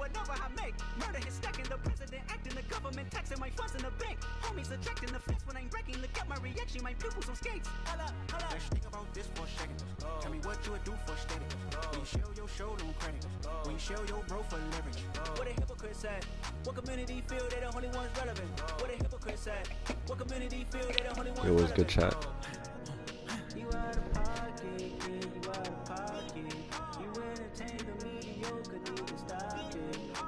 Supernova I make. Murder his stacking, the president acting, the government taxing my funds in the bank. Homies ejecting the fence when I'm breaking. Look at my reaction, my pupils on skates. Holla, holla. Let's think about this for a second. Tell me what you would do for static. When you show your show, no credit. When you show your bro for leverage. What a hypocrite said. What community feel they the only ones relevant? What a hypocrite said. What community feel they the only ones relevant? It was good chat. You out of pocket, yeah, you out of pocket. You entertain the mediocre, need to stop it.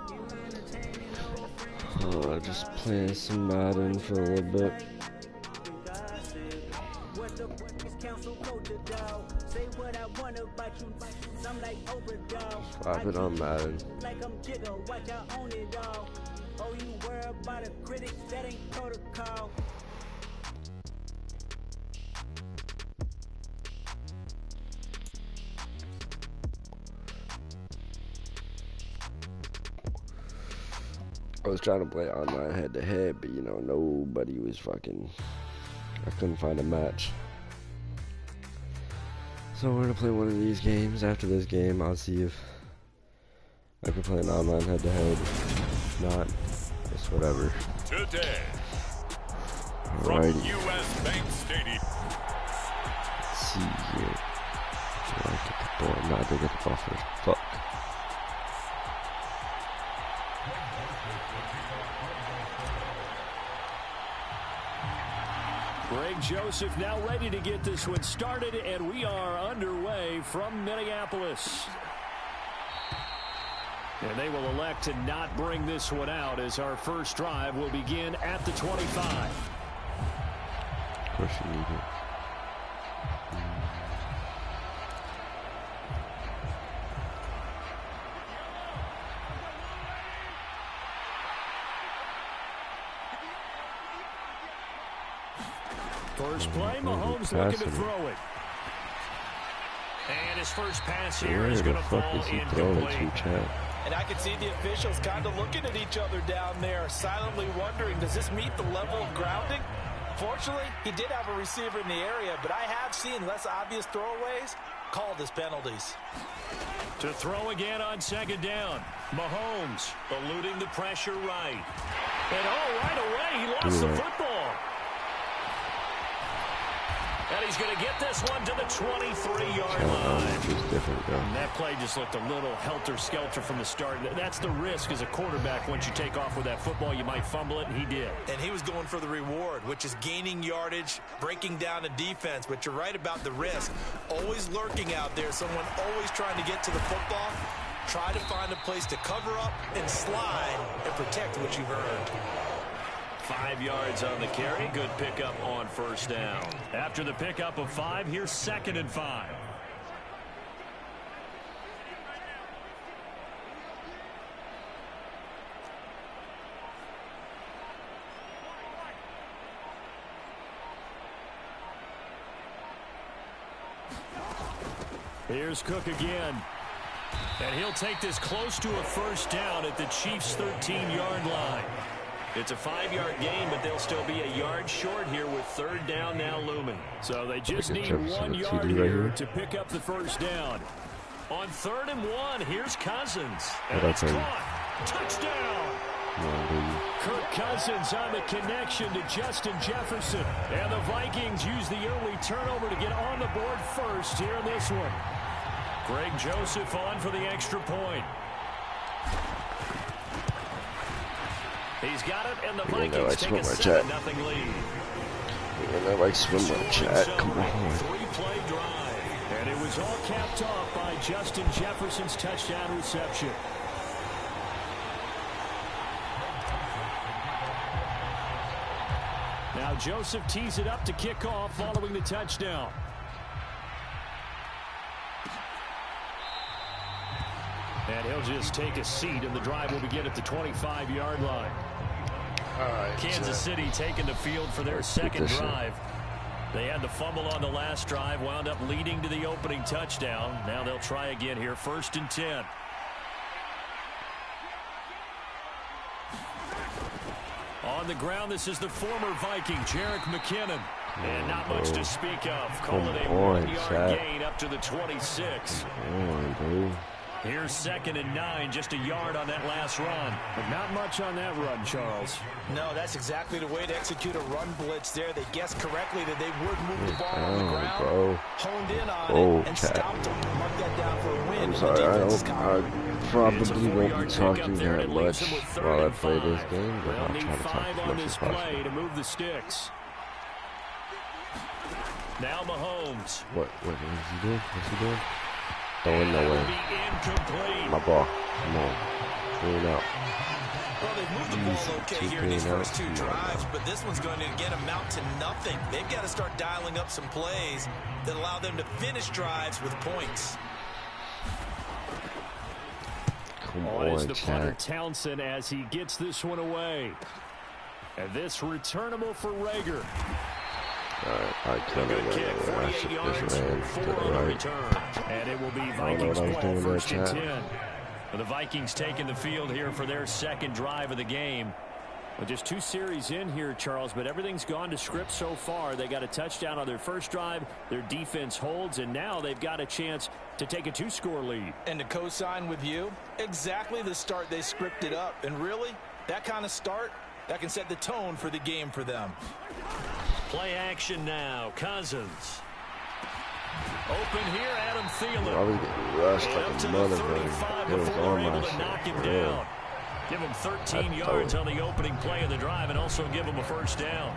You entertaining old friends. Oh, just playing some Madden for a little bit. What the fuck is council voted down? Say what I want about you. I'm like overdose. Slap it on Madden. Like I'm Jigga, watch I own it all. Oh, you worry about a critic, that ain't protocol. I was trying to play online head-to-head, but you know, nobody was fucking... I couldn't find a match. So we're gonna play one of these games. After this game, I'll see if I can play an online head-to-head. If not, it's whatever. Today, Alrighty. from U.S. Bank Stadium. Let's see here. Do I get the ball? I'm not gonna get the ball first. Fuck. Greg Joseph now ready to get this one started, and we are underway from Minneapolis. And they will elect to not bring this one out as our first drive will begin at the 25. Of course you need it. First play, Mahomes looking to throw it. And his first pass here is going to fall incomplete. And I can see the officials kind of looking at each other down there, silently wondering, does this meet the level of grounding? Fortunately, he did have a receiver in the area, but I have seen less obvious throwaways called as penalties. To throw again on second down. Mahomes eluding the pressure right. And right away, he lost the football. And he's going to get this one to the 23-yard line. And that play just looked a little helter-skelter from the start. That's the risk as a quarterback. Once you take off with that football, you might fumble it, and he did. And he was going for the reward, which is gaining yardage, breaking down a defense. But you're right about the risk. Always lurking out there, someone always trying to get to the football. Try to find a place to cover up and slide and protect what you've earned. 5 yards on the carry. Good pickup on first down. After the pickup of 5, here's 2nd and 5. Here's Cook again. And he'll take this close to a first down at the Chiefs' 13-yard line. It's a 5-yard gain, but they'll still be a yard short here with 3rd down now looming. So they just need 1 yard here to pick up the first down. On 3rd and 1, here's Cousins. And it's caught. Touchdown. Kirk Cousins on the connection to Justin Jefferson. And the Vikings use the early turnover to get on the board first here in this one. Greg Joseph on for the extra point. He's got it, and the Vikings take a 7-0 lead. I like swimmer chat. Come on. 3-play drive. And it was all capped off by Justin Jefferson's touchdown reception. Now Joseph tees it up to kick off following the touchdown. And he'll just take a seat, and the drive will begin at the 25-yard line. Kansas City taking the field for their second drive. They had the fumble on the last drive, wound up leading to the opening touchdown. Now they'll try again here, 1st and 10. On the ground, this is the former Viking, Jerick McKinnon. And not much to speak of. Call it a 1-yard gain up to the 26. Here's 2nd and 9, just a yard on that last run. But not much on that run, Charles. No, that's exactly the way to execute a run blitz there. They guessed correctly that they would move the ball on the ground, honed in on it, and stopped them. Mark that down for a win. I'm sorry, I probably won't be talking that much while I play this game, but I'll try to talk as much as possible. To move the sticks. Now Mahomes. What is he doing? What's he doing? Throwing nowhere. My ball. Come on. Clean out. Well, they've moved the ball okay here in these first 2 drives, but this one's going to, again, amount to nothing. They've got to start dialing up some plays that allow them to finish drives with points. Come on, the punter, Chad. Townsend, as he gets this one away. And this returnable for Rager. I kind of I should just ran to the right. And it will be Vikings ball, 1st and 10. The Vikings taking the field here for their 2nd drive of the game. Well, just 2 series in here, Charles, but everything's gone to script so far. They got a touchdown on their first drive. Their defense holds, and now they've got a chance to take a 2-score lead. And to co-sign with you, exactly the start they scripted up. And really, that kind of start, that can set the tone for the game for them. Play action now. Cousins. Open here, Adam Thielen. I was getting rushed like a motherfucker. It was on my shit. Yeah. Give him 13 yards on the opening play of the drive and also give him a first down.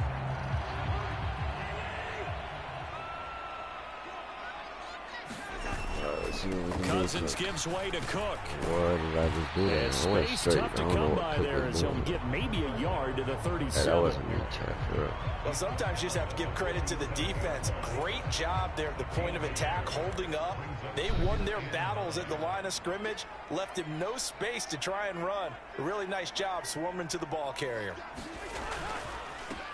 Cousins gives way to Cook. What did I just do? And space tough to come by there as he'll get maybe a yard to the 37. That wasn't me, Chad, for real. Well, sometimes you just have to give credit to the defense. Great job there at the point of attack, holding up. They won their battles at the line of scrimmage, left him no space to try and run. A really nice job swarming to the ball carrier.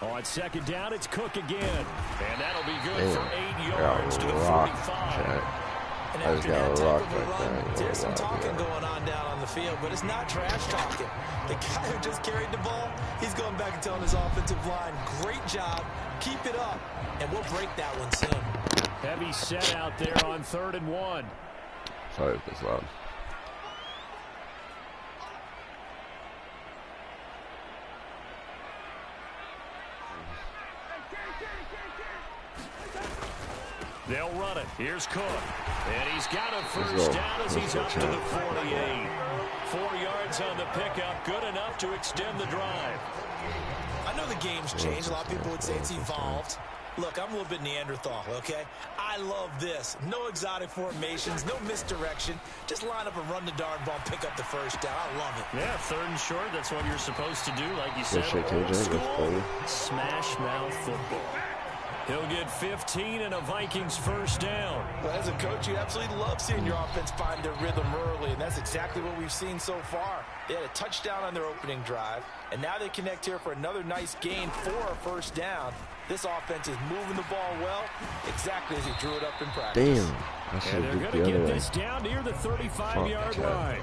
On 2nd down, it's Cook again. And that'll be good for 8 yards to the 45. Chad. And I just after got that a type rock of a like run, that. there's some talking going on down on the field, but it's not trash talking. The guy who just carried the ball, he's going back and telling his offensive line, great job, keep it up, and we'll break that one soon. Heavy set out there on 3rd and 1. Sorry if it's loud. They'll run it. Here's Cook. And he's got a first down as he's up to the 48. 4 yards on the pickup. Good enough to extend the drive. I know the game's changed. A lot of people would say it's evolved. Look, I'm a little bit Neanderthal, okay? I love this. No exotic formations, no misdirection. Just line up and run the darn ball, pick up the first down. I love it. Yeah, 3rd and short. That's what you're supposed to do. Like you said, old school smash mouth football. He'll get 15 and a Vikings first down. Well, as a coach, you absolutely love seeing your offense find their rhythm early, and that's exactly what we've seen so far. They had a touchdown on their opening drive, and now they connect here for another nice gain for a first down. This offense is moving the ball well, exactly as he drew it up in practice. Damn. I should and have they're did the going to other get way. this down near the 35-yard line.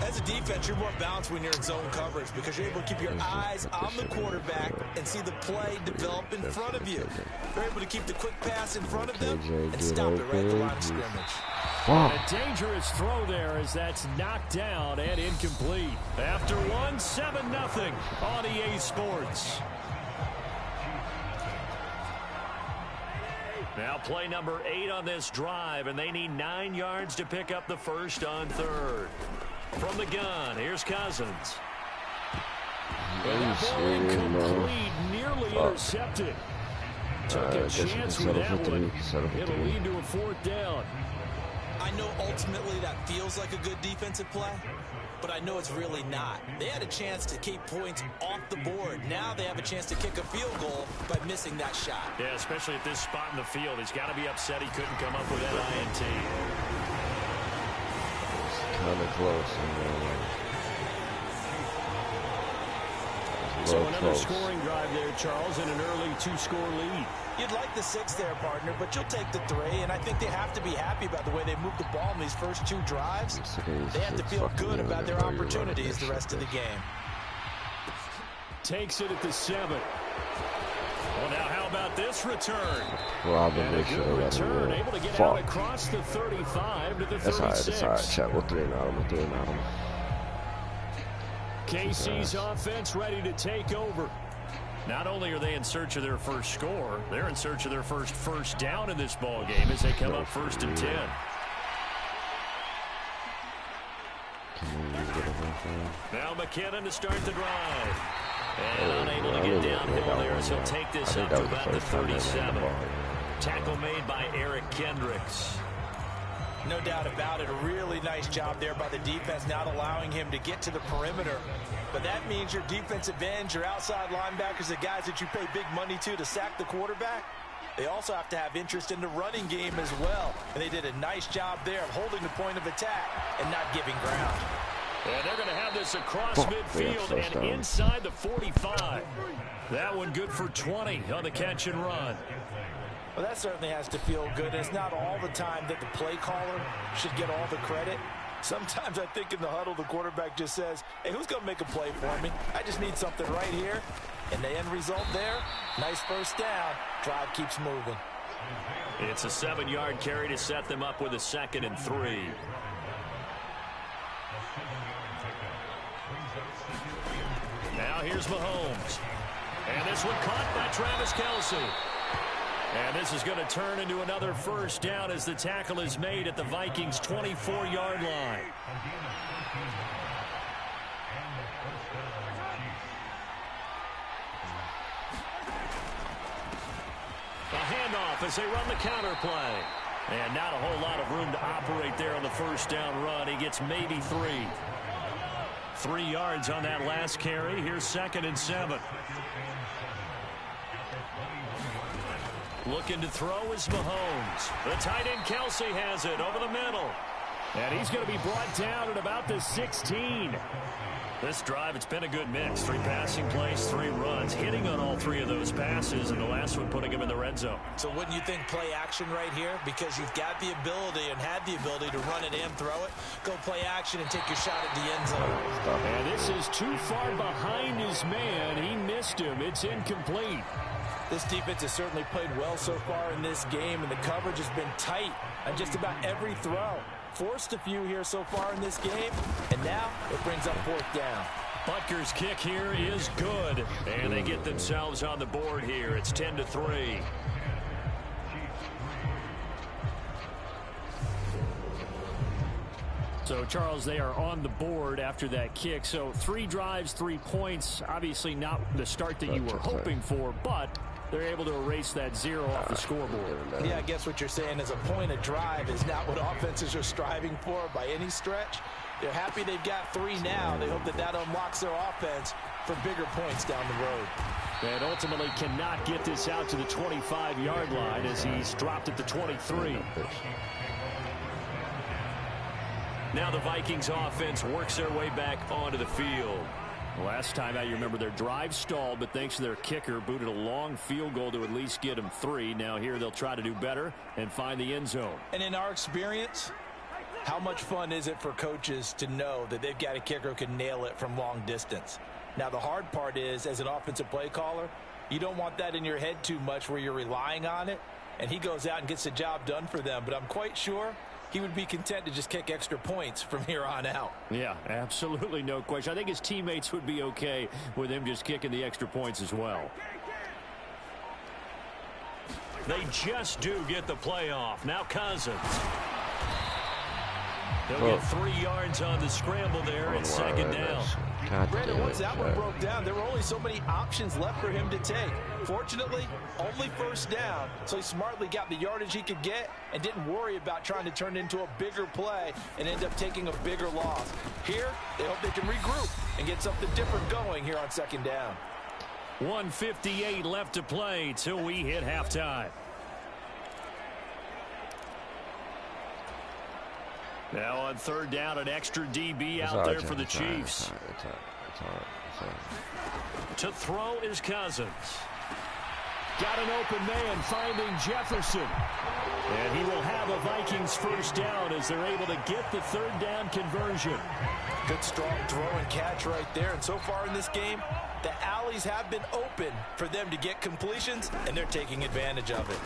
As a defense, you're more balanced when you're in zone coverage because you're able to keep your eyes on the quarterback and see the play develop in front of you. You're able to keep the quick pass in front of them and stop it right at the line of scrimmage. A dangerous throw there as that's knocked down and incomplete. After one, 7-0 on EA Sports. Now play number 8 on this drive, and they need 9 yards to pick up the first on 3rd. From the gun, here's Cousins. Incomplete, nearly intercepted. Took a chance with that one. It'll lead to a 4th down. I know ultimately that feels like a good defensive play, but I know it's really not. They had a chance to keep points off the board. Now they have a chance to kick a field goal by missing that shot. Yeah, especially at this spot in the field. He's got to be upset he couldn't come up with that INT. Kind of close. So another scoring drive there, Charles, and an early 2-score lead. You'd like the 6 there, partner, but you'll take the 3, and I think they have to be happy about the way they moved the ball in these first 2 drives. They have to feel good about their opportunities the rest of the game. Takes it at the 7. Well, now how about this return? Probably And a should good have let him return, roll. able to get out Fuck. across the 35 to the 36. That's alright, that's alright. Chat, we'll 3 and out him, we'll 3 and out him. KC's offense ready to take over. Not only are they in search of their first score, they're in search of their first down in this ball game as they come up 1st and 10. Now McKinnon to start the drive. And unable to get downhill there as he'll take this up to about the 37. Tackle made by Eric Kendricks. No doubt about it. A really nice job there by the defense, not allowing him to get to the perimeter. But that means your defensive ends, your outside linebackers, the guys that you pay big money to sack the quarterback, they also have to have interest in the running game as well. And they did a nice job there of holding the point of attack and not giving ground. And they're going to have this across midfield and inside the 45. That one good for 20 on the catch and run. Well, that certainly has to feel good. It's not all the time that the play caller should get all the credit. Sometimes I think in the huddle, the quarterback just says, hey, who's going to make a play for me? I just need something right here. And the end result there, nice first down. Drive keeps moving. It's a 7-yard carry to set them up with a 2nd and 3. Now here's Mahomes. And this one caught by Travis Kelce. And this is going to turn into another first down as the tackle is made at the Vikings' 24-yard line. A handoff as they run the counter play. And not a whole lot of room to operate there on the first down run. He gets maybe 3. 3 yards on that last carry. Here's 2nd and 7. Looking to throw is Mahomes. The tight end Kelce has it over the middle. And he's going to be brought down at about the 16. This drive, it's been a good mix. 3 passing plays, 3 runs. Hitting on all 3 of those passes, and the last one putting him in the red zone. So wouldn't you think play action right here? Because you've got the ability and had the ability to run it and throw it. Go play action and take your shot at the end zone. And this is too far behind his man. He missed him. It's incomplete. This defense has certainly played well so far in this game, and the coverage has been tight on just about every throw. Forced a few here so far in this game, and now it brings up 4th down. Butker's kick here is good, and they get themselves on the board here. It's 10-3. So, Charles, they are on the board after that kick. So 3 drives, 3 points. Obviously not the start that you were hoping for, but they're able to erase that 0 off the scoreboard. Yeah, I guess what you're saying is a point of drive is not what offenses are striving for by any stretch. They're happy they've got 3 now. They hope that that unlocks their offense for bigger points down the road. And ultimately cannot get this out to the 25-yard line as he's dropped at the 23. Now the Vikings offense works their way back onto the field. Last time out, you remember their drive stalled, but thanks to their kicker, booted a long field goal to at least get them 3. Now here they'll try to do better and find the end zone. And in our experience, how much fun is it for coaches to know that they've got a kicker who can nail it from long distance? Now the hard part is, as an offensive play caller, you don't want that in your head too much where you're relying on it, and he goes out and gets the job done for them. But I'm quite sure he would be content to just kick extra points from here on out. Yeah, absolutely no question. I think his teammates would be okay with him just kicking the extra points as well. They just do get the playoff. Now Cousins. He'll get 3 yards on the scramble there at 2nd down. Brandon, once that one broke down, there were only so many options left for him to take. Fortunately, only first down, so he smartly got the yardage he could get and didn't worry about trying to turn it into a bigger play and end up taking a bigger loss. Here, they hope they can regroup and get something different going here on 2nd down. 1:58 left to play till we hit halftime. Now on 3rd down, an extra DB out there for the Chiefs. To throw is Cousins. Got an open man finding Jefferson. And he will have a Vikings first down as they're able to get the third down conversion. Good strong throw and catch right there. And so far in this game, the alleys have been open for them to get completions, and they're taking advantage of it.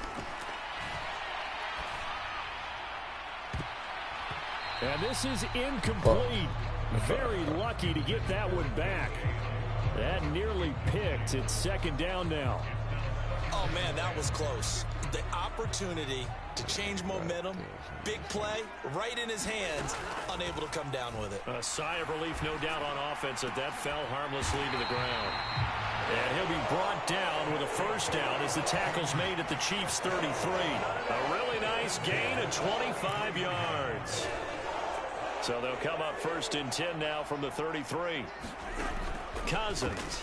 And this is incomplete. Very lucky to get that one back. That nearly picked. It's second down now. Oh, man, that was close. The opportunity to change momentum, big play, right in his hands, unable to come down with it. A sigh of relief, no doubt, on offense that fell harmlessly to the ground. And he'll be brought down with a first down as the tackle's made at the Chiefs' 33. A really nice gain of 25 yards. So they'll come up first and 10 now from the 33. Cousins.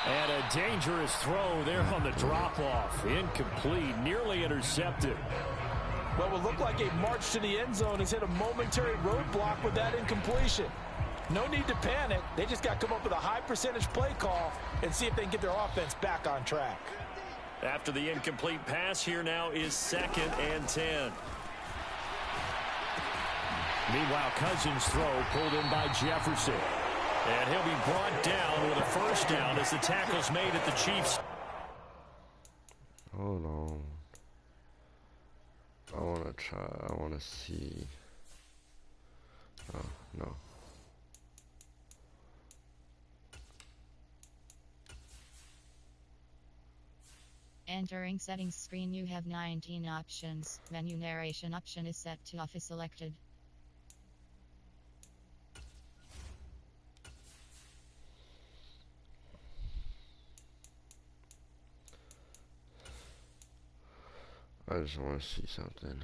And a dangerous throw there on the drop-off. Incomplete, nearly intercepted. What would look like a march to the end zone has hit a momentary roadblock with that incompletion. No need to panic. They just got to come up with a high percentage play call and see if they can get their offense back on track. After the incomplete pass, here now is 2nd and 10. Meanwhile, Cousins' throw pulled in by Jefferson. And he'll be brought down with a first down as the tackle's made at the Chiefs. Hold on. I want to try. I want to see. Oh, no. Entering settings screen, you have 19 options. Menu narration option is set to off is selected. I just want to see something.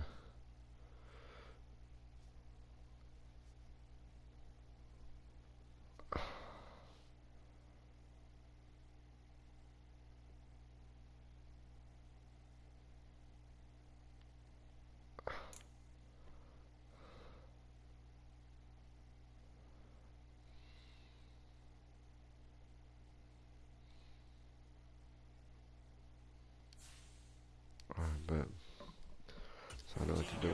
But so I know what to do.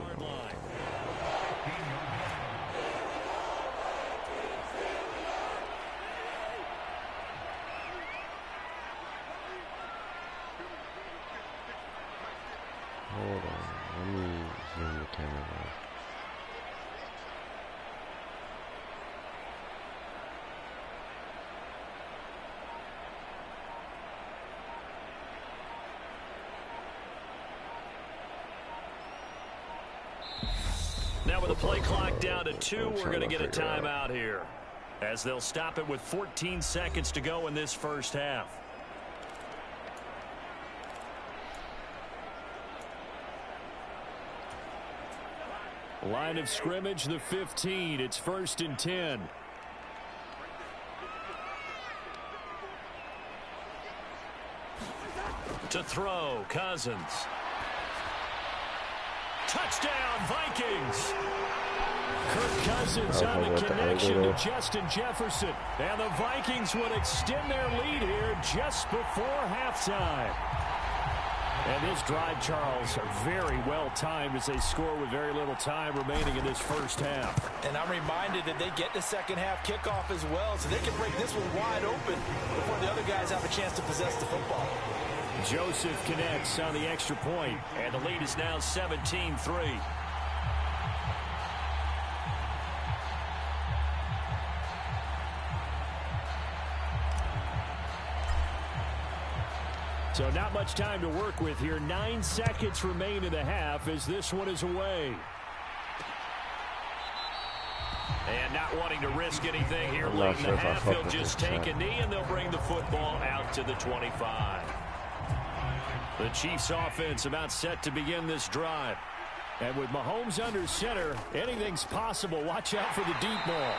Hold on, let me zoom the camera out. Now with the play clock down to 2, we're going to get a timeout here, as they'll stop it with 14 seconds to go in this first half. Line of scrimmage, the 15. It's 1st and 10. To throw, Cousins. Touchdown, Vikings! Kirk Cousins on the connection to Justin Jefferson. And the Vikings would extend their lead here just before halftime. And this drive, Charles, very well timed as they score with very little time remaining in this first half. And I'm reminded that they get the second half kickoff as well, so they can break this one wide open before the other guys have a chance to possess the football. Joseph connects on the extra point, and the lead is now 17-3. So not much time to work with here. 9 seconds remain in the half as this one is away. And not wanting to risk anything here late in the half, he'll just take a knee and they'll bring the football out to the 25. The Chiefs offense about set to begin this drive. And with Mahomes under center, anything's possible. Watch out for the deep ball.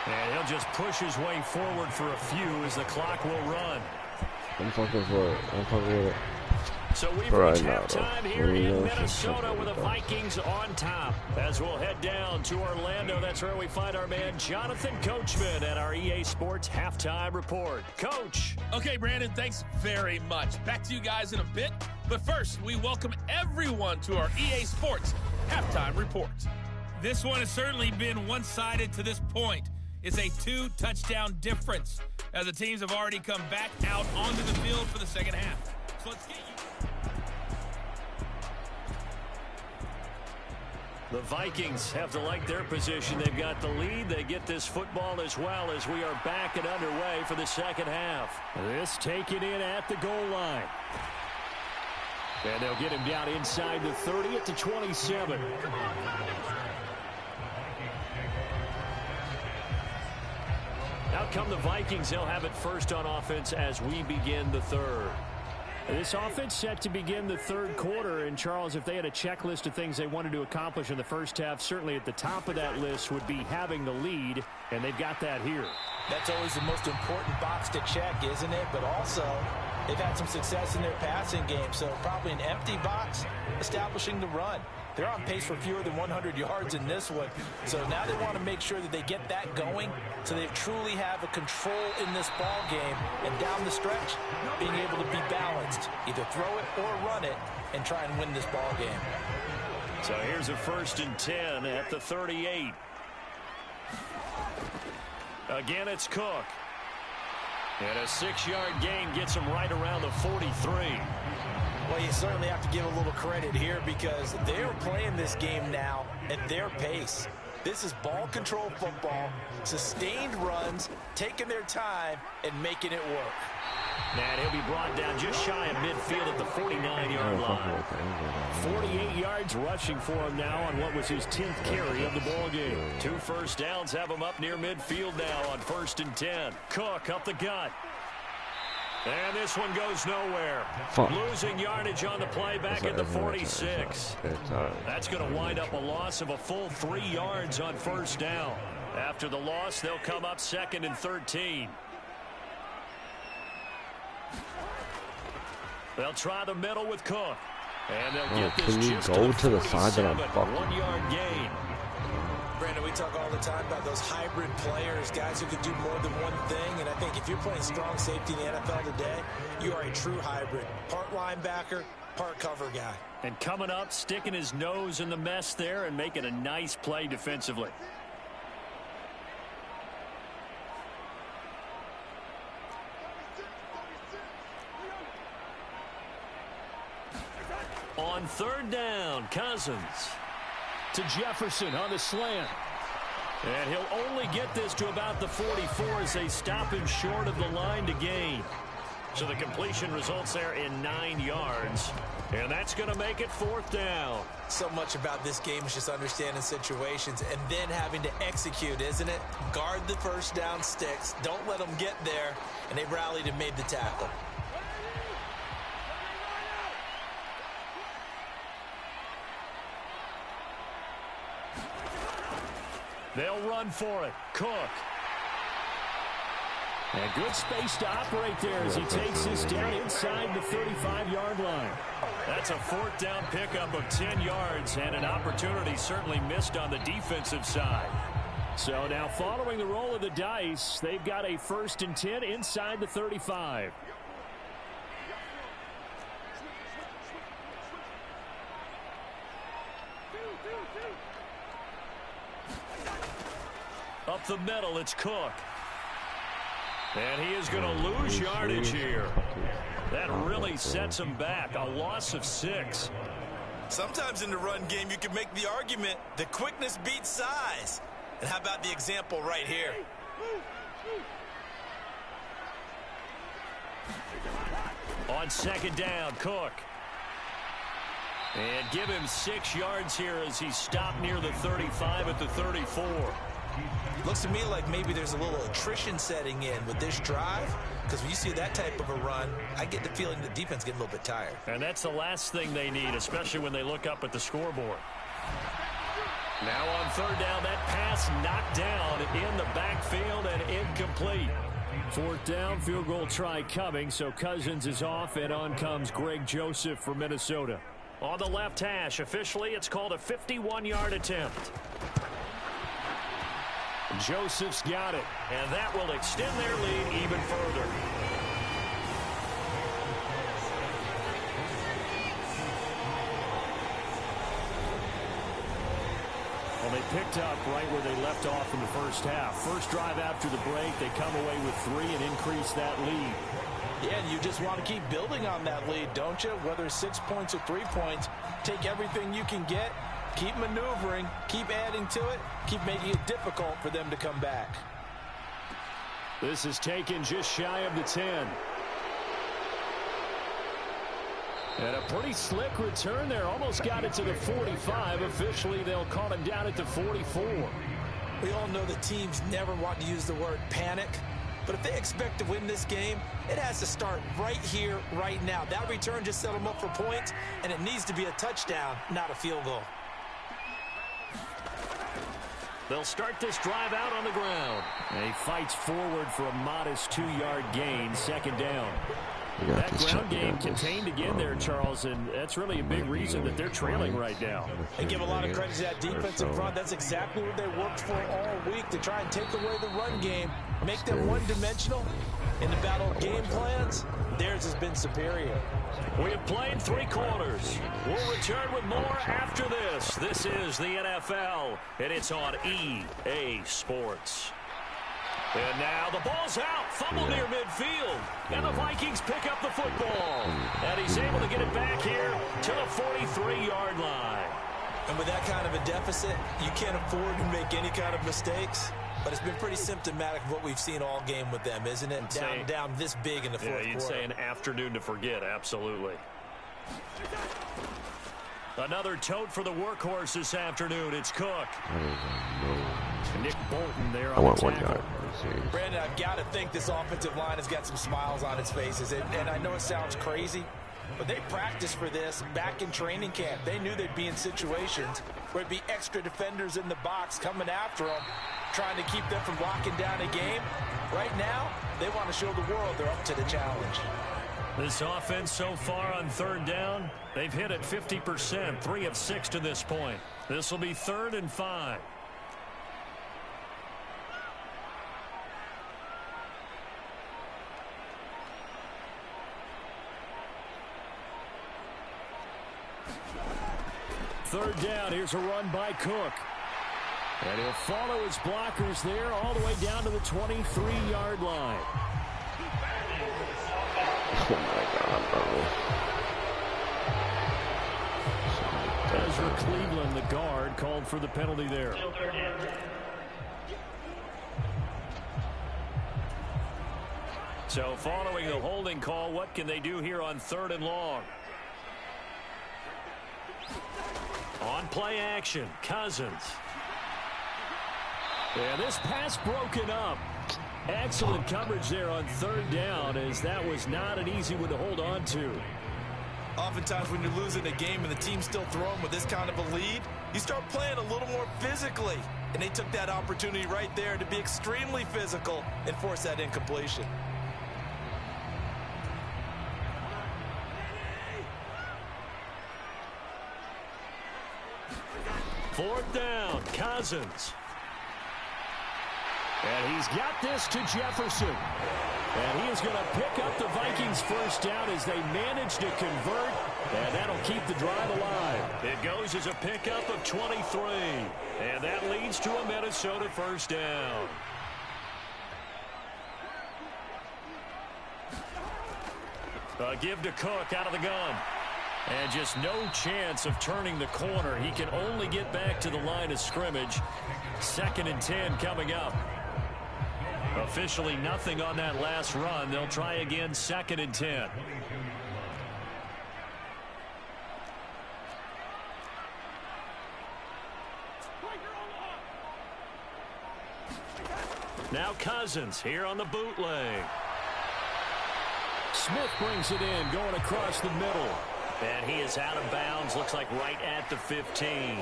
And he'll just push his way forward for a few as the clock will run. I'm fucking for it. I'm fucking with it. So we've reached halftime here in Minnesota with the Vikings on top. As we'll head down to Orlando, that's where we find our man Jonathan Coachman at our EA Sports Halftime Report. Coach. Okay, Brandon, thanks very much. Back to you guys in a bit. But first, we welcome everyone to our EA Sports Halftime Report. This one has certainly been one-sided to this point. It's a 2-touchdown difference as the teams have already come back out onto the field for the second half. So let's get you. The Vikings have to like their position. They've got the lead. They get this football as well as we are back and underway for the second half. This taken in at the goal line. And they'll get him down inside the 30 at the 27. Out come the Vikings. They'll have it first on offense as we begin the third. This offense set to begin the third quarter. And, Charles, if they had a checklist of things they wanted to accomplish in the first half, certainly at the top of that list would be having the lead, and they've got that here. That's always the most important box to check, isn't it? But also, they've had some success in their passing game, so probably an empty box establishing the run. They're on pace for fewer than 100 yards in this one. So now they want to make sure that they get that going so they truly have a control in this ball game. And down the stretch, being able to be balanced. Either throw it or run it and try and win this ball game. So here's a 1st and 10 at the 38. Again, it's Cook. And a 6-yard gain gets him right around the 43. Well, you certainly have to give a little credit here because they're playing this game now at their pace. This is ball control football, sustained runs, taking their time, and making it work. And he'll be brought down just shy of midfield at the 49-yard line. 48 yards rushing for him now on what was his 10th carry of the ball game. 2 first downs have him up near midfield now on 1st and 10. Cook up the gut. And this one goes nowhere. Losing yardage on the play back at the 46. That's going to wind up a loss of a full 3 yards on 1st down. After the loss, they'll come up 2nd and 13. They'll try the middle with Cook. And they'll get this can you just go to to the 47, side that I'm fucking? 1-yard gain. Brandon, we talk all the time about those hybrid players, guys who can do more than one thing. And I think if you're playing strong safety in the NFL today, you are a true hybrid. Part linebacker, part cover guy. And coming up, sticking his nose in the mess there and making a nice play defensively. On 3rd down, Cousins to Jefferson on the slant. And he'll only get this to about the 44 as they stop him short of the line to gain. So the completion results there in 9 yards. And that's going to make it 4th down. So much about this game is just understanding situations and then having to execute, isn't it? Guard the first down sticks. Don't let them get there. And they rallied and made the tackle. They'll run for it. Cook. And good space to operate there as he takes this down inside the 35-yard line. That's a 4th down pickup of 10 yards and an opportunity certainly missed on the defensive side. So now following the roll of the dice, they've got a 1st and 10 inside the 35. Up the middle, it's Cook. And he is going to lose yardage here. That really sets him back. A loss of 6. Sometimes in the run game, you can make the argument that quickness beats size. And how about the example right here? On 2nd down, Cook. And give him 6 yards here as he stopped near the 35 at the 34. Looks to me like maybe there's a little attrition setting in with this drive, because when you see that type of a run, I get the feeling the defense getting a little bit tired. And that's the last thing they need, especially when they look up at the scoreboard. Now on 3rd down, that pass knocked down in the backfield and incomplete. Fourth down, field goal try coming, so Cousins is off, and on comes Greg Joseph for Minnesota. On the left hash, officially it's called a 51-yard attempt. Joseph's got it, and that will extend their lead even further. Well, they picked up right where they left off in the first half. First drive after the break, they come away with 3 and increase that lead. Yeah, and you just want to keep building on that lead, don't you? Whether 6 points or 3 points, take everything you can get, keep maneuvering, keep adding to it, keep making it difficult for them to come back. This is taken just shy of the 10. And a pretty slick return there. Almost got it to the 45. Officially, they'll call him down at the 44. We all know the teams never want to use the word panic. But if they expect to win this game, it has to start right here, right now. That return just set them up for points, and it needs to be a touchdown, not a field goal. They'll start this drive out on the ground. And he fights forward for a modest 2-yard gain, second down. That ground game contained again there, Charles, and that's really a big reason that they're trailing right now. And give a lot of credit to that defensive front. That's exactly what they worked for all week, to try and take away the run game, make them one-dimensional. In the battle of game plans, theirs has been superior. We have played 3 quarters. We'll return with more after this. This is the NFL, and it's on EA Sports. And now the ball's out. Fumble near midfield. And the Vikings pick up the football. And he's able to get it back here to the 43-yard line. And with that kind of a deficit, you can't afford to make any kind of mistakes. But it's been pretty symptomatic of what we've seen all game with them, isn't it? Down this big in the fourth quarter. You'd say an afternoon to forget, absolutely. Another tote for the workhorse this afternoon. It's Cook. Nick Bolton there on the tackle. Brandon, I've got to think this offensive line has got some smiles on its faces. And I know it sounds crazy, but they practiced for this back in training camp. They knew they'd be in situations where it'd be extra defenders in the box coming after them, trying to keep them from locking down a game. Right now, they want to show the world they're up to the challenge. This offense so far on third down, they've hit it 50%, 3 of 6 to this point. This will be 3rd and 5. Third down, here's a run by Cook. And he'll follow his blockers there all the way down to the 23-yard line. Oh my God, bro. Ezra Cleveland, the guard, called for the penalty there. So following the holding call, what can they do here on 3rd and long? On play action, Cousins. And this pass broken up. Excellent coverage there on 3rd down, as that was not an easy one to hold on to. Oftentimes when you're losing a game and the team's still throwing with this kind of a lead, you start playing a little more physically. And they took that opportunity right there to be extremely physical and force that incompletion. Fourth down, Cousins. And he's got this to Jefferson. And he is going to pick up the Vikings' first down as they manage to convert. And that'll keep the drive alive. It goes as a pickup of 23. And that leads to a Minnesota first down. A give to Cook out of the gun. And just no chance of turning the corner. He can only get back to the line of scrimmage. 2nd and 10 coming up. Officially nothing on that last run. They'll try again 2nd and 10. Now Cousins here on the bootleg. Smith brings it in, going across the middle. And he is out of bounds, looks like right at the 15.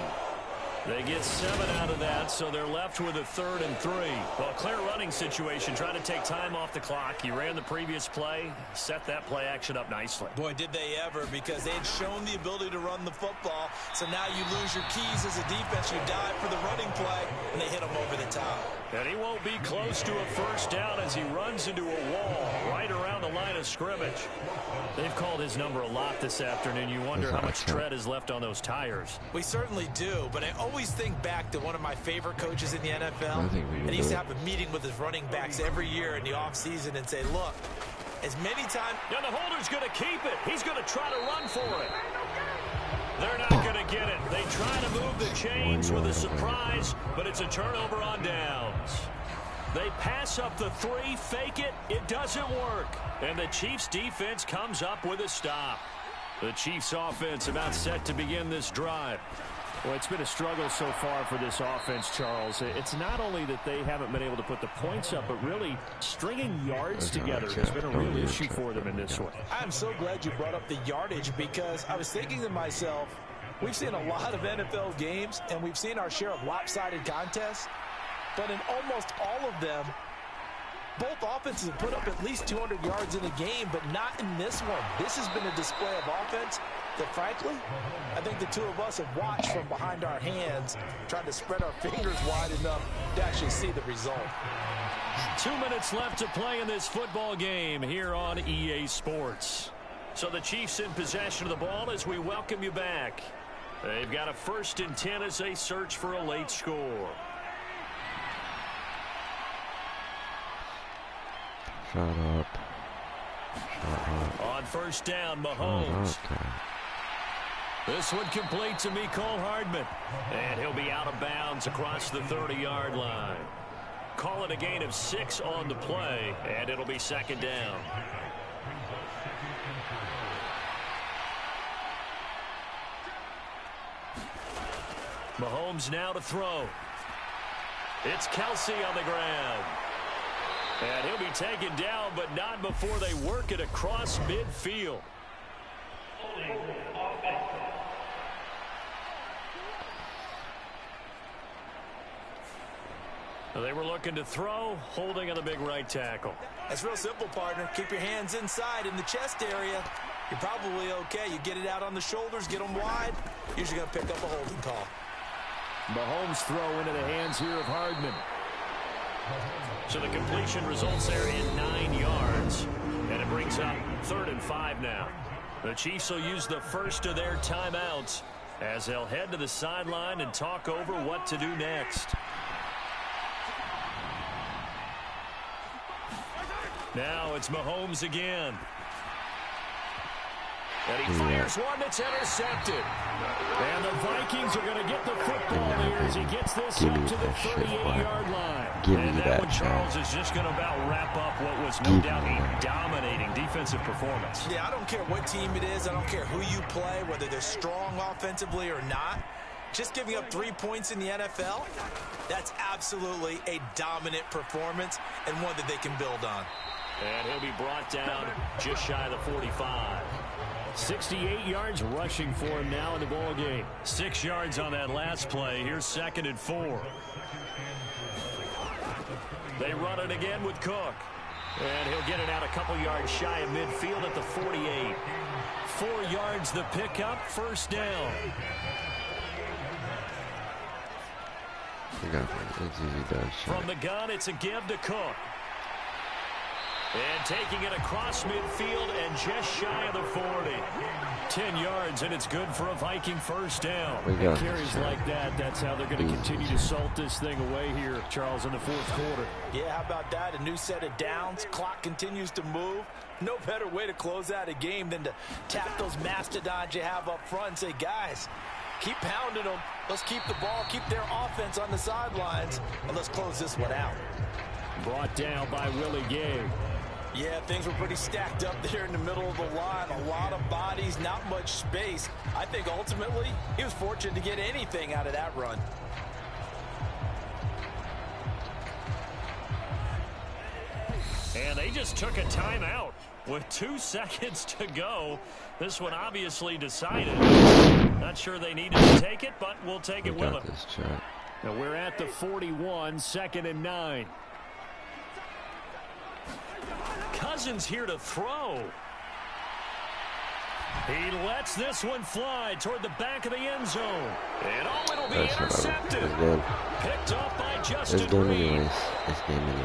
They get 7 out of that, so they're left with a 3rd and 3. Well, clear running situation, trying to take time off the clock. He ran the previous play, set that play action up nicely. Boy, did they ever, because they had shown the ability to run the football. So now you lose your keys as a defense. You dive for the running play, and they hit him over the top. And he won't be close to a first down as he runs into a wall right around the line of scrimmage. They've called his number a lot this afternoon. You wonder how much tread is left on those tires. We certainly do, but I always think back to one of my favorite coaches in the NFL. And he used to have a meeting with his running backs every year in the offseason and say, look, as many times... And the holder's going to keep it. He's going to try to run for it. They're not going to get it. They try to move the chains with a surprise, but it's a turnover on downs. They pass up the 3, fake it. It doesn't work. And the Chiefs defense comes up with a stop. The Chiefs offense about set to begin this drive. Well, it's been a struggle so far for this offense, Charles. It's not only that they haven't been able to put the points up, but really stringing yards together has been a real issue for them in this one. I'm so glad you brought up the yardage, because I was thinking to myself, we've seen a lot of NFL games, and we've seen our share of lopsided contests, but in almost all of them, both offenses have put up at least 200 yards in a game, but not in this one. This has been a display of offense that, frankly, I think the two of us have watched from behind our hands, trying to spread our fingers wide enough to actually see the result. 2 minutes left to play in this football game here on EA Sports. So the Chiefs in possession of the ball as we welcome you back. They've got a 1st and 10 as they search for a late score. Shut up. On first down, Mahomes. This one complete to Mecole Hardman. And he'll be out of bounds across the 30-yard line. Call it a gain of 6 on the play, and it'll be 2nd down. Mahomes now to throw. It's Kelsey on the ground. And he'll be taken down, but not before they work it across midfield. They were looking to throw, holding on the big right tackle. It's real simple, partner. Keep your hands inside in the chest area. You're probably okay. You get it out on the shoulders, get them wide. Usually going to pick up a holding call. Mahomes throw into the hands here of Hardman. So the completion results there in 9 yards. And it brings up 3rd and 5 now. The Chiefs will use the first of their timeouts as they'll head to the sideline and talk over what to do next. Now it's Mahomes again. And he fires one that's intercepted. And the Vikings are going to get the football here as he gets this up to the 38-yard line. And that one, Charles, is just going to about wrap up what was no doubt a dominating defensive performance. Yeah, I don't care what team it is. I don't care who you play, whether they're strong offensively or not. Just giving up 3 points in the NFL, that's absolutely a dominant performance and one that they can build on. And he'll be brought down just shy of the 45. 68 yards rushing for him now in the ball game. 6 yards on that last play. Here's 2nd and 4. They run it again with Cook. And he'll get it out a couple yards shy of midfield at the 48. 4 yards the pickup, 1st down. From the gun, it's a give to Cook. And taking it across midfield and just shy of the 40. 10 yards, and it's good for a Viking 1st down. And carries like that, that's how they're going to continue to salt this thing away here, Charles, in the 4th quarter. Yeah, how about that? A new set of downs. Clock continues to move. No better way to close out a game than to tap those mastodons you have up front and say, guys, keep pounding them. Let's keep the ball, keep their offense on the sidelines, and let's close this one out. Brought down by Willie Gay. Yeah, things were pretty stacked up there in the middle of the line. A lot of bodies, not much space. I think ultimately he was fortunate to get anything out of that run. And they just took a timeout with 2 seconds to go. This one obviously decided. Not sure they needed to take it, but we'll take it with them. This chat. Now we're at the 41, 2nd and 9. Cousins here to throw. He lets this one fly toward the back of the end zone. And it'll be intercepted. Picked up by Justin Reed.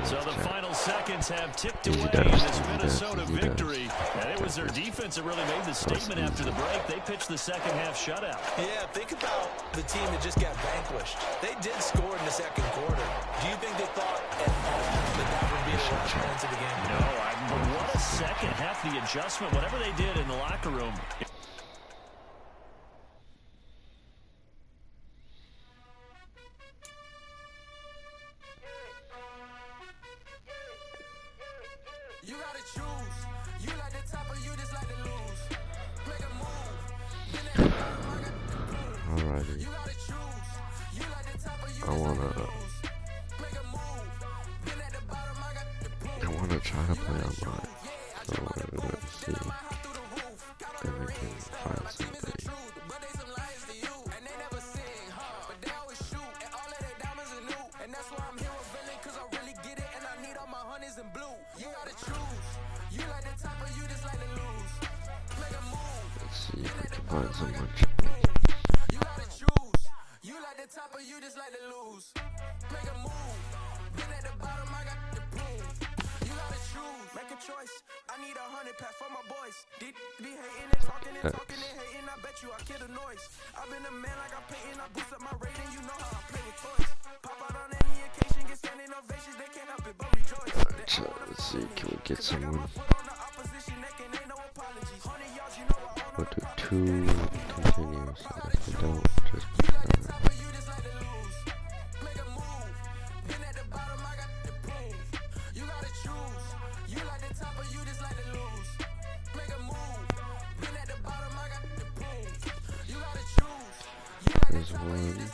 So the final seconds have ticked away in this Minnesota victory. And it was their defense that really made the statement after the break. They pitched the second half shutout. Yeah, think about the team that just got vanquished. They did score in the second quarter. Do you think they thought at all that would be the last chance of the game? No, but what a second half, the adjustment, whatever they did in the locker room. You gotta choose. You like the top or you just like to lose. Make a move. Alrighty. You gotta choose. You like the top or you I wanna try to play online. So let's see if we can find something. Let's see if we can find someone. You gotta choose. You like the top or you just like to lose. Make a move. Been at the bottom, I got the proof. You gotta choose. Make a choice. I need 100 pack for my boys. Be hating and talking and hating. I bet you I kill the noise. I've been a man like I'm Peyton. I boost up my rating. You know how I play with toys. Pop out on any occasion, get standing ovations. They can't help it but rejoice. Alright, so let's see. Can we get someone? We'll do 2 continues. If we don't, just put it on. There's one.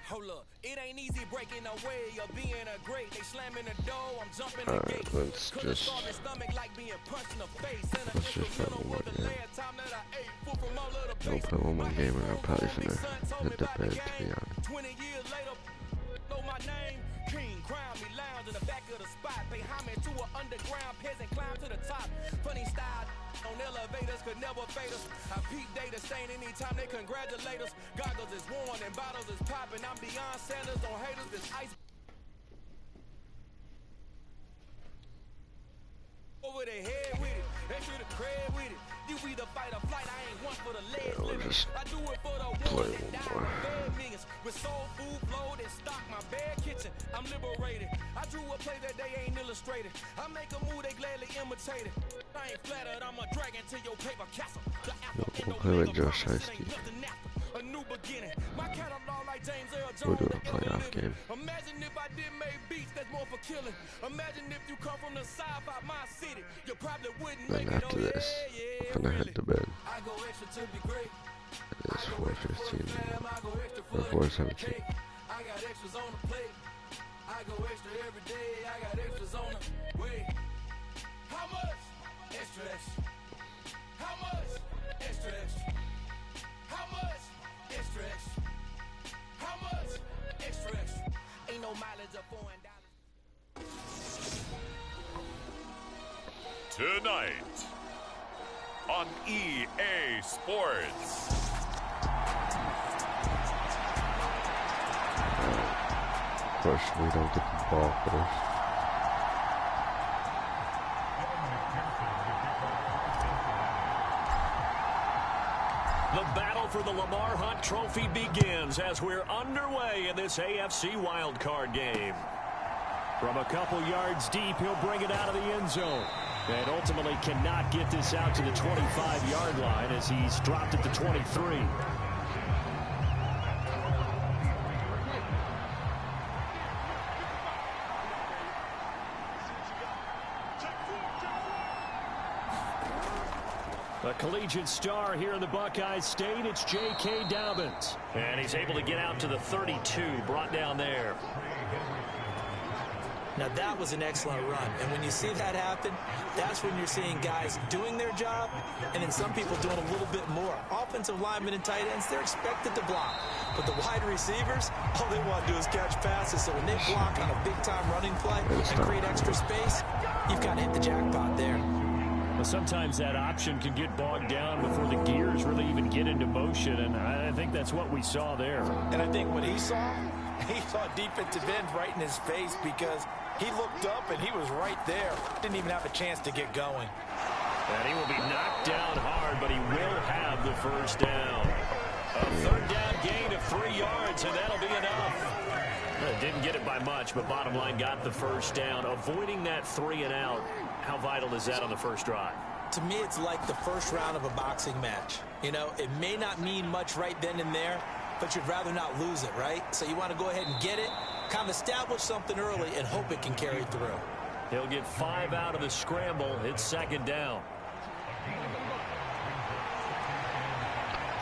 Hold up, it ain't easy breaking away or being a great. They slamming the door, I'm jumping the gate. Let's just find one more game. Don't play one more game and I'm probably finna hit the bed, to be honest. 20 years later, know my name. King, crown me, lounge in the back of the spot. Pay homage to an underground peasant, climb to the top. Funny style on elevators could never fade us. I peep data stain anytime they congratulate us. Goggles is worn and bottles is popping. I'm beyond Sanders on haters. This ice over their head with it. They should have cred with it. You either fight or flight. I ain't one for the lead limit. I do it for the ones that die with bad millions. With soul food, flow, and stock my bad kitchen. I'm liberated. I drew a play that they ain't illustrated. I make a move, they gladly imitate it. I ain't flattered, I'm a dragon to your paper castle. We'll play with Josh Heisky. A new beginning. My catalog like James Earl We'll Jones. do a playoff game. Imagine if I did make beats that's more for killing. Imagine if you come from the south out my city. You probably wouldn't make Then it. after this, I'm gonna head to bed. I go extra to be great. It is 4:15 or 4:17. I got extras on the plate. I go extra every day. I got extras on the way. How much? Extra, extra. How much? Extra, extra. How much? Extra, extra. How much? Extra, extra. Ain't no mileage of $4. Tonight on EA Sports. Of course, we don't get the ball first. The battle for the Lamar Hunt Trophy begins as we're underway in this AFC wildcard game. From a couple yards deep, he'll bring it out of the end zone. And ultimately cannot get this out to the 25-yard line as he's dropped it to 23. A collegiate star here in the Buckeye State, it's J.K. Dobbins. And he's able to get out to the 32, brought down there. Now that was an excellent run, and when you see that happen, that's when you're seeing guys doing their job, and then some people doing a little bit more. Offensive linemen and tight ends, they're expected to block. But the wide receivers, all they want to do is catch passes, so when they block on a big-time running play and create extra space, you've got to hit the jackpot there. Well, sometimes that option can get bogged down before the gears really even get into motion, and I think that's what we saw there. And I think what he saw defensive end right in his face because he looked up and he was right there. Didn't even have a chance to get going. And he will be knocked down hard, but he will have the first down. A third down gain of 3 yards, and that'll be enough. Didn't get it by much, but bottom line got the first down. Avoiding that 3 and out, how vital is that on the first drive? To me, it's like the first round of a boxing match. You know, it may not mean much right then and there, but you'd rather not lose it, right? So you want to go ahead and get it, kind of establish something early, and hope it can carry through. He'll get 5 out of the scramble. It's second down.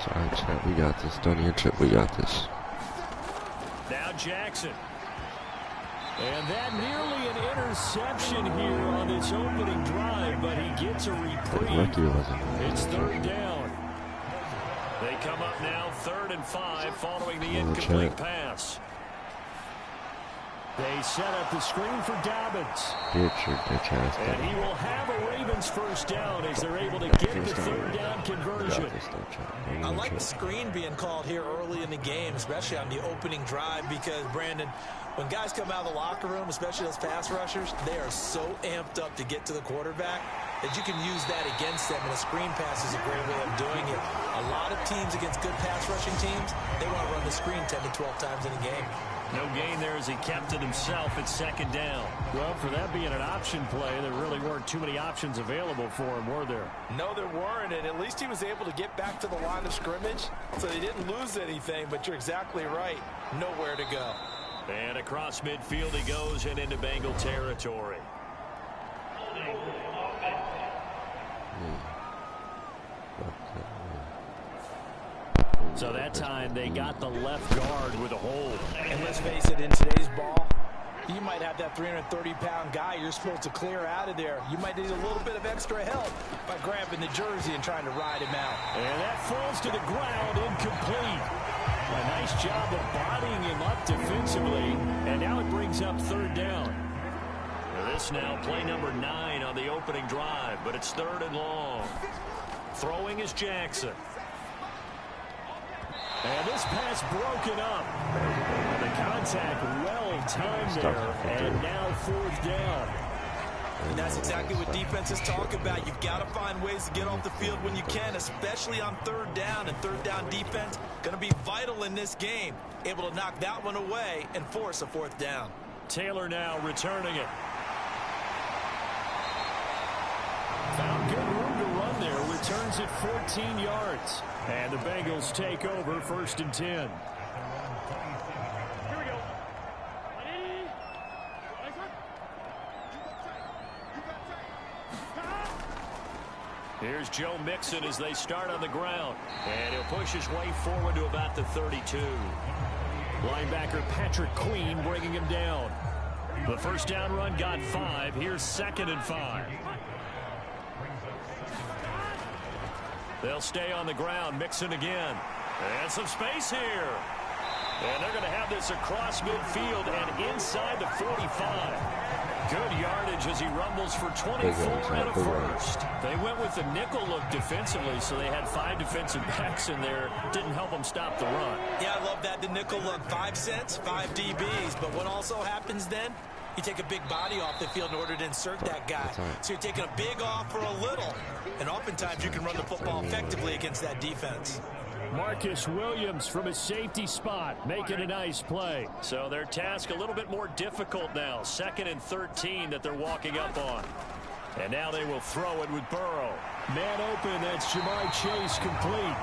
Sorry, Chet, we got this. Don't even trip, we got this. Now Jackson. And that nearly an interception here on this opening drive, but he gets a reprieve. It's third down. They come up now 3rd and 5 following the incomplete pass. They set up the screen for Dobbins. And he will have a Ravens first down as they're able to get the third down conversion. I like the screen being called here early in the game, especially on the opening drive, because, Brandon, when guys come out of the locker room, especially those pass rushers, they are so amped up to get to the quarterback that you can use that against them, and a screen pass is a great way of doing it. A lot of teams against good pass rushing teams, they want to run the screen 10 to 12 times in a game. No gain there as he kept it himself at second down. Well, for that being an option play, there really weren't too many options available for him, were there? No, there weren't, and at least he was able to get back to the line of scrimmage, so he didn't lose anything, but you're exactly right. Nowhere to go. And across midfield he goes and into Bengal territory. So that time they got the left guard with a hold. And let's face it, in today's ball, you might have that 330-pound guy you're supposed to clear out of there. You might need a little bit of extra help by grabbing the jersey and trying to ride him out. And that falls to the ground, incomplete. A nice job of bodying him up defensively, and now it brings up third down. This now play number 9 on the opening drive, but it's 3rd and long. Throwing is Jackson. And this pass broken up. And the contact well timed there, and now 4th down. And that's exactly what defenses talk about. You've got to find ways to get off the field when you can, especially on 3rd down. And 3rd down defense going to be vital in this game. Able to knock that one away and force a 4th down. Taylor now returning it. Found good room to run there. Returns it 14 yards. And the Bengals take over 1st and 10. Here we go. Here's Joe Mixon as they start on the ground. And he'll push his way forward to about the 32. Linebacker Patrick Queen bringing him down. The first down run got 5. Here's 2nd and 5. They'll stay on the ground. Mixon again. And some space here. And they're going to have this across midfield and inside the 45. Good yardage as he rumbles for 24 and a first. They went with the nickel look defensively, so they had 5 defensive backs in there. Didn't help them stop the run. Yeah, I love that. The nickel look, 5 cents, 5 DBs. But what also happens then? You take a big body off the field in order to insert that guy. So you're taking a big off for a little. And oftentimes you can run the football effectively against that defense. Marcus Williams from his safety spot making a nice play. So their task a little bit more difficult now. 2nd and 13 that they're walking up on. And now they will throw it with Burrow. Man open, that's Jamar Chase complete.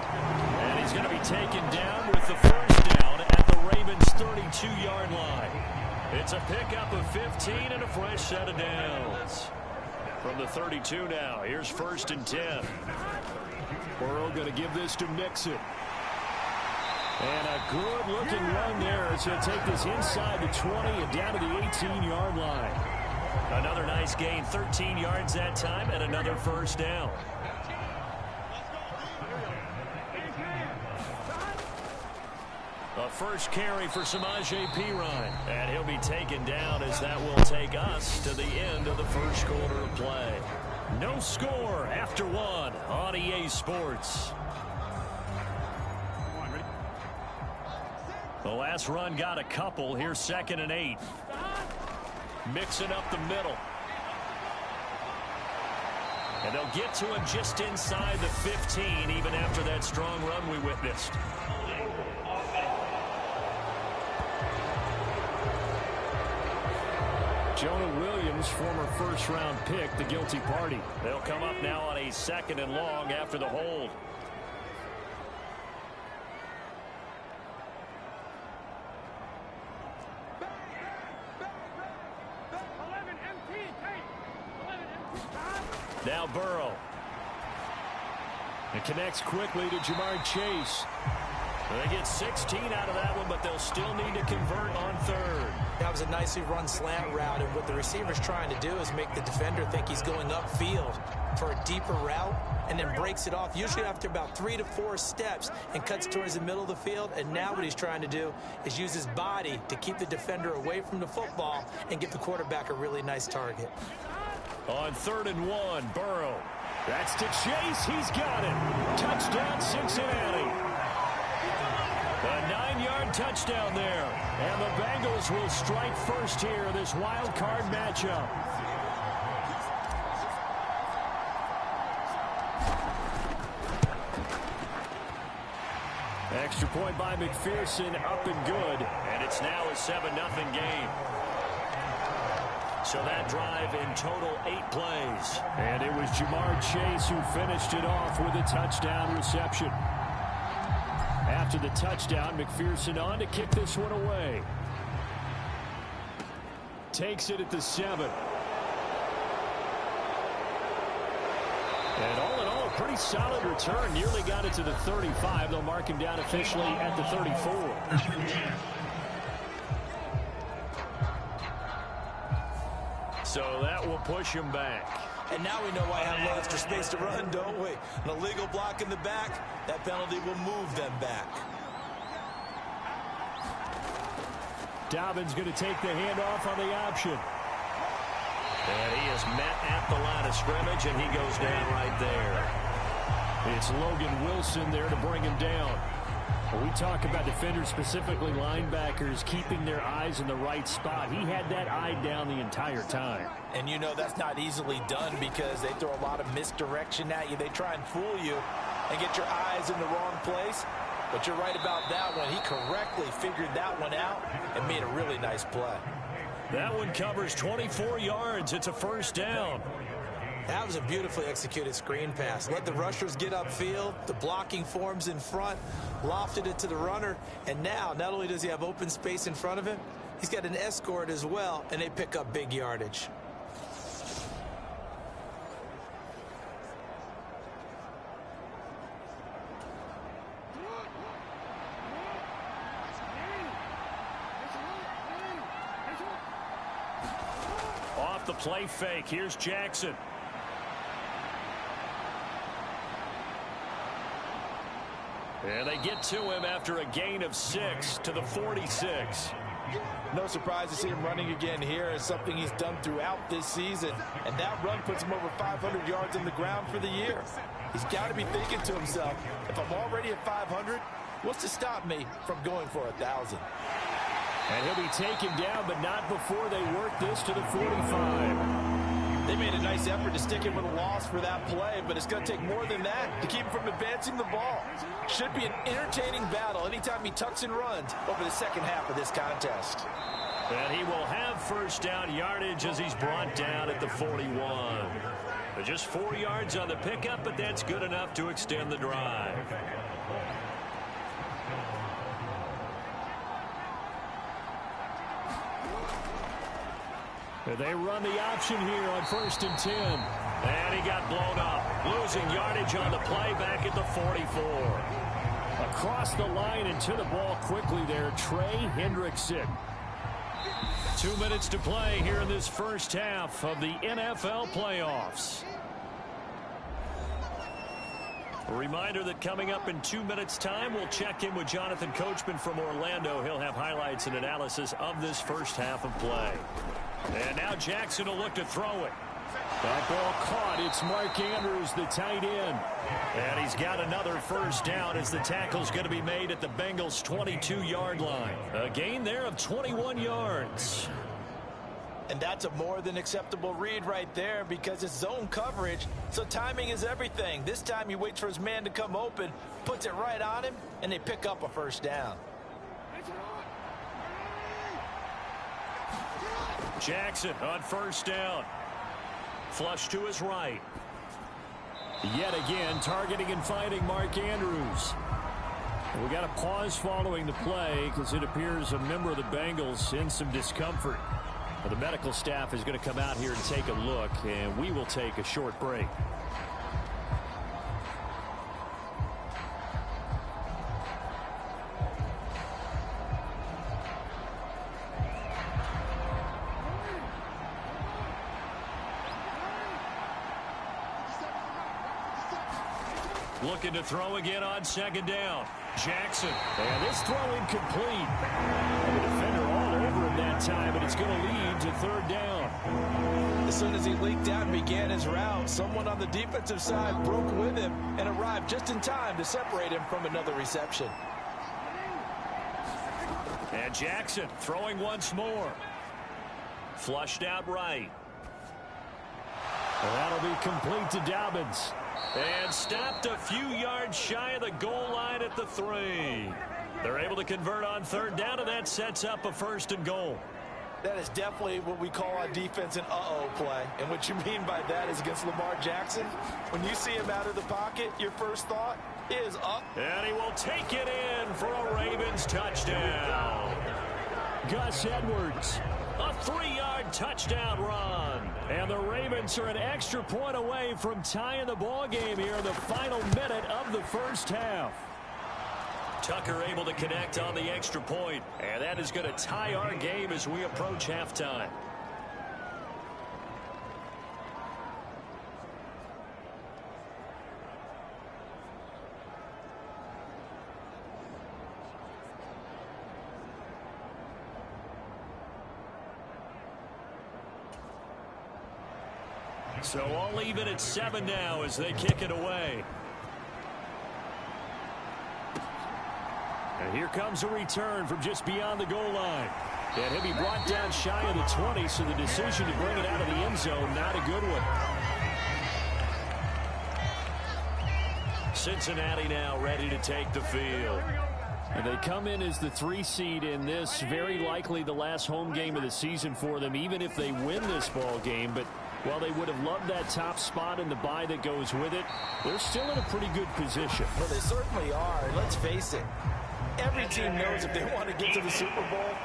And he's going to be taken down with the first down at the Ravens' 32-yard line. It's a pickup of 15 and a fresh set of downs. From the 32 now, here's 1st and 10. Burrow going to give this to Mixon. And a good-looking run there as he'll take this inside the 20 and down to the 18-yard line. Another nice gain, 13 yards that time, and another first down. A first carry for Samaje Perine. And he'll be taken down as that will take us to the end of the first quarter of play. No score after 1 on EA Sports. The last run got a couple. Here's 2nd and 8. Mixing up the middle. And they'll get to him just inside the 15, even after that strong run we witnessed. Jonah Williams, former first-round pick, the guilty party. They'll come up now on a 2nd and long after the hold. Now Burrow. It connects quickly to Jamar Chase. They get 16 out of that one, but they'll still need to convert on 3rd. That was a nicely run slant route, and what the receiver's trying to do is make the defender think he's going upfield for a deeper route, and then breaks it off, usually after about 3 to 4 steps, and cuts towards the middle of the field. And now what he's trying to do is use his body to keep the defender away from the football and give the quarterback a really nice target. On 3rd and 1, Burrow. That's to Chase. He's got it. Touchdown, Cincinnati. A 9-yard touchdown there. And the Bengals will strike first here, this wild card matchup. Extra point by McPherson, up and good. And it's now a 7-0 game. So that drive in total 8 plays. And it was Jamar Chase who finished it off with a touchdown reception. After the touchdown, McPherson on to kick this one away. Takes it at the 7. And all in all, a pretty solid return. Nearly got it to the 35. They'll mark him down officially at the 34. So that will push him back. And now we know why I have no extra space to run, don't we? An illegal block in the back, that penalty will move them back. Dobbins going to take the handoff on the option. And he is met at the line of scrimmage, and he goes down right there. It's Logan Wilson there to bring him down. When we talk about defenders, specifically linebackers, keeping their eyes in the right spot, he had that eye down the entire time. And you know that's not easily done because they throw a lot of misdirection at you. They try and fool you and get your eyes in the wrong place. But you're right about that one. He correctly figured that one out and made a really nice play. That one covers 24 yards. It's a first down. That was a beautifully executed screen pass. Let the rushers get upfield. The blocking forms in front. Lofted it to the runner. And now, not only does he have open space in front of him, he's got an escort as well, and they pick up big yardage. Off the play fake. Here's Jackson. And they get to him after a gain of 6 to the 46. No surprise to see him running again here. It's something he's done throughout this season. And that run puts him over 500 yards on the ground for the year. He's got to be thinking to himself, if I'm already at 500, what's to stop me from going for 1,000? And he'll be taken down, but not before they work this to the 45. They made a nice effort to stick him with a loss for that play, but it's going to take more than that to keep him from advancing the ball. Should be an entertaining battle anytime he tucks and runs over the second half of this contest. And he will have first down yardage as he's brought down at the 41. But just 4 yards on the pickup, but that's good enough to extend the drive. They run the option here on 1st and 10. And he got blown up. Losing yardage on the play back at the 44. Across the line and to the ball quickly there, Trey Hendrickson. 2 minutes to play here in this first half of the NFL playoffs. A reminder that coming up in 2 minutes' time, we'll check in with Jonathan Coachman from Orlando. He'll have highlights and analysis of this first half of play. And now Jackson will look to throw it. That ball caught. It's Mark Andrews, the tight end. And he's got another first down as the tackle's going to be made at the Bengals' 22-yard line. A gain there of 21 yards. And that's a more than acceptable read right there because it's zone coverage, so timing is everything. This time he waits for his man to come open, puts it right on him, and they pick up a first down. Jackson on first down. Flush to his right. Yet again, targeting and finding Mark Andrews. We got a pause following the play because it appears a member of the Bengals in some discomfort. The medical staff is going to come out here and take a look, and we will take a short break. Looking to throw again on second down. Jackson. And this throw incomplete. The defender all over him that time, but it's going to lead to third down. As soon as he leaked out and began his route, someone on the defensive side broke with him and arrived just in time to separate him from another reception. And Jackson throwing once more. Flushed out right. And that'll be complete to Dobbins. And stopped a few yards shy of the goal line at the 3. They're able to convert on third down, and that sets up a 1st and goal. That is definitely what we call on defense an uh-oh play. And what you mean by that is against Lamar Jackson, when you see him out of the pocket, your first thought is up. And he will take it in for a Ravens touchdown. Gus Edwards. A 3-yard touchdown run. And the Ravens are an extra point away from tying the ball game here in the final minute of the first half. Tucker able to connect on the extra point, and that is going to tie our game as we approach halftime. So all even at 7 now as they kick it away. And here comes a return from just beyond the goal line. And he'll be brought down shy of the 20, so the decision to bring it out of the end zone, not a good one. Cincinnati now ready to take the field. And they come in as the 3 seed in this, very likely the last home game of the season for them, even if they win this ball game. But while they would have loved that top spot and the bye that goes with it, they're still in a pretty good position. Well, they certainly are. And let's face it, every team knows if they want to get to the Super Bowl,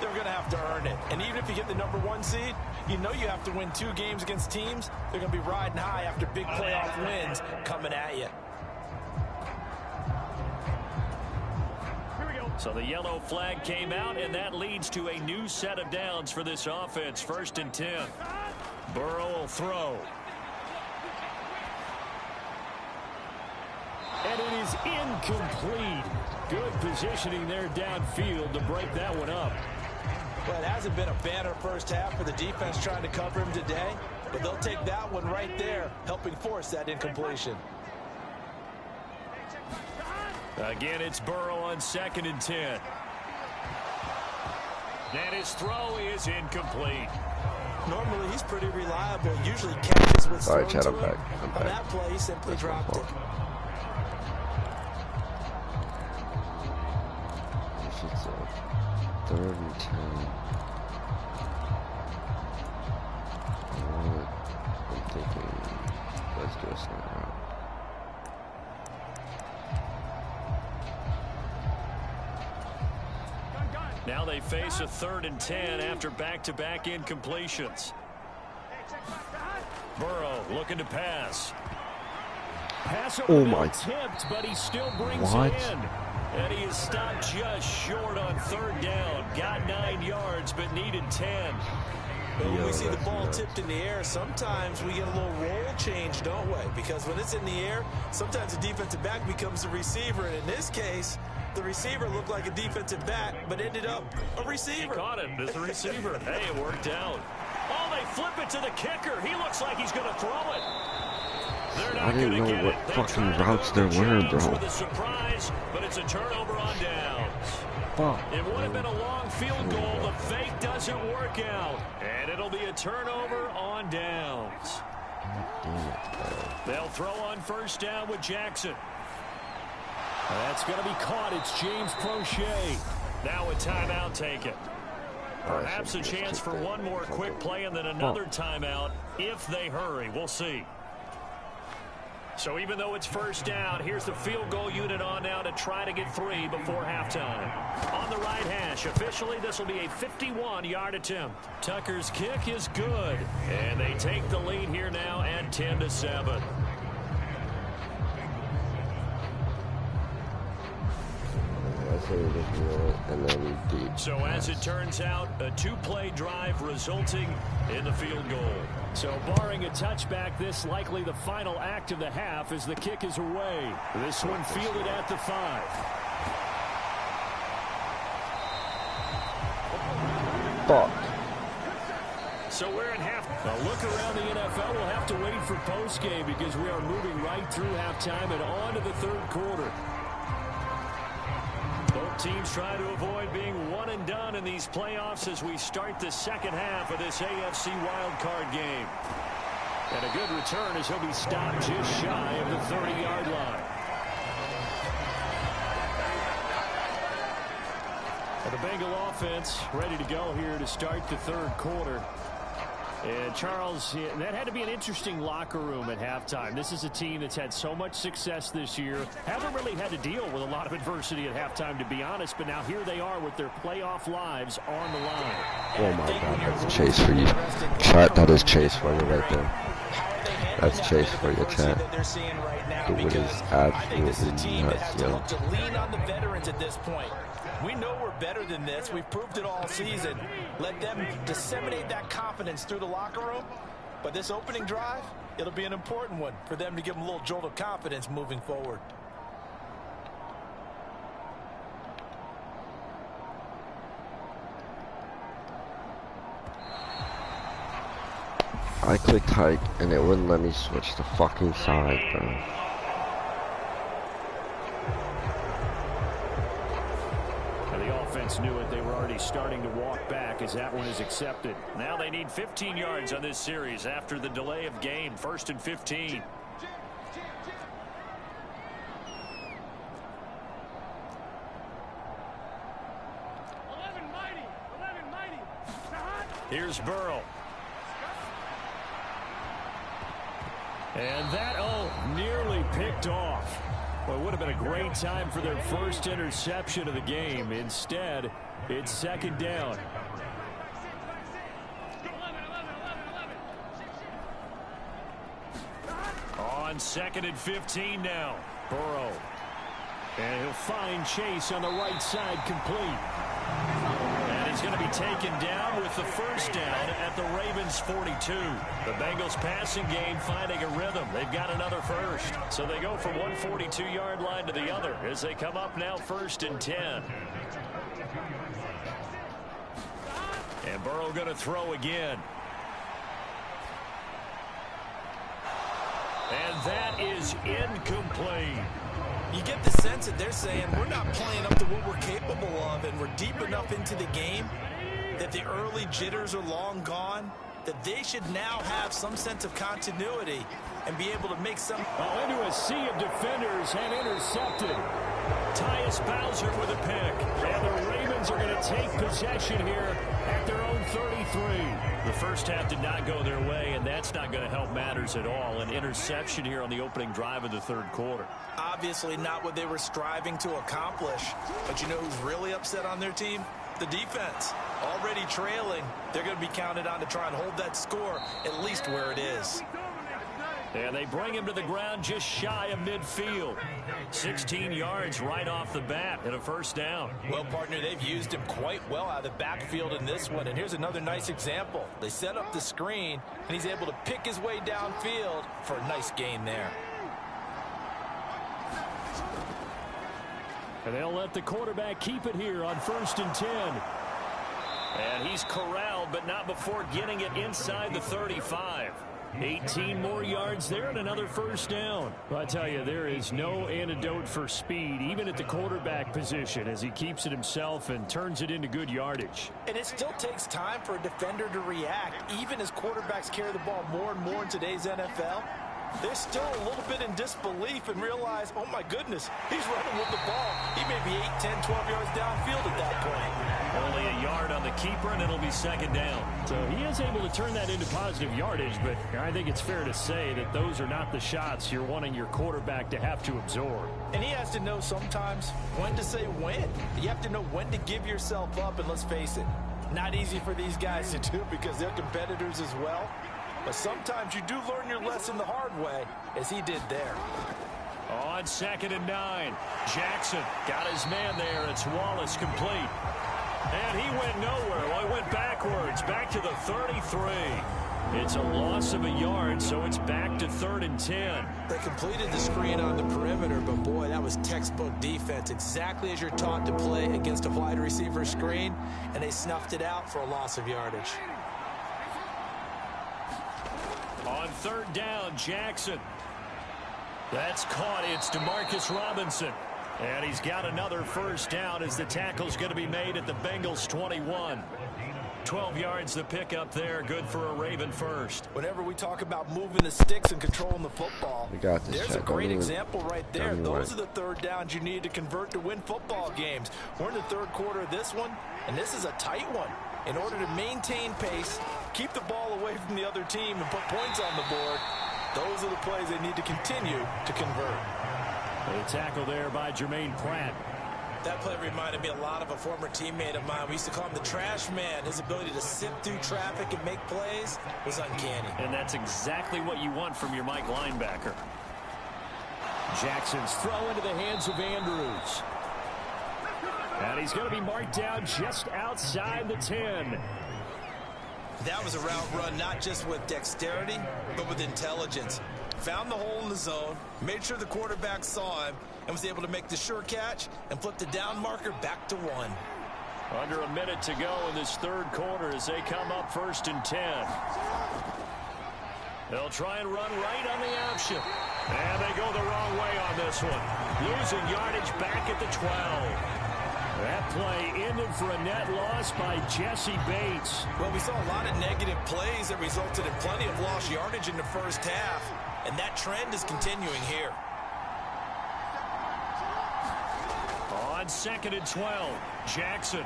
they're going to have to earn it. And even if you get the number 1 seed, you know you have to win 2 games against teams. They're going to be riding high after big playoff wins coming at you. So the yellow flag came out, and that leads to a new set of downs for this offense. 1st and 10. Burrow will throw. And it is incomplete. Good positioning there downfield to break that one up. Well, it hasn't been a banner first half for the defense trying to cover him today, but they'll take that one right there, helping force that incompletion. Again, it's Burrow on 2nd and 10. And his throw is incomplete. Normally, he's pretty reliable. Usually catches what's All right, thrown Chad, to I'm him. back. I'm On back. that play, he simply That's my dropped it. fault. If it's a 3rd and 10, I'm thinking, let's go slant route. Now they face a 3rd and 10 after back-to-back incompletions. Burrow looking to pass. Pass over Oh the my. attempt, but he still brings What? it in. And he is stopped just short on 3rd down. Got 9 yards, but needed 10. When Yo, we see the that's ball nuts. tipped in the air, sometimes we get a little roll change, don't we? Because when it's in the air, sometimes the defensive back becomes the receiver. And in this case, the receiver looked like a defensive back, but ended up a receiver. He caught it as the receiver. Hey, it worked out. Oh, they flip it to the kicker. He looks like he's going to throw it. They're not I didn't gonna know get what it. They fucking try to routes go there were, Jones bro. with a surprise, but it's a turnover on downs. Fuck. It would have been a long field goal. The fake doesn't work out. And it'll be a turnover on downs. Damn it, bro. They'll throw on 1st down with Jackson. That's going to be caught. It's James Prochet. Now a timeout taken. Perhaps a chance for one more quick play and then another timeout if they hurry. We'll see. So even though it's 1st down, here's the field goal unit on now to try to get 3 before halftime. On the right hash, officially this will be a 51-yard attempt. Tucker's kick is good. And they take the lead here now at 10-7. I say we just reel it and then deep. So as it turns out, a 2-play drive resulting in the field goal. So barring a touchback, this likely the final act of the half as the kick is away. This one fielded at the 5. Fuck. So we're in half. A look around the NFL. We'll have to wait for postgame because we are moving right through halftime and on to the 3rd quarter. Both teams try to avoid being one and done in these playoffs as we start the 2nd half of this AFC wildcard game. And a good return as he'll be stopped just shy of the 30-yard line. And the Bengal offense ready to go here to start the 3rd quarter. And Charles, that had to be an interesting locker room at halftime. This is a team that's had so much success this year. Haven't really had to deal with a lot of adversity at halftime, to be honest. But now here they are with their playoff lives on the line. Oh my God, that's Chase for you. Chat, that is Chase for you right there. That's Chase for you, chat. Dude, it is absolutely nuts, yo. To lean on the veterans at this point. We know we're better than this. We've proved it all season. Let them disseminate that confidence through the locker room. But this opening drive, it'll be an important one for them to give them a little jolt of confidence moving forward. I clicked hike and it wouldn't let me switch the fucking side, bro. Knew it. They were already starting to walk back as that one is accepted. Now they need 15 yards on this series after the delay of game. 1st and 15. Here's Burrow. And that, nearly picked off. Well, it would have been a great time for their first interception of the game. Instead, it's 2nd down. On 2nd and 15 now. Burrow. And he'll find Chase on the right side complete. And he's going to be taken down with the 1st down at the Ravens 42. The Bengals passing game finding a rhythm. They've got another 1st. So they go from one 42-yard line to the other as they come up now 1st and 10. And Burrow going to throw again. And that is incomplete. You get the sense that they're saying we're not playing up to what we're capable of, and we're deep enough into the game that the early jitters are long gone, that they should now have some sense of continuity and be able to make some... Oh, into a sea of defenders and intercepted. Tyus Bowser with a pick. And the Ravens are going to take possession here at their own 33. The first half did not go their way, and that's not going to help matters at all. An interception here on the opening drive of the third quarter. Obviously not what they were striving to accomplish. But you know who's really upset on their team? The defense. Already trailing. They're going to be counted on to try and hold that score at least where it is. And they bring him to the ground just shy of midfield. 16 yards right off the bat and a first down. Well, partner, they've used him quite well out of the backfield in this one. And here's another nice example. They set up the screen, and he's able to pick his way downfield for a nice gain there. And they'll let the quarterback keep it here on 1st and 10. And he's corralled, but not before getting it inside the 35. 18 more yards there and another first down. I tell you, there is no antidote for speed, even at the quarterback position, as he keeps it himself and turns it into good yardage. And it still takes time for a defender to react, even as quarterbacks carry the ball more and more in today's NFL. They're still a little bit in disbelief and realize, oh my goodness, he's running with the ball. He may be 8, 10, 12 yards downfield at that point. Only a yard on the keeper, and it'll be second down. So he is able to turn that into positive yardage, but I think it's fair to say that those are not the shots you're wanting your quarterback to have to absorb. And he has to know sometimes when to say when. You have to know when to give yourself up, and let's face it, not easy for these guys to do because they're competitors as well. But sometimes you do learn your lesson the hard way, as he did there. On 2nd and 9, Jackson got his man there. It's Wallace complete. And he went nowhere. Well, he went backwards, back to the 33. It's a loss of a yard, so it's back to 3rd and 10. They completed the screen on the perimeter, but boy, that was textbook defense. Exactly as you're taught to play against a wide receiver screen, and they snuffed it out for a loss of yardage. On 3rd down, Jackson. That's caught. It's DeMarcus Robinson. And he's got another first down as the tackle's going to be made at the Bengals 21. 12 yards the pickup there. Good for a Raven first. Whenever we talk about moving the sticks and controlling the football, we got this, there's a great example right there. Those are the third downs you need to convert to win football games. We're in the third quarter of this one, and this is a tight one. In order to maintain pace, keep the ball away from the other team, and put points on the board, those are the plays they need to continue to convert. A tackle there by Jermaine Pratt. That play reminded me a lot of a former teammate of mine. We used to call him the trash man. His ability to sift through traffic and make plays was uncanny. And that's exactly what you want from your Mike linebacker. Jackson's throw into the hands of Andrews. And he's going to be marked down just outside the 10. That was a route run not just with dexterity, but with intelligence. Found the hole in the zone, made sure the quarterback saw him, and was able to make the sure catch and flip the down marker back to 1. Under a minute to go in this third quarter as they come up 1st and 10. They'll try and run right on the option. And they go the wrong way on this one. Losing yardage back at the 12. That play ended for a net loss by Jesse Bates. Well, we saw a lot of negative plays that resulted in plenty of lost yardage in the first half, and that trend is continuing here. On 2nd and 12, Jackson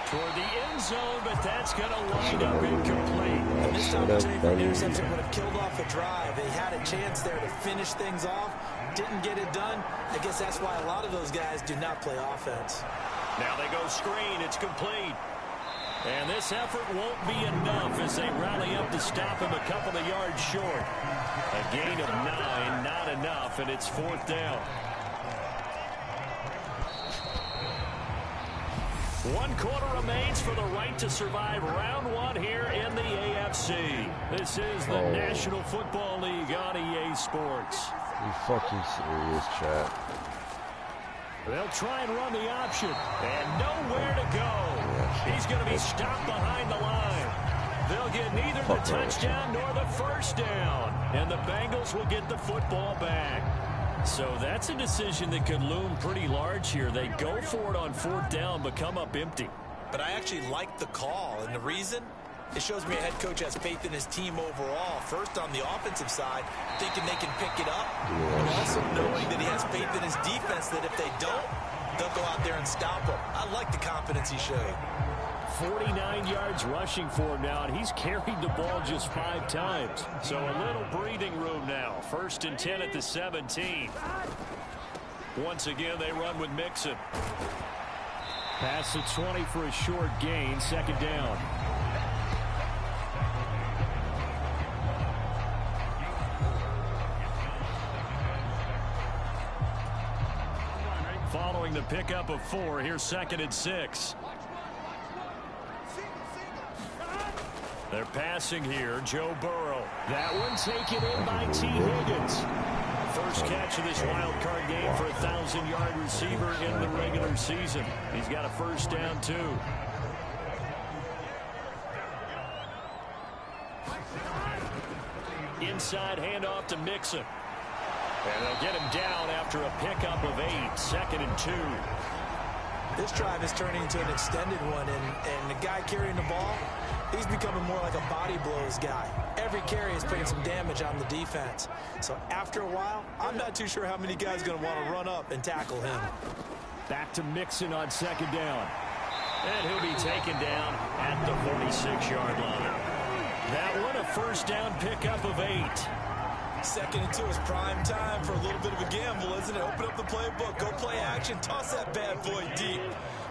toward the end zone, but that's going to wind up incomplete. And this opportunity for an interception would have killed off a drive. They had a chance there to finish things off, didn't get it done. I guess that's why a lot of those guys do not play offense. Now they go screen. It's complete. And this effort won't be enough as they rally up to stop him a couple of yards short. A gain of 9, not enough, and it's 4th down. 1 quarter remains for the right to survive round 1 here in the AFC. This is the National Football League on EA Sports. Are you fucking serious, chat? They'll try and run the option. And nowhere to go. He's going to be stopped behind the line. They'll get neither the touchdown nor the first down. And the Bengals will get the football back. So that's a decision that could loom pretty large here. They go for it on 4th down, but come up empty. but I actually like the call. And the reason? It shows me a head coach has faith in his team overall. First, on the offensive side, thinking they can pick it up. But also knowing that he has faith in his defense that if they don't, they'll go out there and stop him. I like the confidence he showed. 49 yards rushing for him now, and he's carried the ball just 5 times. So a little breathing room now. 1st and 10 at the 17. Once again, they run with Mixon. Pass the 20 for a short gain. 2nd down. Following the pickup of 4, here's 2nd and 6. They're passing here. Joe Burrow. That one taken in by T. Higgins. First catch of this wild card game for a 1,000-yard receiver in the regular season. He's got a 1st down, too. Inside handoff to Mixon. And they'll get him down after a pickup of 8. 2nd and 2. This drive is turning into an extended one, and the guy carrying the ball, he's becoming more like a body blows guy. Every carry is putting some damage on the defense. So after a while, I'm not too sure how many guys are going to want to run up and tackle him. Back to Mixon on 2nd down. And he'll be taken down at the 46-yard line. That one a 1st down pickup of 8. 2nd and 2 is prime time for a little bit of a gamble, isn't it? Open up the playbook, go play action, toss that bad boy deep.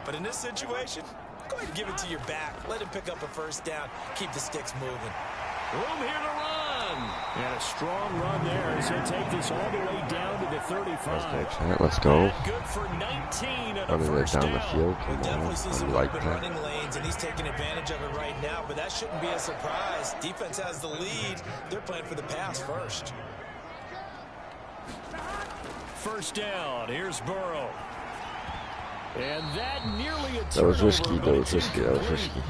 But in this situation, go ahead and give it to your back. Let him pick up a 1st down. Keep the sticks moving. Room here to run. And a strong run there as he'll take this all the way down to the 35. Let's go. Good for 19 and a Running it 1st down down. the field. We Come definitely on. see I some like open that. running lanes, and he's taking advantage of it right now, but that shouldn't be a surprise. Defense has the lead. They're playing for the pass first. 1st down. Here's Burrow. And that nearly a turnover. That was risky. but That was it's risky. That was incomplete. risky.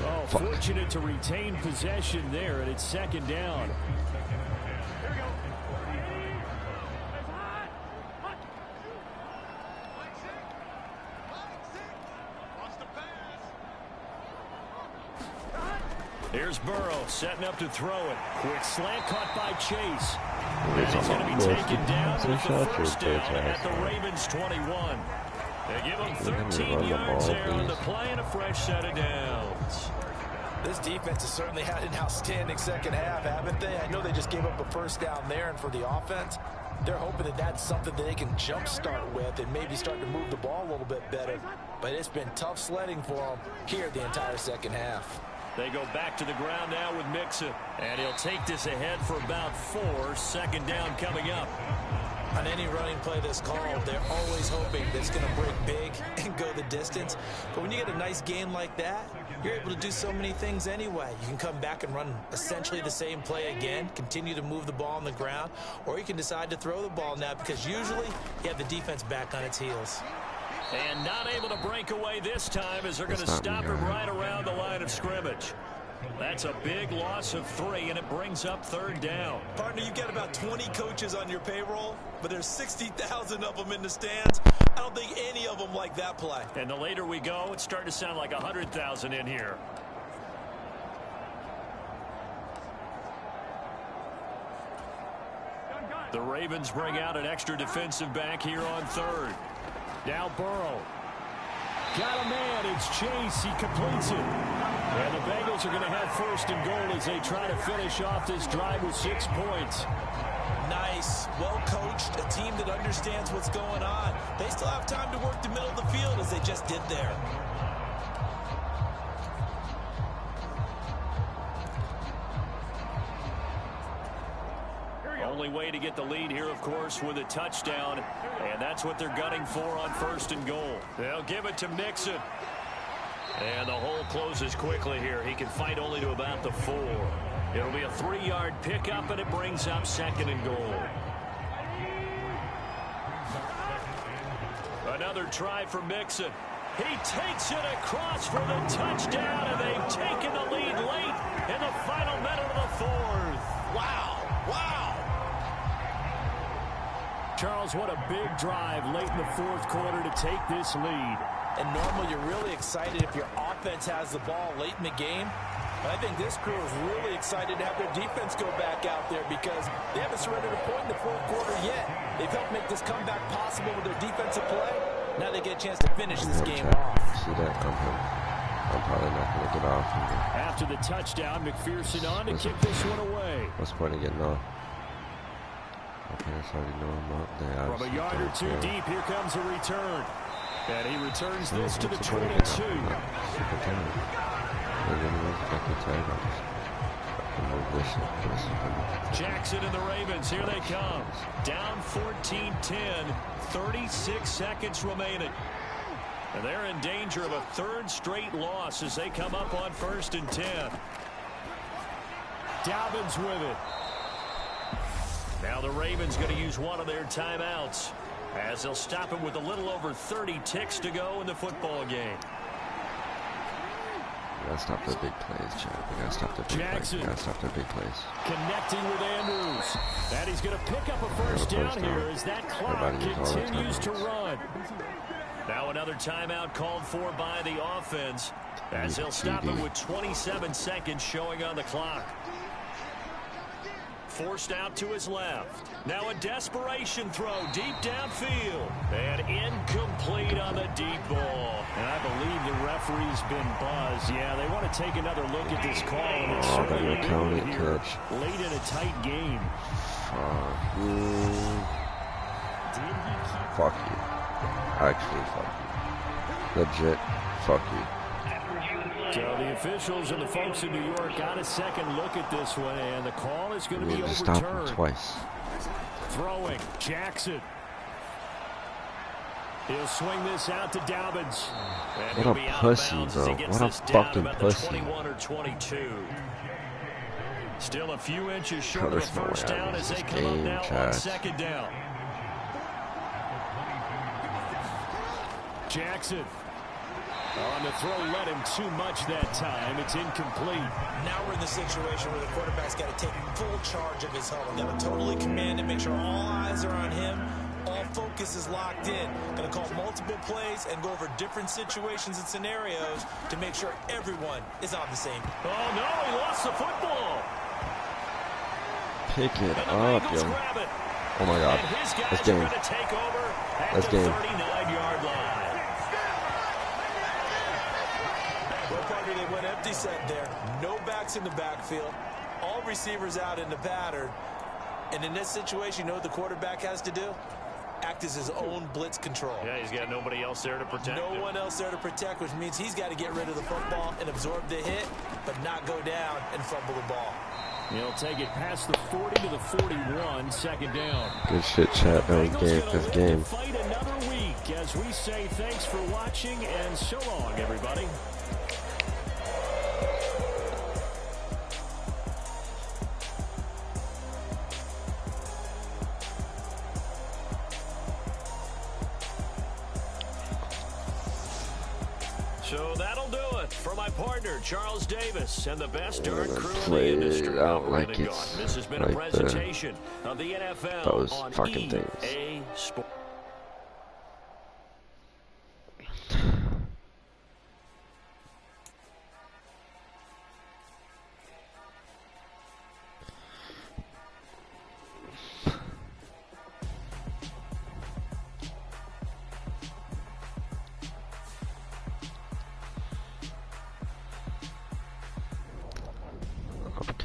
Oh, Fuck. fortunate to retain possession there, and it's 2nd down. Here's Burrow setting up to throw it. Quick slant caught by Chase. And he's going to be taken down with the 1st down at the Ravens 21. They give him 13 yards there on the play and a fresh set of downs. This defense has certainly had an outstanding 2nd half, haven't they? I know they just gave up a 1st down there, and for the offense, they're hoping that that's something that they can jumpstart with and maybe start to move the ball a little bit better. But it's been tough sledding for them here the entire 2nd half. They go back to the ground now with Mixon. And he'll take this ahead for about 4. 2nd down coming up. On any running play that's called, they're always hoping that it's going to break big and go the distance. But when you get a nice game like that, you're able to do so many things anyway. You can come back and run essentially the same play again, continue to move the ball on the ground, or you can decide to throw the ball now because usually you have the defense back on its heels. And not able to break away this time as they're going to stop him right around the line of scrimmage. That's a big loss of 3, and it brings up 3rd down. Partner, you've got about 20 coaches on your payroll, but there's 60,000 of them in the stands. I don't think any of them like that play. And the later we go, it's starting to sound like 100,000 in here. The Ravens bring out an extra defensive back here on 3rd. Now Burrow. Got a man. It's Chase. He completes it. And the Bengals are going to have 1st and goal as they try to finish off this drive with 6 points. Nice, well coached, a team that understands what's going on. They still have time to work the middle of the field as they just did there. Only way to get the lead here, of course, with a touchdown. And that's what they're gunning for on 1st and goal. They'll give it to Mixon. And the hole closes quickly here. He can fight only to about the 4. It'll be a 3-yard pickup, and it brings up 2nd and goal. Another try for Mixon. He takes it across for the touchdown, and they've taken the lead late in the final minute of the 4th. Wow, wow. Charles, what a big drive late in the 4th quarter to take this lead. And normally you're really excited if your offense has the ball late in the game. But I think this crew is really excited to have their defense go back out there because they haven't surrendered a point in the fourth quarter yet. They've helped make this comeback possible with their defensive play. Now they get a chance to finish this game off. See that? I'm probably not going to get off. After the touchdown, McPherson on to kick this one away. What's the point of getting off? Okay, that's already know him up there. From a yard or two deep, here comes a return. And he returns this to the 22. Jackson and the Ravens, here they come. Down 14-10, 36 seconds remaining. And they're in danger of a third straight loss as they come up on 1st and 10. Dobbins with it. Now the Ravens going to use one of their timeouts as they'll stop it with a little over 30 ticks to go in the football game. We gotta stop the big plays, Chad. We gotta stop the big plays. We gotta stop the big plays. Connecting with Andrews. And he's going to pick up a first down here as that clock continues to run. Now another timeout called for by the offense as they'll stop it with 27 seconds showing on the clock. Forced out to his left. Now a desperation throw deep downfield. And incomplete on the deep ball. And I believe the referee's been buzzed. Yeah, they want to take another look at this call. And it's certainly here late in a tight game. Fuck you. Actually, fuck you. Legit, fuck you. So the officials and the folks in New York got a second look at this one, and the call is going to be overturned. Stop him twice. Throwing, Jackson. He'll swing this out to Dobbins. And what a pussy, bro. What a fucking pussy. 21 or 22. Still a few inches short of a first down as they come up now on 2nd down. Jackson. On the throw, led him too much that time. It's incomplete. Now we're in the situation where the quarterback's got to take full charge of his helmet. Got to totally command it, make sure all eyes are on him. All focus is locked in. Going to call multiple plays and go over different situations and scenarios to make sure everyone is on the same. Oh, no, he lost the football. Pick it up, yo. Oh, my God. That's game. That's game. 39-yard line. They went empty set there. No backs in the backfield. All receivers out in the pattern. And in this situation, you know what the quarterback has to do? Act as his own blitz control. Yeah, he's got nobody else there to protect him. No one else there to protect, which means he's got to get rid of the football and absorb the hit, but not go down and fumble the ball. He'll take it past the 40 to the 41, 2nd down. Good shit, chat. That was game. That's game. Fight another week as we say thanks for watching and so long, everybody. So that'll do it for my partner, Charles Davis, and the best darn crew in the industry. Out like it's this has been a presentation of the NFL those on fucking EA things. Sports.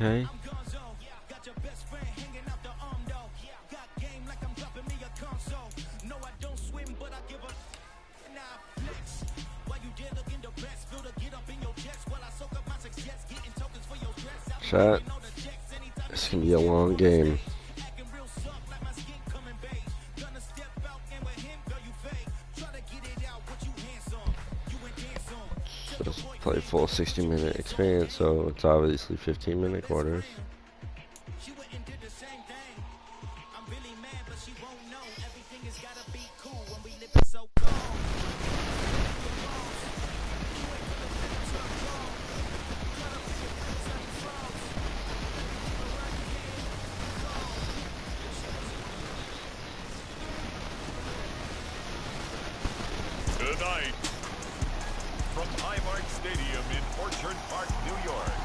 Okay. Chat, this can be a long game. Play full 60-minute experience, so it's obviously 15-minute quarters. Tonight from Highmark Stadium in Orchard Park, New York.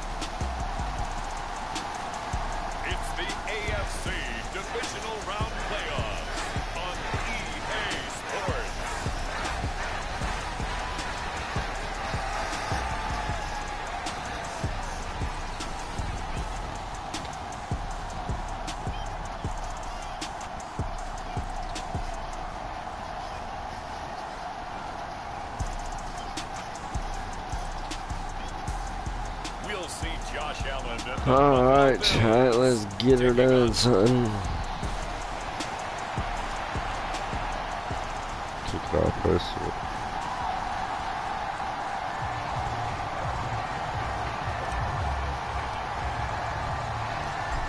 It's the AFC Divisional Round Playoffs on EA Sports. We'll see Josh Allen. Alright, chat, let's get her done, son. Kick it off first.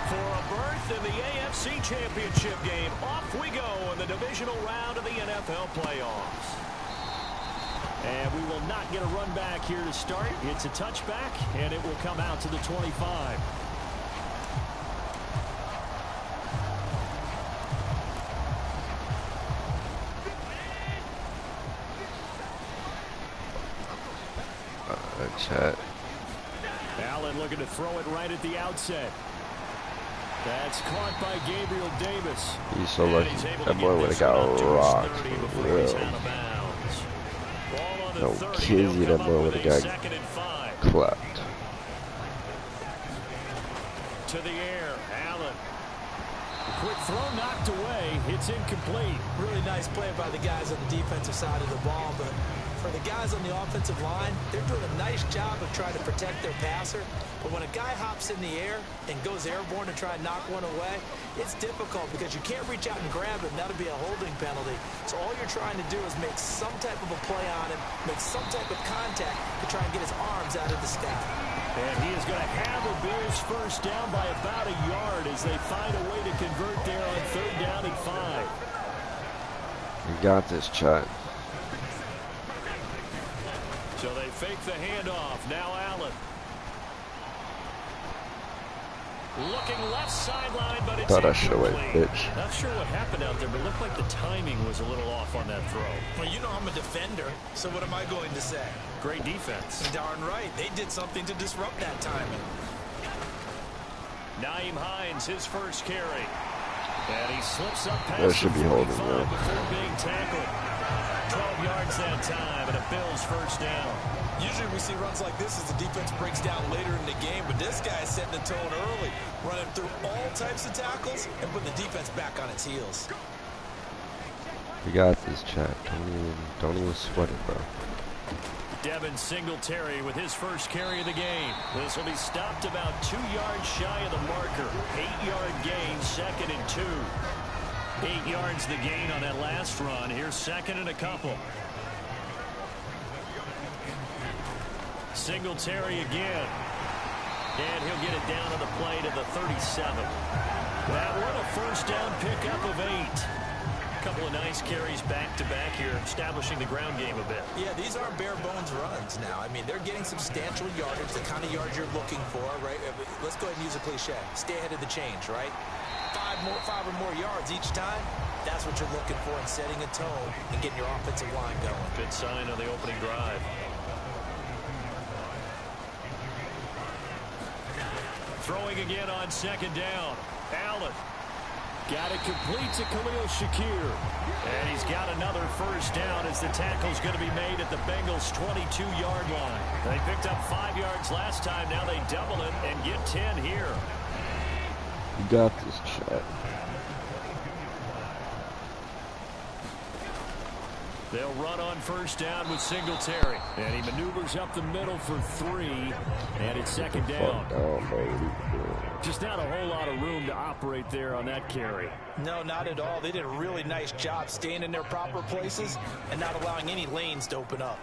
For a berth in the AFC Championship game, off we go in the divisional round of the NFL playoffs. And we will not get a run back here to start. It's a touchback, and it will come out to the 25. Chat. Allen looking to throw it right at the outset. That's caught by Gabriel Davis. He's so lucky. That boy would have got rocked. For real. No kizzy, that boy would have got clapped. To the air, Allen. A quick throw knocked away. It's incomplete. Really nice play by the guys on the defensive side of the ball, but for the guys on the offensive line, they're doing a nice job of trying to protect their passer. But when a guy hops in the air and goes airborne to try and knock one away, it's difficult because you can't reach out and grab him. That'll be a holding penalty. So all you're trying to do is make some type of a play on him, make some type of contact to try and get his arms out of the sky. And he is going to have the Bills first down by about a yard as they find a way to convert there on 3rd down and 5. You got this, chat. So they fake the handoff. Now Allen. Looking left sideline, but it's Thought I should have went, bitch. Not sure what happened out there, but it looked like the timing was a little off on that throw. Well, you know I'm a defender, so what am I going to say? Great defense. Darn right. They did something to disrupt that timing. Nyheim Hines, his first carry. And he slips up past That should be holding, before being tackled. 12 yards that time, and a Bills first down. Usually we see runs like this as the defense breaks down later in the game, but this guy is setting the tone early, running through all types of tackles and putting the defense back on its heels. We got this, chat. Don't even sweat it, bro. Devin Singletary with his first carry of the game. This will be stopped about 2 yards shy of the marker. 8-yard gain, 2nd and 2. 8 yards the gain on that last run. Here's 2nd and a couple. Singletary again. And he'll get it down to the play to the 37. That one a first down pickup of 8. A couple of nice carries back-to-back here, establishing the ground game a bit. Yeah, these aren't bare-bones runs now. I mean, they're getting substantial yardage, the kind of yards you're looking for, right? Let's go ahead and use a cliche. Stay ahead of the change, right? 5 or more yards each time. That's what you're looking for in setting a tone and getting your offensive line going. Good sign on the opening drive. Throwing again on 2nd down. Allen. Got it complete to Khalil Shakir. And he's got another first down as the tackle's going to be made at the Bengals' 22-yard line. They picked up 5 yards last time. Now they double it and get 10 here. You got this, chat. They'll run on first down with Singletary. And he maneuvers up the middle for 3. And it's 2nd down. Just not a whole lot of room to operate there on that carry. No, not at all. They did a really nice job staying in their proper places and not allowing any lanes to open up.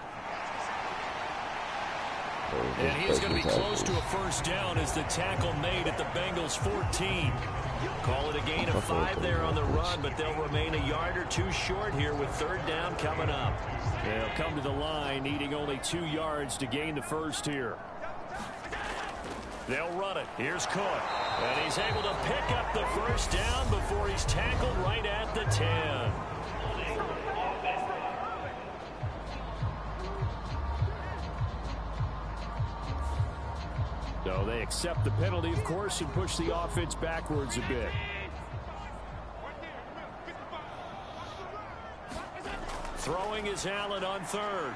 And he's going to be close to a first down as the tackle made at the Bengals' 14. Call it a gain of 5 there on the run, but they'll remain a yard or 2 short here with 3rd down coming up. They'll come to the line needing only 2 yards to gain the first here. They'll run it. Here's Cook. And he's able to pick up the first down before he's tackled right at the 10. accept the penalty, of course, and push the offense backwards a bit. Throwing is Allen on third.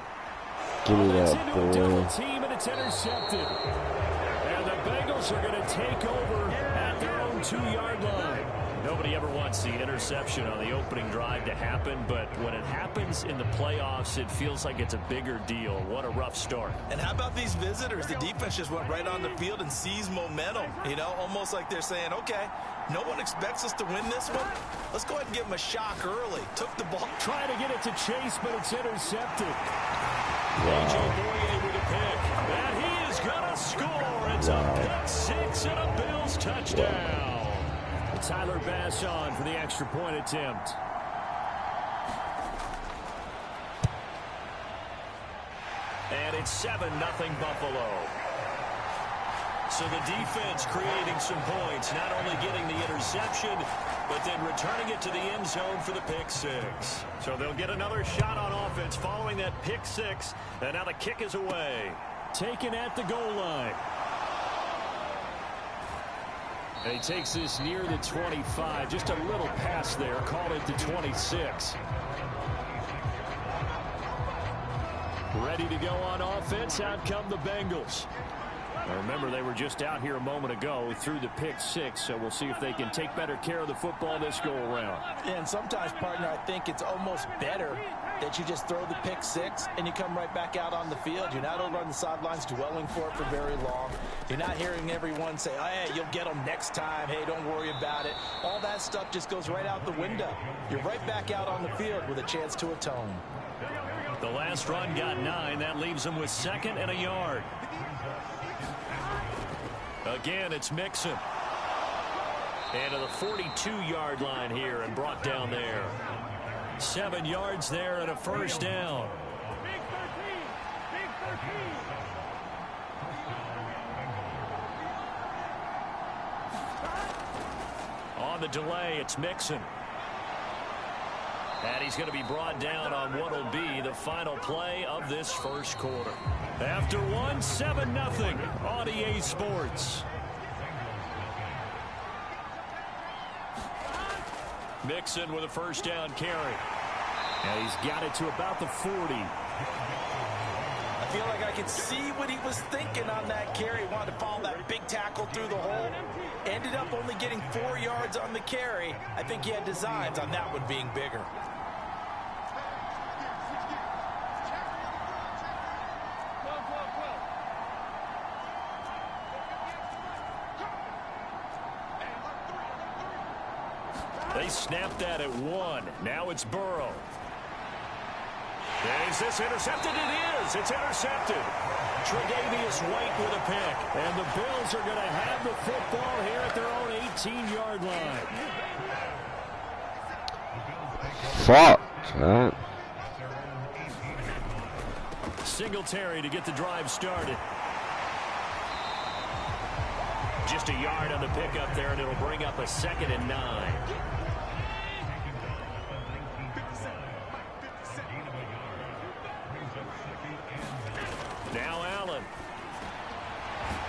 Give me that, into a double boy. team, and it's intercepted. And the Bengals are going to take over at their own 2-yard line. Nobody ever wants the interception on the opening drive to happen, but when it happens in the playoffs, it feels like it's a bigger deal. What a rough start. And how about these visitors? The defense just went right on the field and seized momentum. You know, almost like they're saying, okay, no one expects us to win this one. Let's go ahead and give them a shock early. Took the ball. Trying to get it to Chase, but it's intercepted. A.J. Boye with a pick. And he is going to score. It's a pick six and a Bills touchdown. Tyler Bass on for the extra point attempt. And it's 7-0 Buffalo. So the defense creating some points, not only getting the interception, but then returning it to the end zone for the pick six. So they'll get another shot on offense following that pick six, and now the kick is away. Taken at the goal line. And he takes this near the 25. Just a little pass there. Called it the 26. Ready to go on offense. Out come the Bengals. Now remember, they were just out here a moment ago through the pick six, so we'll see if they can take better care of the football this go around. Yeah, and sometimes, partner, I think it's almost better that you just throw the pick six and you come right back out on the field. You're not over on the sidelines dwelling for it for very long. You're not hearing everyone say, oh, hey, you'll get them next time. Hey, don't worry about it. All that stuff just goes right out the window. You're right back out on the field with a chance to atone. The last run got 9. That leaves them with 2nd and a yard. Again, it's Mixon. And to the 42-yard line here and brought down there. 7 yards there and a first down. Big 13. Big 13. On the delay, it's Mixon. And he's going to be brought down on what will be the final play of this first quarter. After 7-0 on EA Sports. Mixon with a first down carry. And he's got it to about the 40. I feel like I could see what he was thinking on that carry. He wanted to follow that big tackle through the hole. Ended up only getting 4 yards on the carry. I think he had designs on that one being bigger. They snapped that at 1. Now it's Burrow. Is this intercepted? It is. It's intercepted. Tre'Davious White with a pick. And the Bills are going to have the football here at their own 18-yard line. Fuck, man. Singletary to get the drive started. Just a yard on the pickup there, and it'll bring up a 2nd and 9. Now Allen.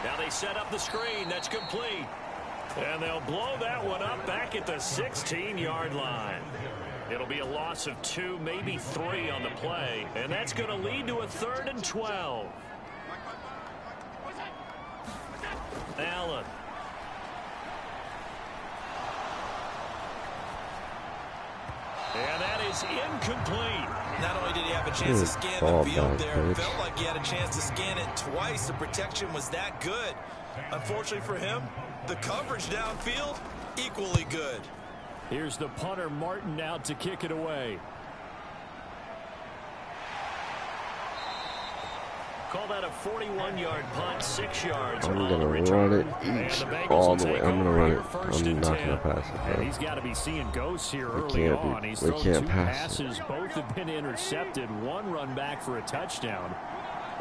Now they set up the screen. That's complete. And they'll blow that one up back at the 16-yard line. It'll be a loss of 2, maybe 3 on the play. And that's going to lead to a 3rd and 12. Allen. And that is incomplete. Not only did he have a chance to scan the field there, it felt like he had a chance to scan it twice. The protection was that good. Unfortunately for him, the coverage downfield, equally good. Here's the punter, Martin, out to kick it away. Call that a 41-yard punt, 6 yards. I'm going to run it all the way. I'm going to run it. I'm not going to pass it. And he's got to be seeing ghosts here early on. He's thrown 2 passes. Both have been intercepted. 1 run back for a touchdown.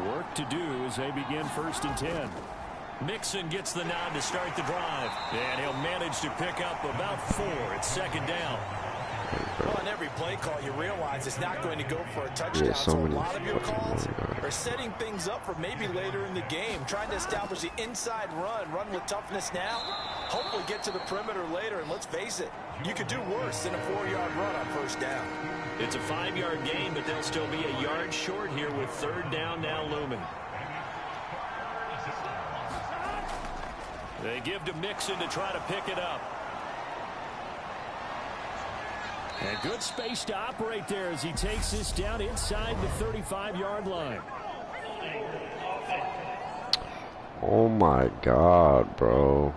Work to do as they begin 1st and 10. Mixon gets the nod to start the drive. And he'll manage to pick up about 4. It's 2nd down. Well, on every play call, you you realize it's not going to go for a touchdown. Yeah, so so a many lot of your fucking calls yards. are setting things up for maybe later in the game, trying to establish the inside run with toughness now, hopefully get to the perimeter later, and let's face it, you could do worse than a 4-yard run on first down. It's a 5-yard gain, but they'll still be a yard short here with third down now looming. They give to Mixon to try to pick it up. And good space to operate there as he takes this down inside the 35-yard line. Oh my God, bro.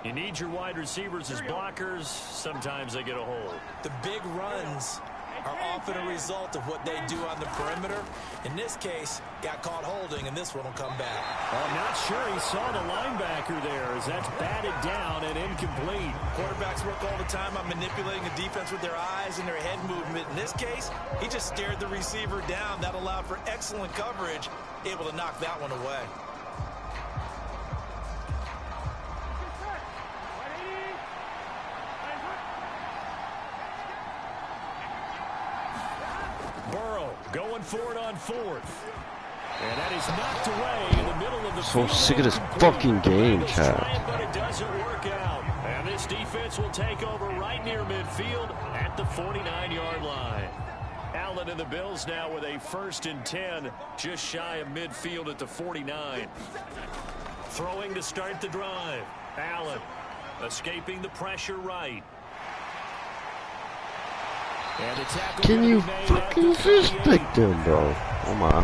You need your wide receivers as blockers. Sometimes they get a hold. The big runs are often a result of what they do on the perimeter. In this case, got caught holding, and this one will come back. I'm not sure he saw the linebacker there as that's batted down and incomplete. Quarterbacks work all the time on manipulating the defense with their eyes and their head movement. In this case, he just stared the receiver down. That allowed for excellent coverage, able to knock that one away. Burrow going for it on fourth. And that is knocked away in the middle of the So field. sick of this fucking game, Chad. But it doesn't work out. And this defense will take over right near midfield at the 49-yard line. Allen and the Bills now with a 1st and 10, just shy of midfield at the 49. Throwing to start the drive. Allen escaping the pressure right. And the tackle Can you made at fucking the fist 38. pick them, bro? Oh my.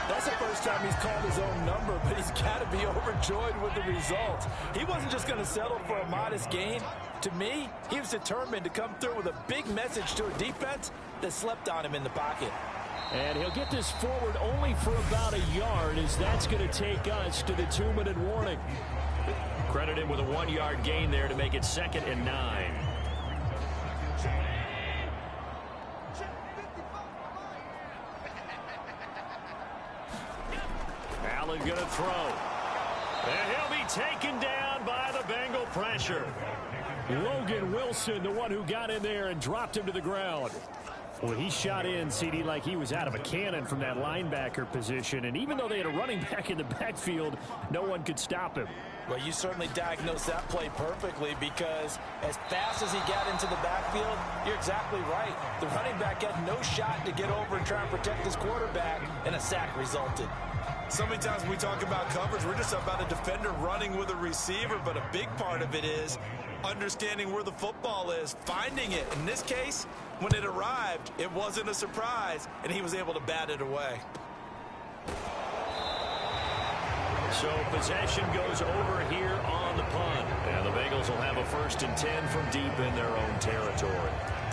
That's the first time he's called his own number, but he's got to be overjoyed with the result. He wasn't just going to settle for a modest gain. To me, he was determined to come through with a big message to a defense that slept on him in the pocket. And he'll get this forward only for about a yard, as that's going to take us to the 2-minute warning. Credit him with a 1-yard gain there to make it 2nd and 9. Allen going to throw. And he'll be taken down by the Bengal pressure. Logan Wilson, the one who got in there and dropped him to the ground. Well, he shot in, CD, like he was out of a cannon from that linebacker position. And even though they had a running back in the backfield, no one could stop him. Well, you certainly diagnosed that play perfectly, because as fast as he got into the backfield, you're exactly right. The running back had no shot to get over and try and protect his quarterback, and a sack resulted. So many times when we talk about coverage, we're just about a defender running with a receiver, but a big part of it is understanding where the football is, finding it. In this case, when it arrived, it wasn't a surprise, and he was able to bat it away. So possession goes over here on the punt. And the Bengals will have a 1st and 10 from deep in their own territory.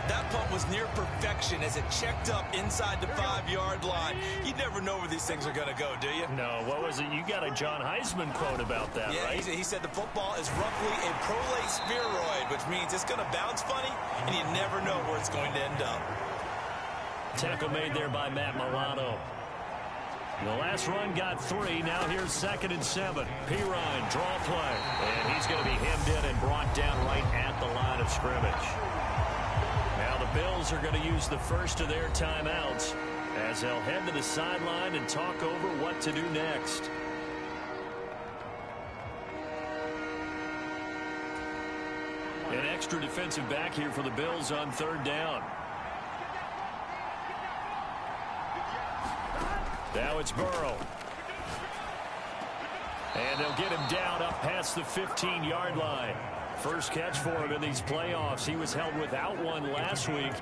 That punt was near perfection as it checked up inside the 5-yard line. You never know where these things are going to go, do you? No, what was it? You got a John Heisman quote about that, yeah, right? he said the football is roughly a prolate spheroid, which means it's going to bounce funny, and you never know where it's going to end up. Tackle made there by Matt Milano. The last run got 3. Now here's 2nd and 7. Pirine, draw play. And he's going to be hemmed in and brought down right at the line of scrimmage. Now the Bills are going to use the first of their timeouts as they'll head to the sideline and talk over what to do next. An extra defensive back here for the Bills on 3rd down. Now it's Burrow. And they'll get him down up past the 15-yard line. First catch for him in these playoffs. He was held without one last week,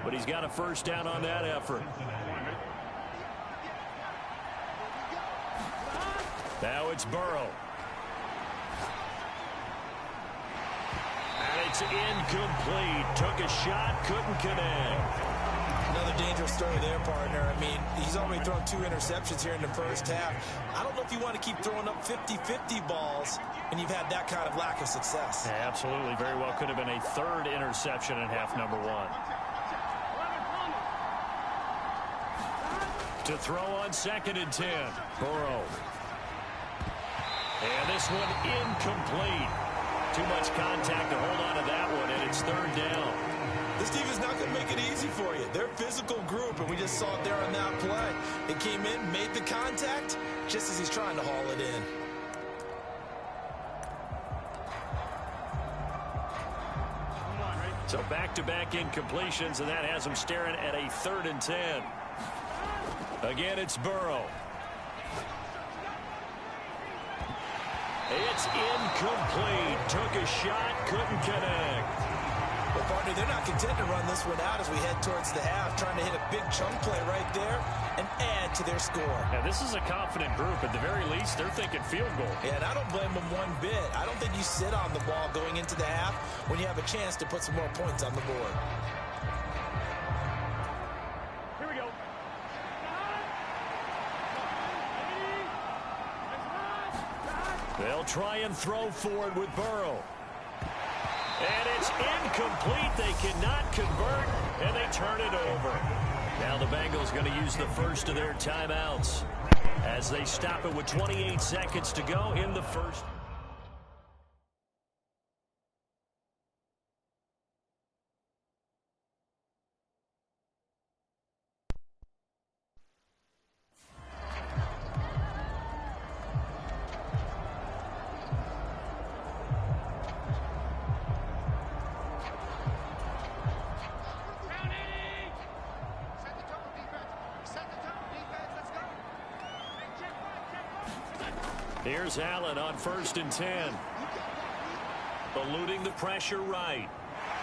but he's got a 1st down on that effort. Now it's Burrow. And it's incomplete. Took a shot, couldn't connect. Another dangerous throw there, partner. I mean, he's already thrown 2 interceptions here in the first half. I don't know if you want to keep throwing up 50-50 balls when you've had that kind of lack of success. Yeah, absolutely. Very well could have been a 3rd interception in half number 1. To throw on 2nd and 10. Burrow. And this one incomplete. Too much contact to hold on to that one, and it's third down. This team is not going to make it easy for you. They're a physical group, and we just saw it there on that play. They came in, made the contact, just as he's trying to haul it in. So back-to-back incompletions, and that has them staring at a 3rd and 10. Again, it's Burrow. It's incomplete. Took a shot, couldn't connect. Well, partner, they're not content to run this one out as we head towards the half, trying to hit a big chunk play right there and add to their score. Yeah, this is a confident group. At the very least, they're thinking field goal. Yeah, and I don't blame them one bit. I don't think you sit on the ball going into the half when you have a chance to put some more points on the board. Here we go. They'll try and throw forward with Burrow. And it's incomplete. They cannot convert, and they turn it over. Now the Bengals going to use the first of their timeouts as they stop it with 28 seconds to go in the first. Here's Allen on 1st and 10. Eluding the pressure right.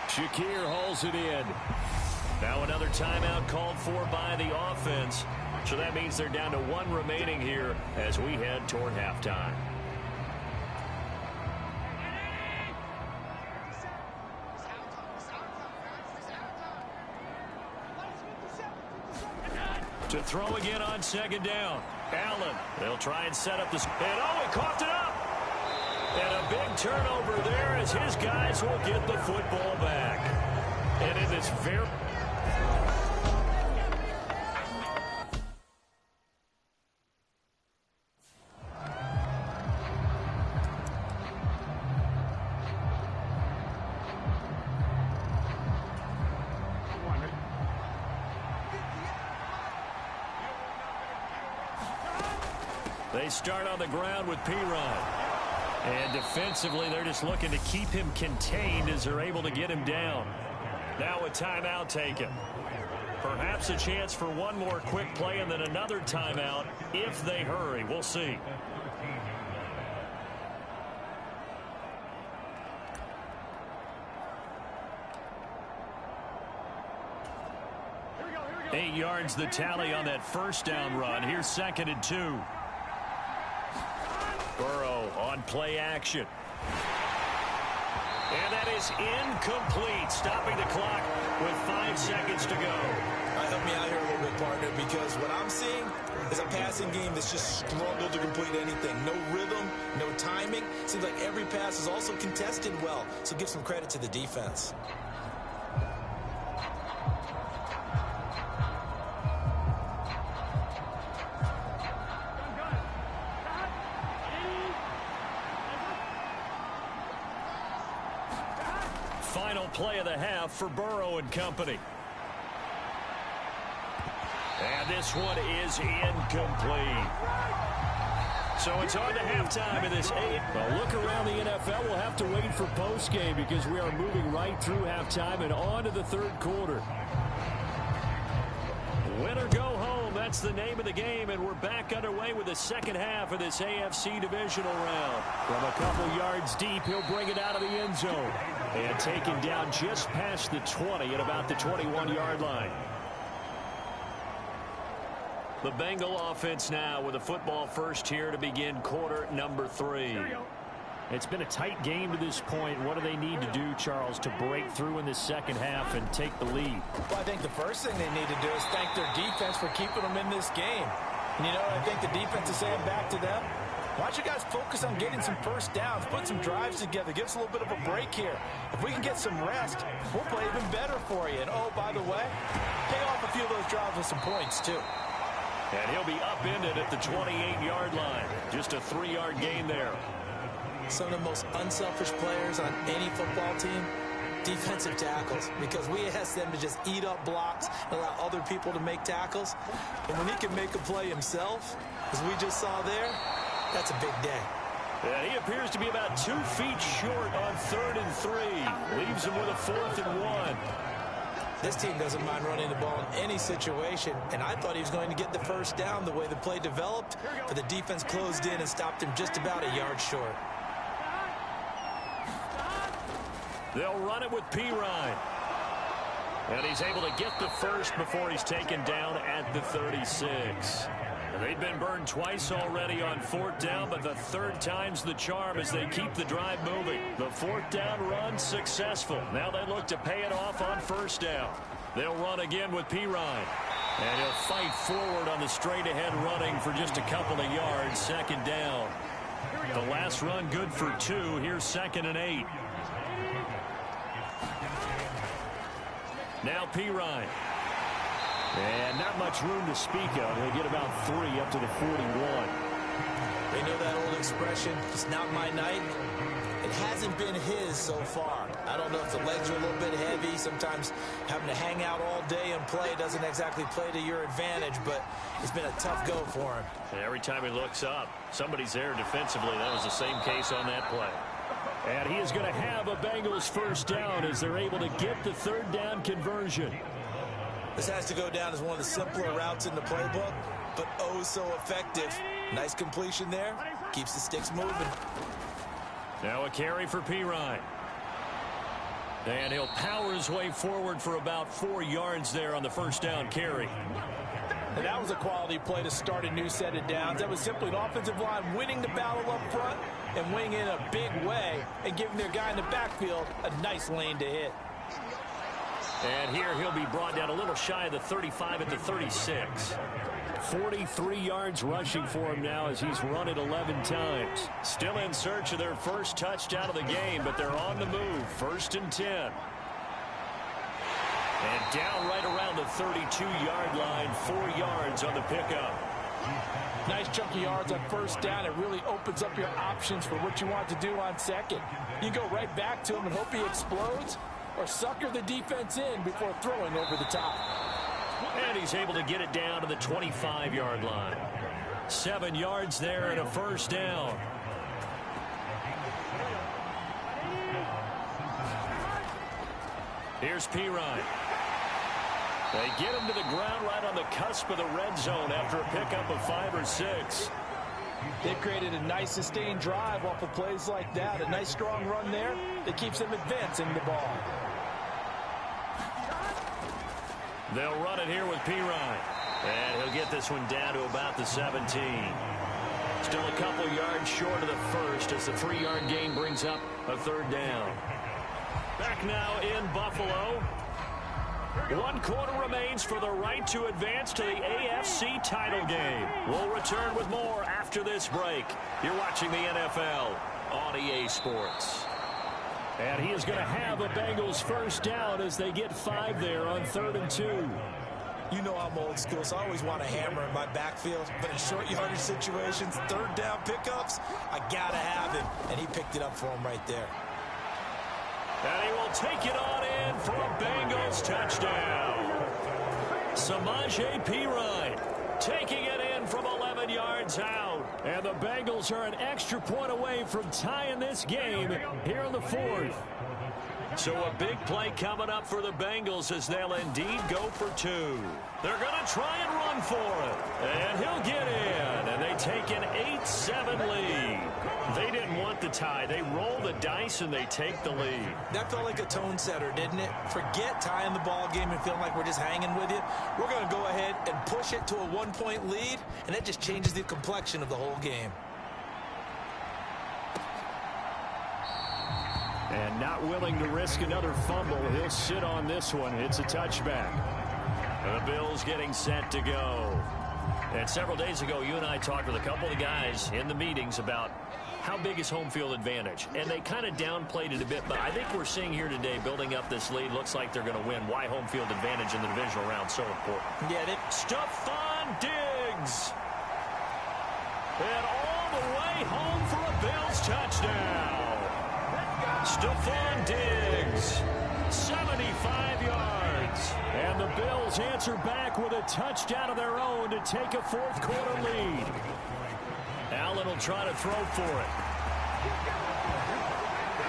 Shakir hauls it in. Now another timeout called for by the offense. So that means they're down to 1 remaining here as we head toward halftime. To throw again on 2nd down. Allen, they'll try and set up this. And he coughed it up. And a big turnover there as his guys will get the football back. And in this very... They start on the ground with Perine. And defensively, they're just looking to keep him contained as they're able to get him down. Now a timeout taken. Perhaps a chance for one more quick play and then another timeout if they hurry. We'll see. Here we go. 8 yards the tally on that first down run. Here's 2nd and 2. Burrow on play action. And that is incomplete, stopping the clock with 5 seconds to go. Help me out here a little bit, partner, because what I'm seeing is a passing game that's just struggled to complete anything. No rhythm, no timing. Seems like every pass is also contested well, so give some credit to the defense. Final play of the half for Burrow and company. And this one is incomplete. So it's on to halftime in this 8. Well, look around the NFL. We'll have to wait for postgame because we are moving right through halftime and on to the 3rd quarter. Win or go home, that's the name of the game, and we're back underway with the 2nd half of this AFC divisional round. From a couple yards deep, he'll bring it out of the end zone. And taken down just past the 20 at about the 21-yard line. The Bengal offense now with a football first here to begin quarter number 3. It's been a tight game to this point. What do they need to do, Charles, to break through in the 2nd half and take the lead? Well, I think the first thing they need to do is thank their defense for keeping them in this game. And you know what I think the defense is saying back to them? Why don't you guys focus on getting some first downs, put some drives together, give us a little bit of a break here. If we can get some rest, we'll play even better for you. And, oh, by the way, pay off a few of those drives with some points, too. And he'll be upended at the 28-yard line. Just a 3-yard gain there. some of the most unselfish players on any football team? Defensive tackles, because we ask them to just eat up blocks and allow other people to make tackles. And when he can make a play himself, as we just saw there, that's a big day. And he appears to be about 2 feet short on 3rd and 3. Leaves him with a 4th and 1. This team doesn't mind running the ball in any situation, and I thought he was going to get the first down the way the play developed, but the defense closed in and stopped him just about a yard short. They'll run it with Pirine. And he's able to get the first before he's taken down at the 36. And they've been burned twice already on 4th down, but the 3rd time's the charm as they keep the drive moving. The 4th down run successful. Now they look to pay it off on 1st down. They'll run again with Pirine. And he'll fight forward on the straight-ahead running for just a couple of yards. 2nd down. The last run good for 2. Here's 2nd and 8. Now Pirine. And not much room to speak of. He'll get about 3 up to the 41. They know that old expression, it's not my night. It hasn't been his so far. I don't know if the legs are a little bit heavy. Sometimes having to hang out all day and play doesn't exactly play to your advantage, but it's been a tough go for him. And every time he looks up, somebody's there defensively. That was the same case on that play. And he is going to have a Bengals 1st down as they're able to get the 3rd down conversion. This has to go down as one of the simpler routes in the playbook, but oh so effective. Nice completion there. Keeps the sticks moving. Now a carry for Pirine. And he'll power his way forward for about 4 yards there on the 1st down carry. And that was a quality play to start a new set of downs. That was simply an offensive line winning the battle up front and winning in a big way and giving their guy in the backfield a nice lane to hit. And here he'll be brought down a little shy of the 35 at the 36. 43 yards rushing for him now as he's run it 11 times. Still in search of their first touchdown of the game, but they're on the move. 1st and 10. And down right around the 32-yard line, 4 yards on the pickup. Nice chunky yards on 1st down. It really opens up your options for what you want to do on 2nd. You go right back to him and hope he explodes, or sucker the defense in before throwing over the top. And he's able to get it down to the 25-yard line. 7 yards there and a 1st down. Here's Pirine. They get him to the ground right on the cusp of the red zone after a pickup of 5 or 6. They've created a nice sustained drive off of plays like that. A nice strong run there that keeps them advancing the ball. They'll run it here with Pirine. And he'll get this one down to about the 17. Still a couple yards short of the first as the 3-yard gain brings up a 3rd down. Back now in Buffalo. 1 quarter remains for the right to advance to the AFC title game. We'll return with more after this break. You're watching the NFL on EA Sports. And he is going to have a Bengals 1st down as they get 5 there on 3rd and 2. You know I'm old school, so I always want a hammer in my backfield. But in short yardage situations, 3rd down pickups, I got to have him. And he picked it up for him right there. And he will take it on in for a Bengals touchdown. Samaje Pirine taking it in from 11 yards out. And the Bengals are an extra point away from tying this game here in the 4th. So a big play coming up for the Bengals as they'll indeed go for 2. They're going to try and run for it. And he'll get in. And they take an 8-7 lead. They didn't want the tie. They roll the dice and they take the lead. That felt like a tone setter, didn't it? Forget tying the ball game and feeling like we're just hanging with you. We're going to go ahead and push it to a 1-point lead, and that just changes the complexion of the whole game. And not willing to risk another fumble. He'll sit on this one. It's a touchback. The Bills getting set to go. And several days ago, you and I talked with a couple of the guys in the meetings about how big is home field advantage. And they kind of downplayed it a bit, but I think we're seeing here today, building up this lead, looks like they're going to win. Why home field advantage in the divisional round so important. Yeah, Stephon Diggs. And all all the way home for a Bills touchdown. Stephon Diggs, 75 yards. And the Bills answer back with a touchdown of their own to take a fourth-quarter lead. Allen will try to throw for it.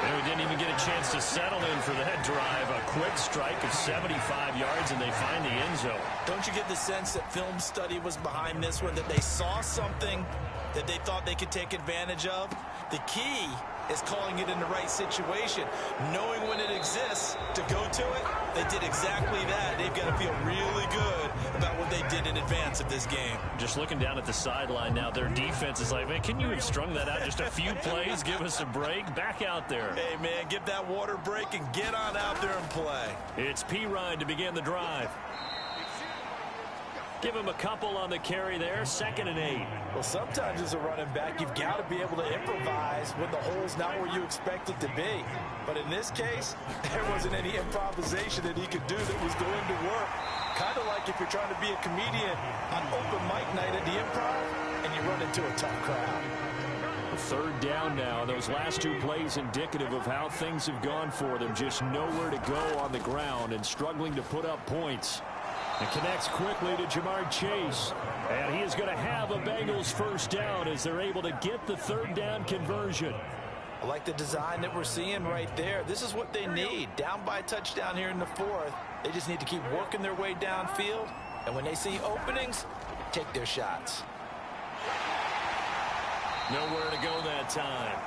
And we didn't even get a chance to settle in for that drive. A quick strike of 75 yards, and they find the end zone. Don't you get the sense that film study was behind this one, that they saw something that they thought they could take advantage of? The key is calling it in the right situation, knowing when it exists to go to it. They did exactly that. They've got to feel really good about what they did in advance of this game. Just looking down at the sideline now, their defense is like, man, can you have strung that out just a few plays? Give us a break. Back out there. Hey, man, give that water break and get on out there and play. It's Perine to begin the drive. Give him a couple on the carry there, 2nd and 8. Well, sometimes as a running back, you've got to be able to improvise when the hole's not where you expect it to be. But in this case, there wasn't any improvisation that he could do that was going to work. Kind of like if you're trying to be a comedian on open mic night at the Improv and you run into a tough crowd. 3rd down now. Those last 2 plays indicative of how things have gone for them. Just nowhere to go on the ground and struggling to put up points. And connects quickly to Jamar Chase. And he is going to have a Bengals first down as they're able to get the 3rd down conversion. I like the design that we're seeing right there. This is what they need. Down by a touchdown here in the 4th. They just need to keep working their way downfield. And when they see openings, take their shots. Nowhere to go that time.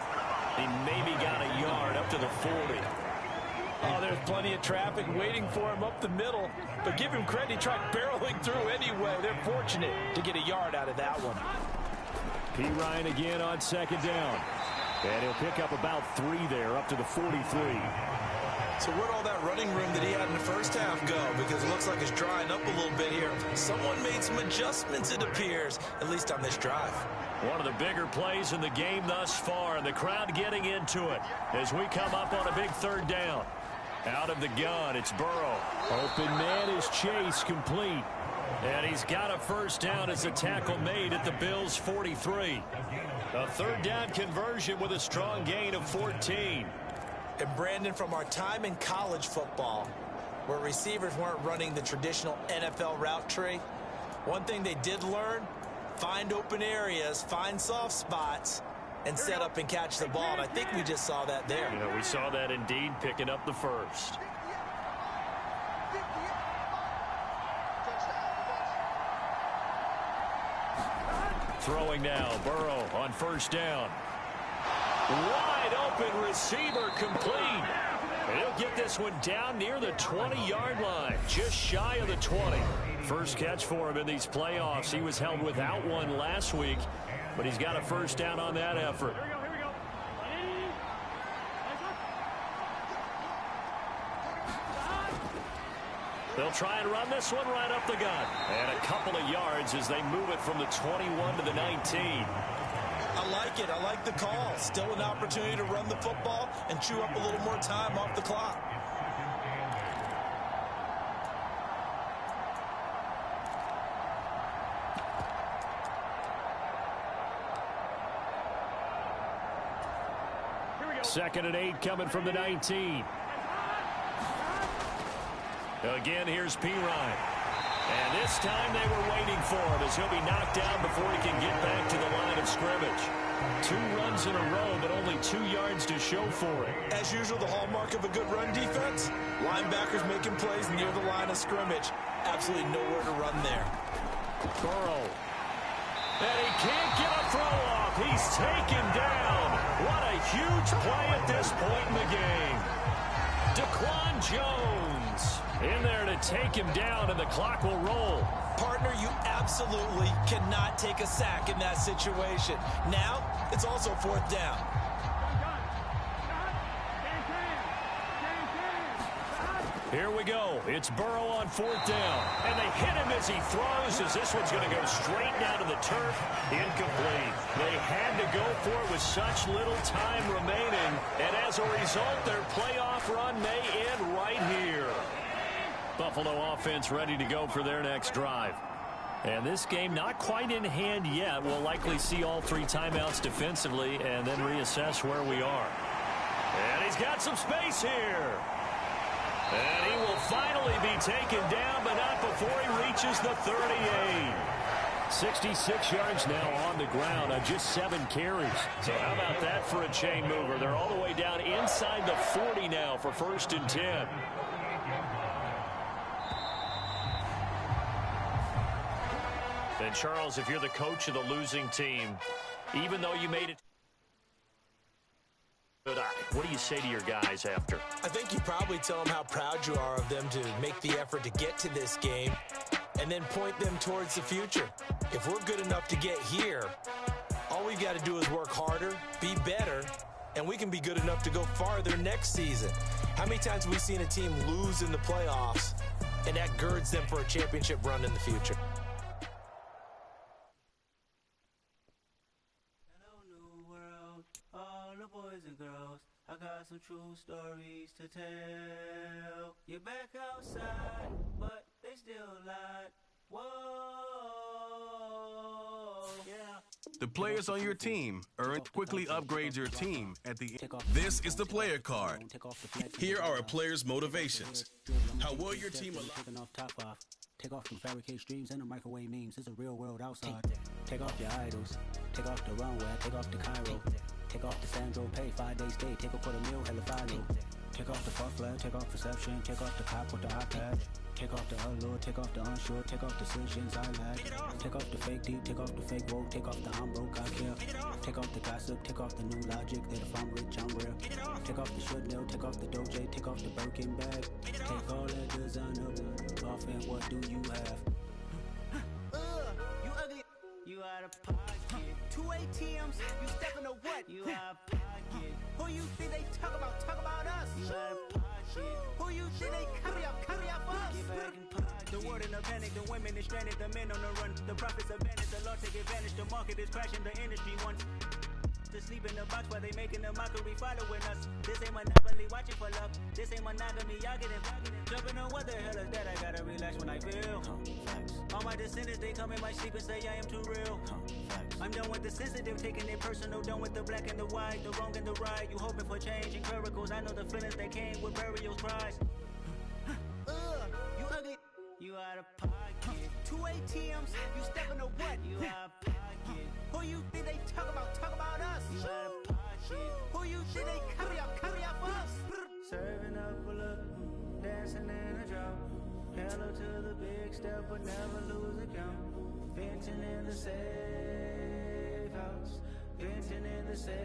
He maybe got a yard up to the 40. Oh, there's plenty of traffic waiting for him up the middle. But give him credit, he tried barreling through anyway. They're fortunate to get a yard out of that one. Perine again on 2nd down. And he'll pick up about 3 there, up to the 43. So where'd all that running room that he had in the first half go? Because it looks like it's drying up a little bit here. Someone made some adjustments, it appears, at least on this drive. One of the bigger plays in the game thus far, and the crowd getting into it as we come up on a big 3rd down. Out of the gun, it's Burrow. Open man is Chase, complete. And he's got a first down as a tackle made at the Bills' 43. A 3rd down conversion with a strong gain of 14. And Brandon, from our time in college football, where receivers weren't running the traditional NFL route tree, one thing they did learn, find open areas, find soft spots, and set up and catch the ball. And I think we just saw that there. You know, we saw that indeed, picking up the first. Throwing now, Burrow on 1st down. Wide open receiver, complete. And he'll get this one down near the 20-yard line, just shy of the 20. First catch for him in these playoffs. He was held without one last week, but he's got a first down on that effort. They'll try and run this one right up the gut. And a couple of yards as they move it from the 21 to the 19. I like it. I like the call. Still an opportunity to run the football and chew up a little more time off the clock. Second and 8 coming from the 19. Again, here's Perine. And this time they were waiting for him as he'll be knocked down before he can get back to the line of scrimmage. 2 runs in a row, but only 2 yards to show for it. As usual, the hallmark of a good run defense, linebackers making plays near the line of scrimmage. Absolutely nowhere to run there. Burrow. And he can't get a throw off. He's taken down. What a huge play at this point in the game. Daquan Jones in there to take him down, and the clock will roll. Partner, you absolutely cannot take a sack in that situation. Now, it's also 4th down. Here we go. It's Burrow on 4th down. And they hit him as he throws, as this one's going to go straight down to the turf. Incomplete. They had to go for it with such little time remaining. And as a result, their playoff run may end right here. Buffalo offense ready to go for their next drive. And this game not quite in hand yet. We'll likely see all 3 timeouts defensively and then reassess where we are. And he's got some space here. And he will finally be taken down, but not before he reaches the 38. 66 yards now on the ground on just 7 carries. So how about that for a chain mover? They're all the way down inside the 40 now for 1st and 10. And Charles, if you're the coach of the losing team, even though you made it, what do you say to your guys after? I think you probably tell them how proud you are of them to make the effort to get to this game and then point them towards the future. If we're good enough to get here, all we've got to do is work harder, be better, and we can be good enough to go farther next season. How many times have we seen a team lose in the playoffs, and that girds them for a championship run in the future? Boys and girls, I got some true stories to tell. You're back outside, but they still lied. Whoa, yeah. The players on your team earned quickly upgrade your team at the end. This is the player card. Here are a player's motivations. How will your team Take off from fabricate streams and the microwave memes. It's a real world outside. Take off your idols. Take off the runway. Take off the Cairo. Take off the Sandro pay. 5 days stay. Take a $250,000. Hella final. Take off the fuck flag. Take off perception. Take off the cop with the iPad. Take off the allure. Take off the unsure. Take off decisions I lack. Take off the fake deep. Take off the fake woke. Take off the I'm broke. I care. Take off the gossip. Take off the new logic that if I'm rich I'm rare. Take off the should know. Take off the Doja. Take off the Birkin bag. Take all that designer off and what do you have? You ugly. You out of pocket. 2 ATMs. You stepping to what? You out of pocket. Who you think they talk about? Talk about us. You out of pocket. Who you think they carry up for us? Get back in pocket. The world in a panic. The women is stranded. The men on the run. The profits are vanished. The law take advantage. The market is crashing. The industry wants to sleep in the box while they making a mockery following us. This ain't monopoly watching for love. This ain't monogamy. Y'all getting jumping on what the hell is that? I gotta relax when I feel. All my descendants, they come in my sleep and say I am too real. I'm done with the sensitive, taking it personal. Done with the black and the white, the wrong and the right. You hoping for change and miracles. I know the feelings that came with burial cries. You ugly. You out of pocket. 2 ATMs. You stepping to what? You out of pocket. Who you think they talk about? Talk about us. You out of pocket. Who you think they carry up for us? Serving up a look, dancing in a drop. Hello to the big step, but never lose a count. Venting in the safe house. Venting in the safe.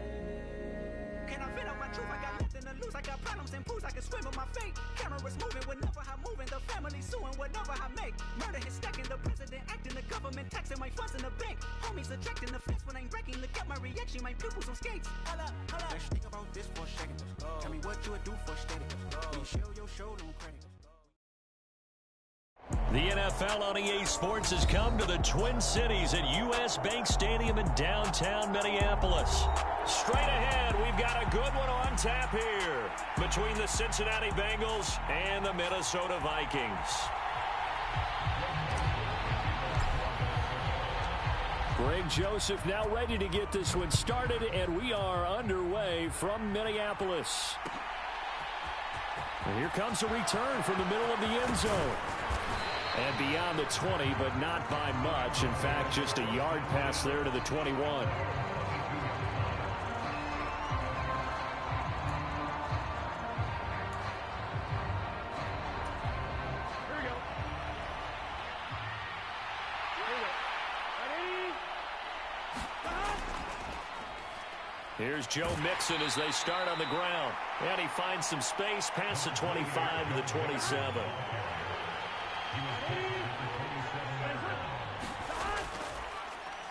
Can I vent out my truth? I got nothing to lose. I got problems and pools. I can swim with my fate. Cameras moving whenever I'm moving. The family suing whatever I make. Murder is stacking. The president acting. The government taxing my funds in the bank. Homies ejecting the fence when I'm wrecking. Look at my reaction. My pupils on skates. Holla, holla. Let's think about this for a second. Tell me what you would do for steady. When you show your show, don't credit. The NFL on EA Sports has come to the Twin Cities at US Bank Stadium in downtown Minneapolis. Straight ahead, we've got a good one on tap here between the Cincinnati Bengals and the Minnesota Vikings. Greg Joseph now ready to get this one started, and we are underway from Minneapolis. And here comes a return from the middle of the end zone. And beyond the 20, but not by much. In fact, just a yard pass there to the 21. Here we go. Here's Joe Mixon as they start on the ground. And he finds some space past the 25 to the 27.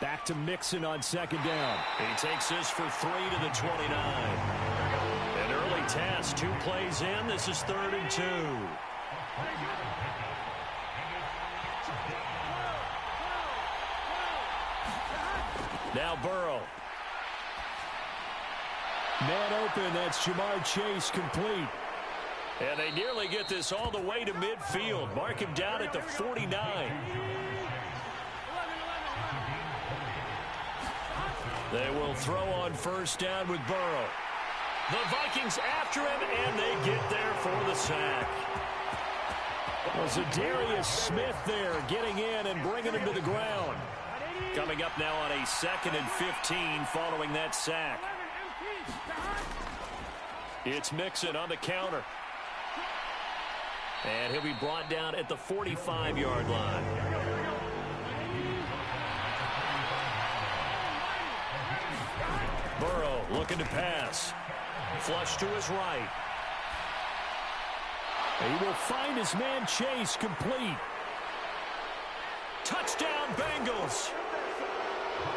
Back to Mixon on second down. He takes this for 3 to the 29. An early task, 2 plays in. This is 3rd and 2. Now Burrow. Man open, that's Jamar Chase complete. And they nearly get this all the way to midfield. Mark him down at the 49. They will throw on first down with Burrow. The Vikings after him, and they get there for the sack. Well, Zadarius Smith there getting in and bringing him to the ground. Coming up now on a 2nd and 15 following that sack. It's Mixon on the counter. And he'll be brought down at the 45-yard line. Burrow looking to pass. Flush to his right. He will find his man Chase complete. Touchdown Bengals.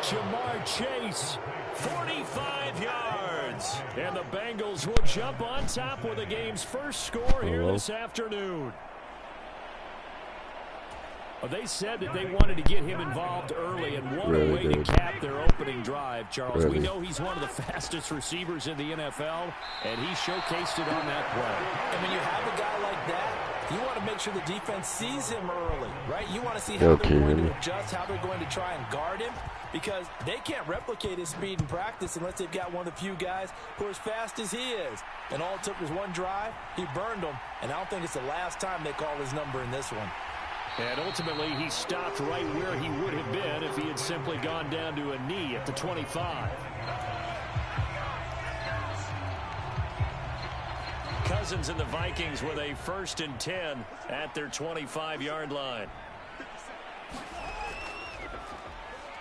Jamar Chase, 45 yards. And the Bengals will jump on top with the game's first score here this afternoon. Well, they said that they wanted to get him involved early, and what a way to cap their opening drive, Charles. We know he's one of the fastest receivers in the NFL, and he showcased it on that play. And when you have a guy like that, you want to make sure the defense sees him early, right? You want to see how they're going to adjust, how they're going to try and guard him, because they can't replicate his speed in practice unless they've got one of the few guys who are as fast as he is. And all it took was one drive. He burned them, and I don't think it's the last time they call his number in this one. And ultimately, he stopped right where he would have been if he had simply gone down to a knee at the 25. Cousins and the Vikings with a 1st and 10 at their 25-yard line.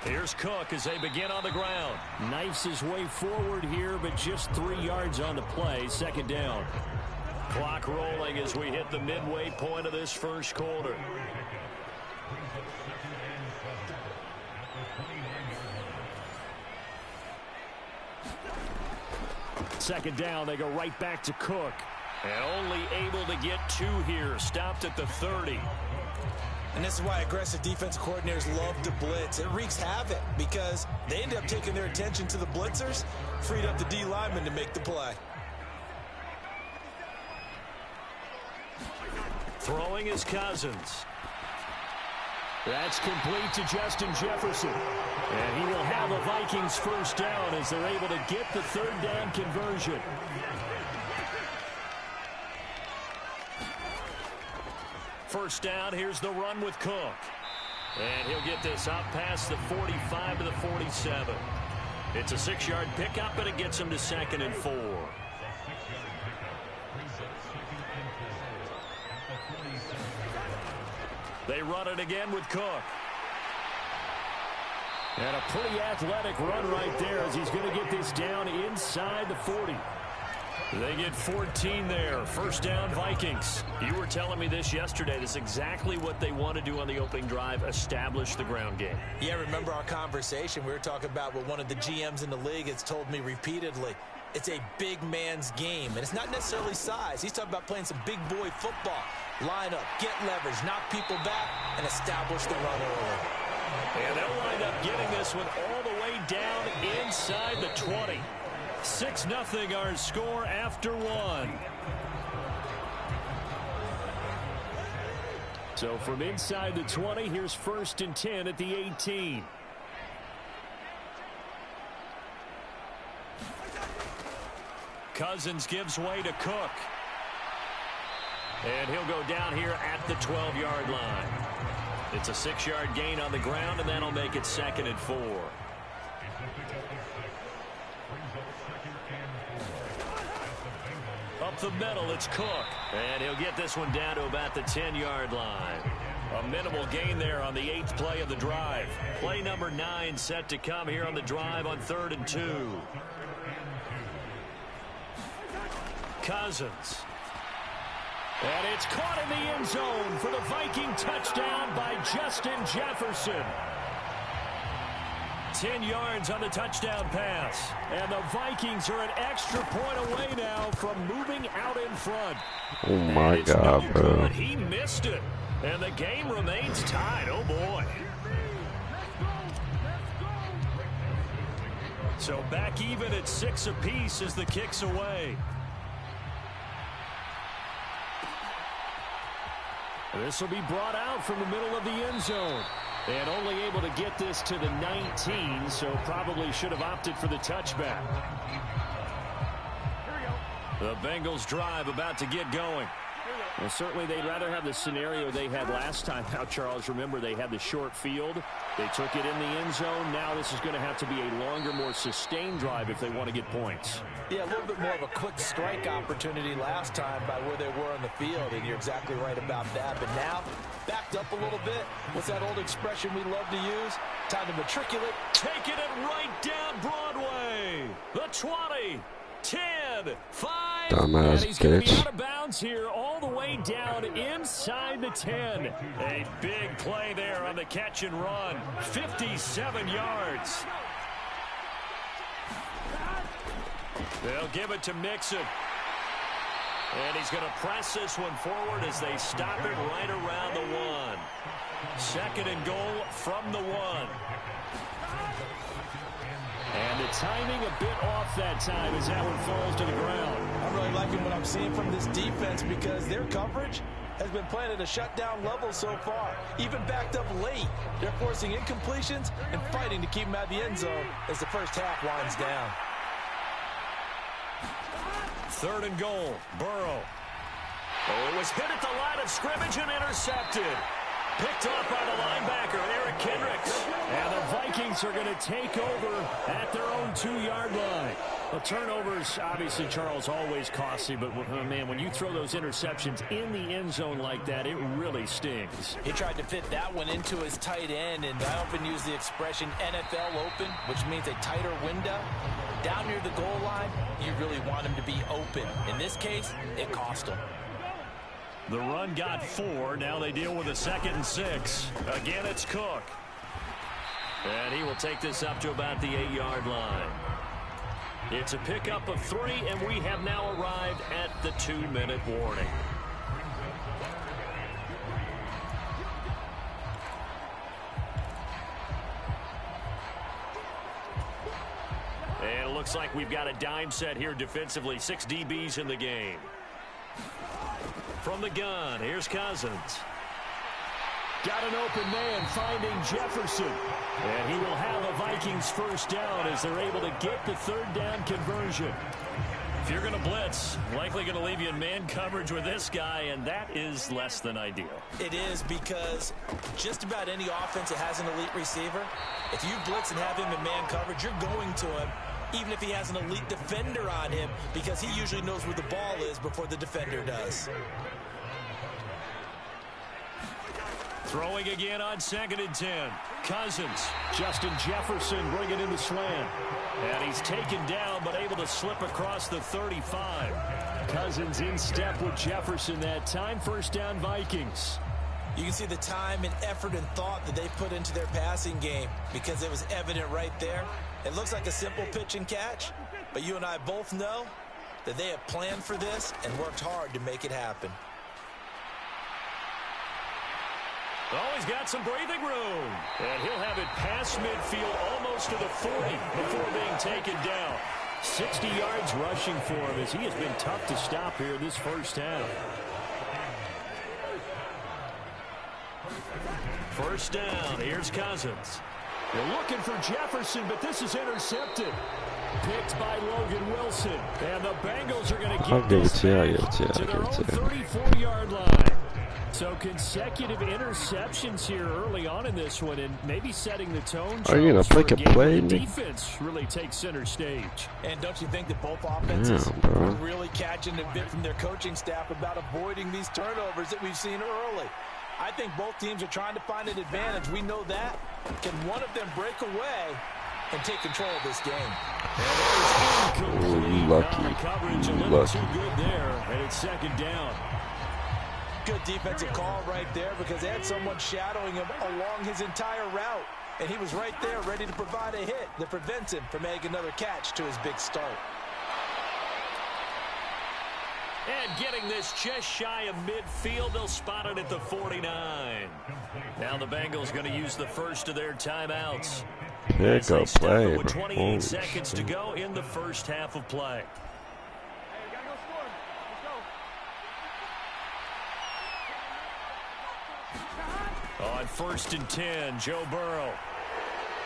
Here's Cook as they begin on the ground. Knifes his way forward here, but just 3 yards on the play. 2nd down. Clock rolling as we hit the midway point of this first quarter. Second down, they go right back to Cook. And only able to get 2 here. Stopped at the 30. And this is why aggressive defensive coordinators love to blitz. It wreaks havoc because they end up taking their attention to the blitzers, freed up the D lineman to make the play. Throwing is Cousins. That's complete to Justin Jefferson. And he will have a Vikings first down as they're able to get the 3rd down conversion. First down, here's the run with Cook. And he'll get this up past the 45 to the 47. It's a 6-yard pickup, and it gets him to 2nd and 4. They run it again with Cook. And a pretty athletic run right there as he's going to get this down inside the 40. They get 14 there. First down, Vikings. You were telling me this yesterday. This is exactly what they want to do on the opening drive, establish the ground game. Yeah, remember our conversation. We were talking about what one of the GMs in the league has told me repeatedly. It's a big man's game, and it's not necessarily size. He's talking about playing some big boy football. Line up, get leverage, knock people back, and establish the run early. And they'll wind up getting this one all the way down inside the 20. 6-0 our score after 1. So from inside the 20, here's 1st and 10 at the 18. Cousins gives way to Cook. And he'll go down here at the 12-yard line. It's a 6-yard gain on the ground, and that'll make it 2nd and 4. Up the middle, it's Cook. And he'll get this one down to about the 10-yard line. A minimal gain there on the 8th play of the drive. Play number 9 set to come here on the drive on 3rd and 2. Cousins. And it's caught in the end zone for the Viking touchdown by Justin Jefferson. 10 yards on the touchdown pass. And the Vikings are an extra point away now from moving out in front. Oh my God, bro. He missed it. And the game remains tied. Oh boy. So back even at 6 apiece as the kick's away. This will be brought out from the middle of the end zone. And only able to get this to the 19, so probably should have opted for the touchback. The Bengals drive about to get going. Well, certainly they'd rather have the scenario they had last time out, Charles. Remember, they had the short field. They took it in the end zone. Now this is going to have to be a longer, more sustained drive if they want to get points. Yeah, a little bit more of a quick strike opportunity last time by where they were on the field, and you're exactly right about that. But now, backed up a little bit. What's that old expression we love to use? Time to matriculate. Taking it right down Broadway. The 20. 10, 5, Dumbass and he's going to be bitch. out of bounds here all the way down inside the 10. A big play there on the catch and run. 57 yards. They'll give it to Mixon. And he's going to press this one forward as they stop it right around the 1. Second and goal from the 1. And the timing a bit off that time as that one falls to the ground. I'm really liking what I'm seeing from this defense because their coverage has been playing at a shutdown level so far. Even backed up late, they're forcing incompletions and fighting to keep them out of the end zone as the first half winds down. Third and goal, Burrow. Oh, it was hit at the line of scrimmage and intercepted. Picked off by the linebacker, Eric Kendricks. And the Vikings are going to take over at their own 2-yard line. Well, turnovers, obviously, Charles, always costly. But, man, when you throw those interceptions in the end zone like that, it really stings. He tried to fit that one into his tight end, and I often use the expression NFL open, which means a tighter window. Down near the goal line, you really want him to be open. In this case, it cost him. The run got 4. Now they deal with a 2nd and 6. Again, it's Cook. And he will take this up to about the 8-yard line. It's a pickup of 3, and we have now arrived at the 2-minute warning. And it looks like we've got a dime set here defensively. 6 DBs in the game. From the gun, here's Cousins. Got an open man finding Jefferson. And he will have a Vikings first down as they're able to get the 3rd down conversion. If you're going to blitz, likely going to leave you in man coverage with this guy, and that is less than ideal. It is because just about any offense that has an elite receiver, if you blitz and have him in man coverage, you're going to him, even if he has an elite defender on him, because he usually knows where the ball is before the defender does. Throwing again on 2nd and 10. Cousins. Justin Jefferson bringing in the slant. And he's taken down but able to slip across the 35. Cousins in step with Jefferson that time. First down Vikings. You can see the time and effort and thought that they put into their passing game because it was evident right there. It looks like a simple pitch and catch, but you and I both know that they have planned for this and worked hard to make it happen. Oh, he's got some breathing room. And he'll have it past midfield almost to the 40 before being taken down. 60 yards rushing for him as he has been tough to stop here this first half. First down, here's Cousins. They're looking for Jefferson, but this is intercepted. Picked by Logan Wilson. And the Bengals are going to get this to their own 34-yard line. So consecutive interceptions here early on in this one, and maybe setting the tone. Are you gonna flick a play? The defense really takes center stage. And don't you think that both offenses are really catching a bit from their coaching staff about avoiding these turnovers that we've seen early? I think both teams are trying to find an advantage. We know that. Can one of them break away and take control of this game? Ooh, lucky. Lucky. Too good there, and it's 2nd down. Good defensive call right there because they had someone shadowing him along his entire route. And he was right there ready to provide a hit that prevents him from making another catch to his big start. And getting this just shy of midfield, they'll spot it at the 49. Now the Bengals going to use the first of their timeouts. Pick up play, with 28 seconds to go in the first half of play. On 1st and 10, Joe Burrow.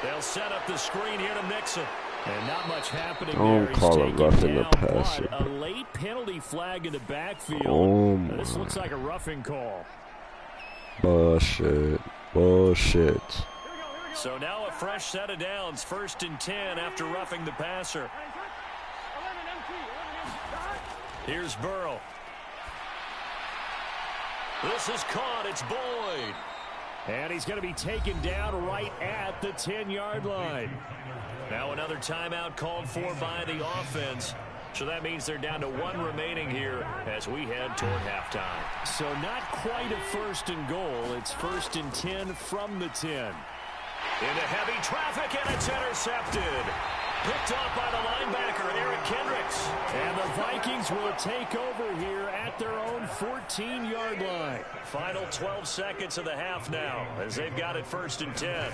They'll set up the screen here to Mixon. And not much happening there. Don't call it roughing the passer. A late penalty flag in the backfield. Oh this looks like a roughing call. Bullshit. Bullshit. So now a fresh set of downs. 1st and 10 after roughing the passer. Here's Burrow. This is caught. It's Boyd. And he's going to be taken down right at the 10-yard line. Now another timeout called for by the offense. So that means they're down to 1 remaining here as we head toward halftime. So not quite a 1st and goal. It's 1st and 10 from the 10. Into heavy traffic, and it's intercepted. Picked off by the linebacker, Eric Kendricks. And the Vikings will take over here at their own 14-yard line. Final 12 seconds of the half now as they've got it 1st and 10.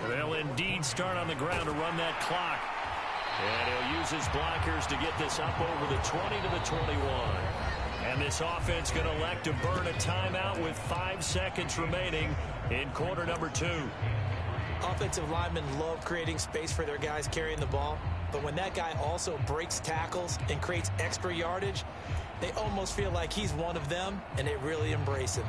They'll indeed start on the ground to run that clock. And he'll use his blockers to get this up over the 20 to the 21. And this offense going to elect to burn a timeout with 5 seconds remaining in quarter number 2. Offensive linemen love creating space for their guys carrying the ball, but when that guy also breaks tackles and creates extra yardage, they almost feel like he's one of them, and they really embrace him.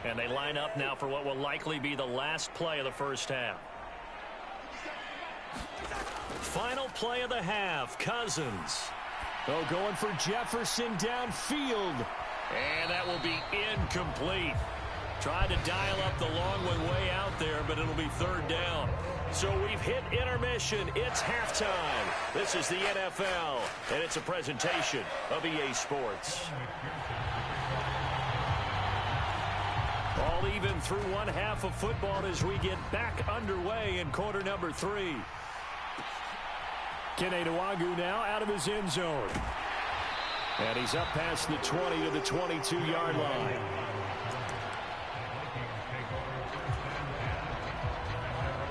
And they line up now for what will likely be the last play of the first half. Final play of the half, Cousins. Oh, going for Jefferson downfield. And that will be incomplete. Tried to dial up the long one way out there, but it'll be 3rd down. So we've hit intermission. It's halftime. This is the NFL, and it's a presentation of EA Sports. All even through 1 half of football as we get back underway in quarter number 3. Kene Nwangwu now out of his end zone. And he's up past the 20 to the 22-yard line.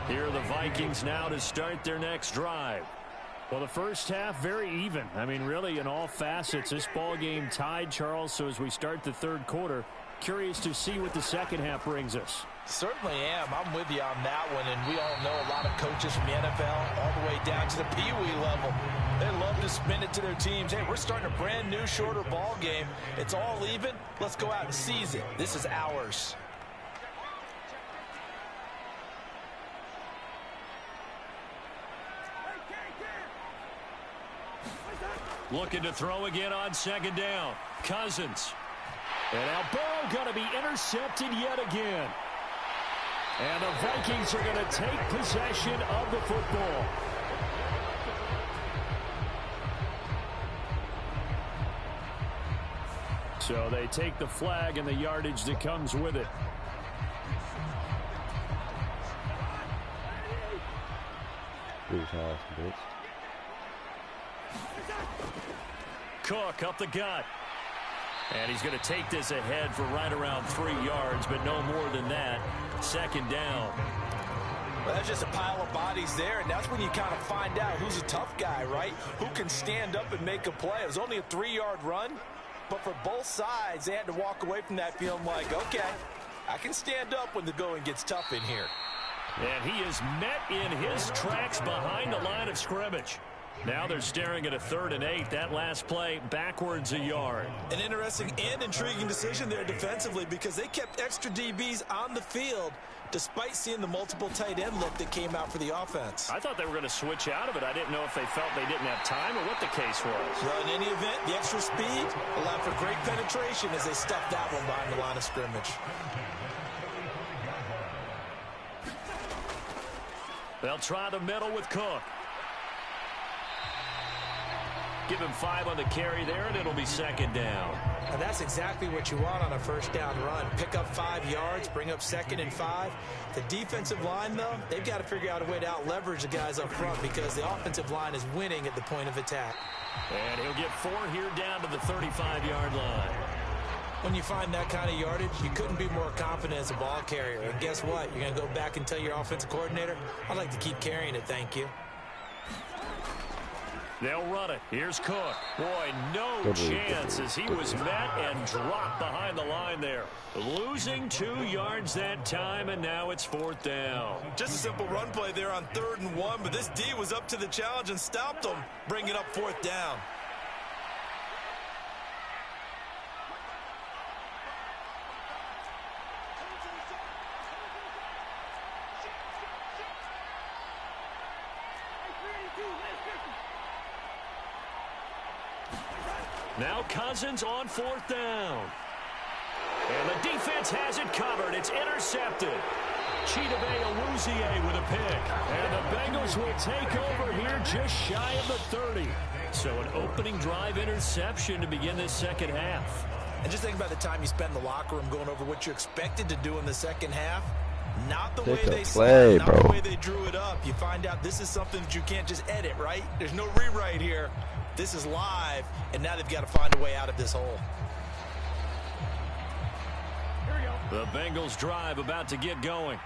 Here are the Vikings now to start their next drive. Well, the first half, very even. I mean, really, in all facets, this ball game tied, Charles. So as we start the 3rd quarter, curious to see what the second half brings us. Certainly am. I'm with you on that one, and we all know a lot of coaches from the NFL all the way down to the Pee Wee level. They love to spin it to their teams. Hey, we're starting a brand new, shorter ball game. It's all even. Let's go out and seize it. This is ours. Looking to throw again on 2nd down. Cousins. And now Burrow going to be intercepted yet again. And the Vikings are going to take possession of the football. So they take the flag and the yardage that comes with it. Cook up the gut. And he's going to take this ahead for right around 3 yards, but no more than that. 2nd down. Well, that's just a pile of bodies there, and that's when you kind of find out who's a tough guy, right? Who can stand up and make a play. It was only a 3-yard run, but for both sides, they had to walk away from that feeling like, okay, I can stand up when the going gets tough in here. And he is met in his tracks behind the line of scrimmage. Now they're staring at a 3rd and 8. That last play backwards a yard. An interesting and intriguing decision there defensively because they kept extra DBs on the field despite seeing the multiple tight end look that came out for the offense. I thought they were going to switch out of it. I didn't know if they felt they didn't have time or what the case was. Well, in any event, the extra speed allowed for great penetration as they stuffed that one behind the line of scrimmage. They'll try the middle with Cook. Give him 5 on the carry there, and it'll be 2nd down. And that's exactly what you want on a 1st down run. Pick up 5 yards, bring up 2nd and 5. The defensive line, though, they've got to figure out a way to out-leverage the guys up front because the offensive line is winning at the point of attack. And he'll get 4 here down to the 35-yard line. When you find that kind of yardage, you couldn't be more confident as a ball carrier. And guess what? You're going to go back and tell your offensive coordinator, I'd like to keep carrying it, thank you. They'll run it. Here's Cook. Boy, no chance as he was met and dropped behind the line there. Losing 2 yards that time, and now it's 4th down. Just a simple run play there on 3rd and 1, but this D was up to the challenge and stopped them, bringing up 4th down. Now Cousins on 4th down. And the defense has it covered. It's intercepted. Chidobe Awuzie with a pick. And the Bengals will take over here just shy of the 30. So an opening drive interception to begin this second half. And just think about the time you spend in the locker room going over what you expected to do in the second half. Not the way they saw it, not the way they drew it up. You find out this is something that you can't just edit, right? There's no rewrite here. This is live, and now they've got to find a way out of this hole. The Bengals drive about to get going.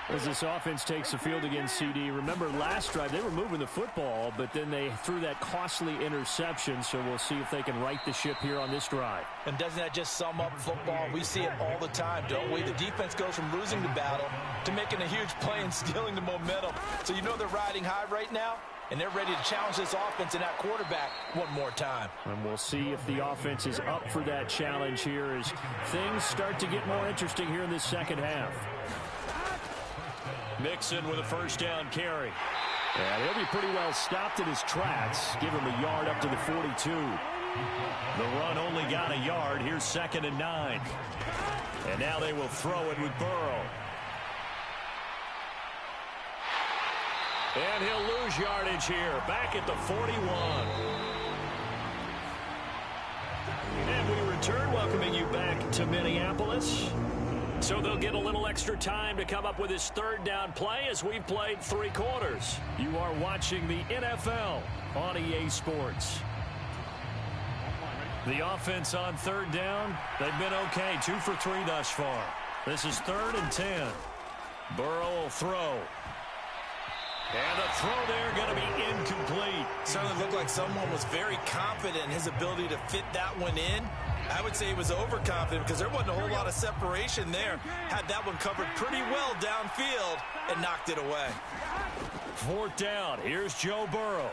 As this offense takes the field against CD, remember last drive they were moving the football, but then they threw that costly interception, so we'll see if they can right the ship here on this drive. And doesn't that just sum up football? We see it all the time, don't we? The defense goes from losing the battle to making a huge play and stealing the momentum. So you know they're riding high right now, and they're ready to challenge this offense and that quarterback one more time. And we'll see if the offense is up for that challenge here as things start to get more interesting here in this second half. Mixon with a 1st down carry. And he'll be pretty well stopped in his tracks. Give him a yard up to the 42. The run only got a yard. Here's 2nd and 9. And now they will throw it with Burrow. And he'll lose yardage here. Back at the 41. And we return, welcoming you back to Minneapolis. So they'll get a little extra time to come up with his 3rd down play as we've played 3 quarters. You are watching the NFL on EA Sports. The offense on 3rd down, they've been okay. 2 for 3 thus far. This is 3rd and 10. Burrow will throw. And the throw there going to be incomplete. Certainly looked like someone was very confident in his ability to fit that one in. I would say he was overconfident because there wasn't a whole lot of separation there. Had that one covered pretty well downfield and knocked it away. 4th down. Here's Joe Burrow.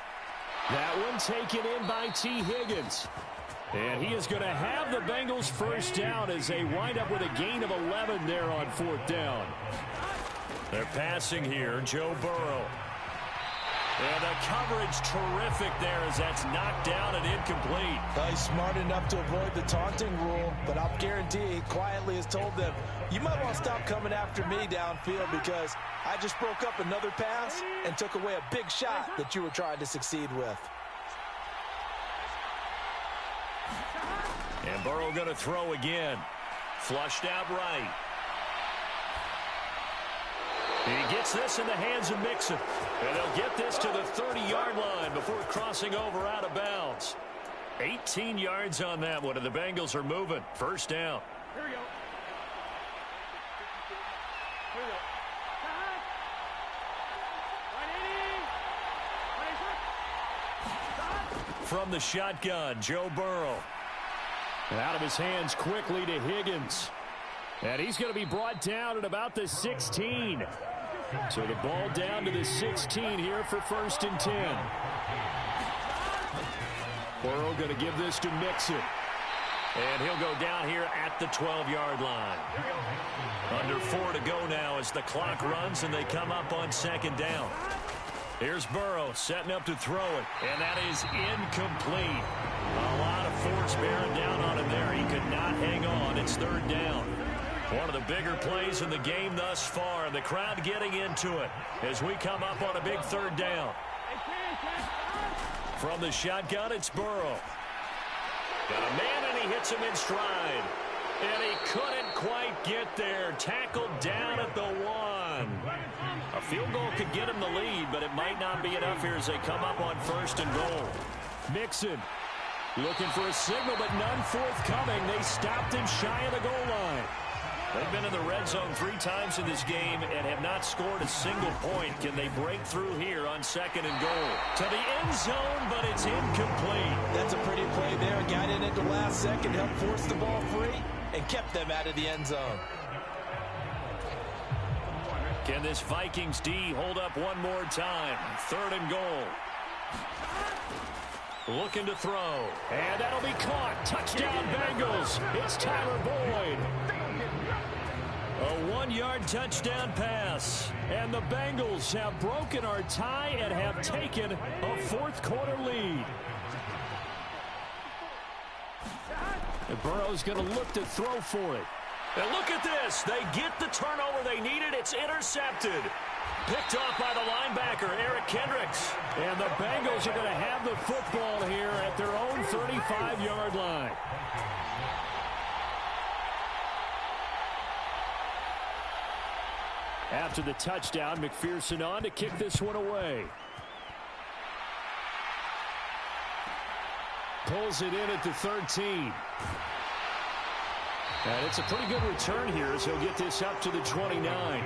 That one taken in by T. Higgins. And he is going to have the Bengals 1st down as they wind up with a gain of 11 there on 4th down. They're passing here. Joe Burrow. And the coverage terrific there as that's knocked down and incomplete. He's smart enough to avoid the taunting rule, but I'll guarantee he quietly has told them, you might want to stop coming after me downfield because I just broke up another pass and took away a big shot that you were trying to succeed with. And Burrow going to throw again. Flushed out right. He gets this in the hands of Mixon. And they'll get this to the 30-yard line before crossing over out of bounds. 18 yards on that one, and the Bengals are moving. 1st down. Here we go. Here we go. From the shotgun, Joe Burrow. And out of his hands quickly to Higgins. And he's going to be brought down at about the 16. So the ball down to the 16 here for 1st and 10. Burrow going to give this to Mixon. And he'll go down here at the 12-yard line. Under 4 to go now as the clock runs and they come up on 2nd down. Here's Burrow setting up to throw it. And that is incomplete. A lot of force bearing down on him there. He could not hang on. It's 3rd down. One of the bigger plays in the game thus far, and the crowd getting into it as we come up on a big 3rd down. From the shotgun, it's Burrow. Got a man, and he hits him in stride. And he couldn't quite get there. Tackled down at the 1. A field goal could get him the lead, but it might not be enough here as they come up on 1st and goal. Mixon Looking for a signal, but none forthcoming. They stopped him shy of the goal line. They've been in the red zone 3 times in this game and have not scored a single point. Can they break through here on 2nd and goal? To the end zone, but it's incomplete. That's a pretty play there. Got in at the last second, helped force the ball free, and kept them out of the end zone. Can this Vikings D hold up one more time? 3rd and goal. Looking to throw. And that'll be caught. Touchdown, Bengals. It's Tyler Boyd. A 1-yard touchdown pass. And the Bengals have broken our tie and have taken a 4th quarter lead. And Burrow's going to look to throw for it. And look at this. They get the turnover they needed. It's intercepted. Picked off by the linebacker, Eric Kendricks. And the Bengals are going to have the football here at their own 35-yard line. After the touchdown, McPherson on to kick this one away. Pulls it in at the 13. And it's a pretty good return here as he'll get this up to the 29.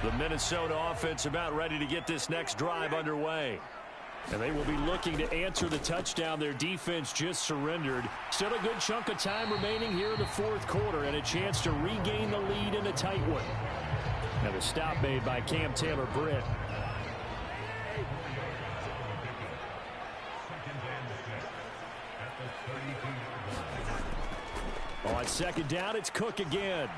The Minnesota offense about ready to get this next drive underway. And they will be looking to answer the touchdown their defense just surrendered. Still a good chunk of time remaining here in the 4th quarter and a chance to regain the lead in a tight one. Now the stop made by Cam Taylor-Britt. On 2nd down, it's Cook again.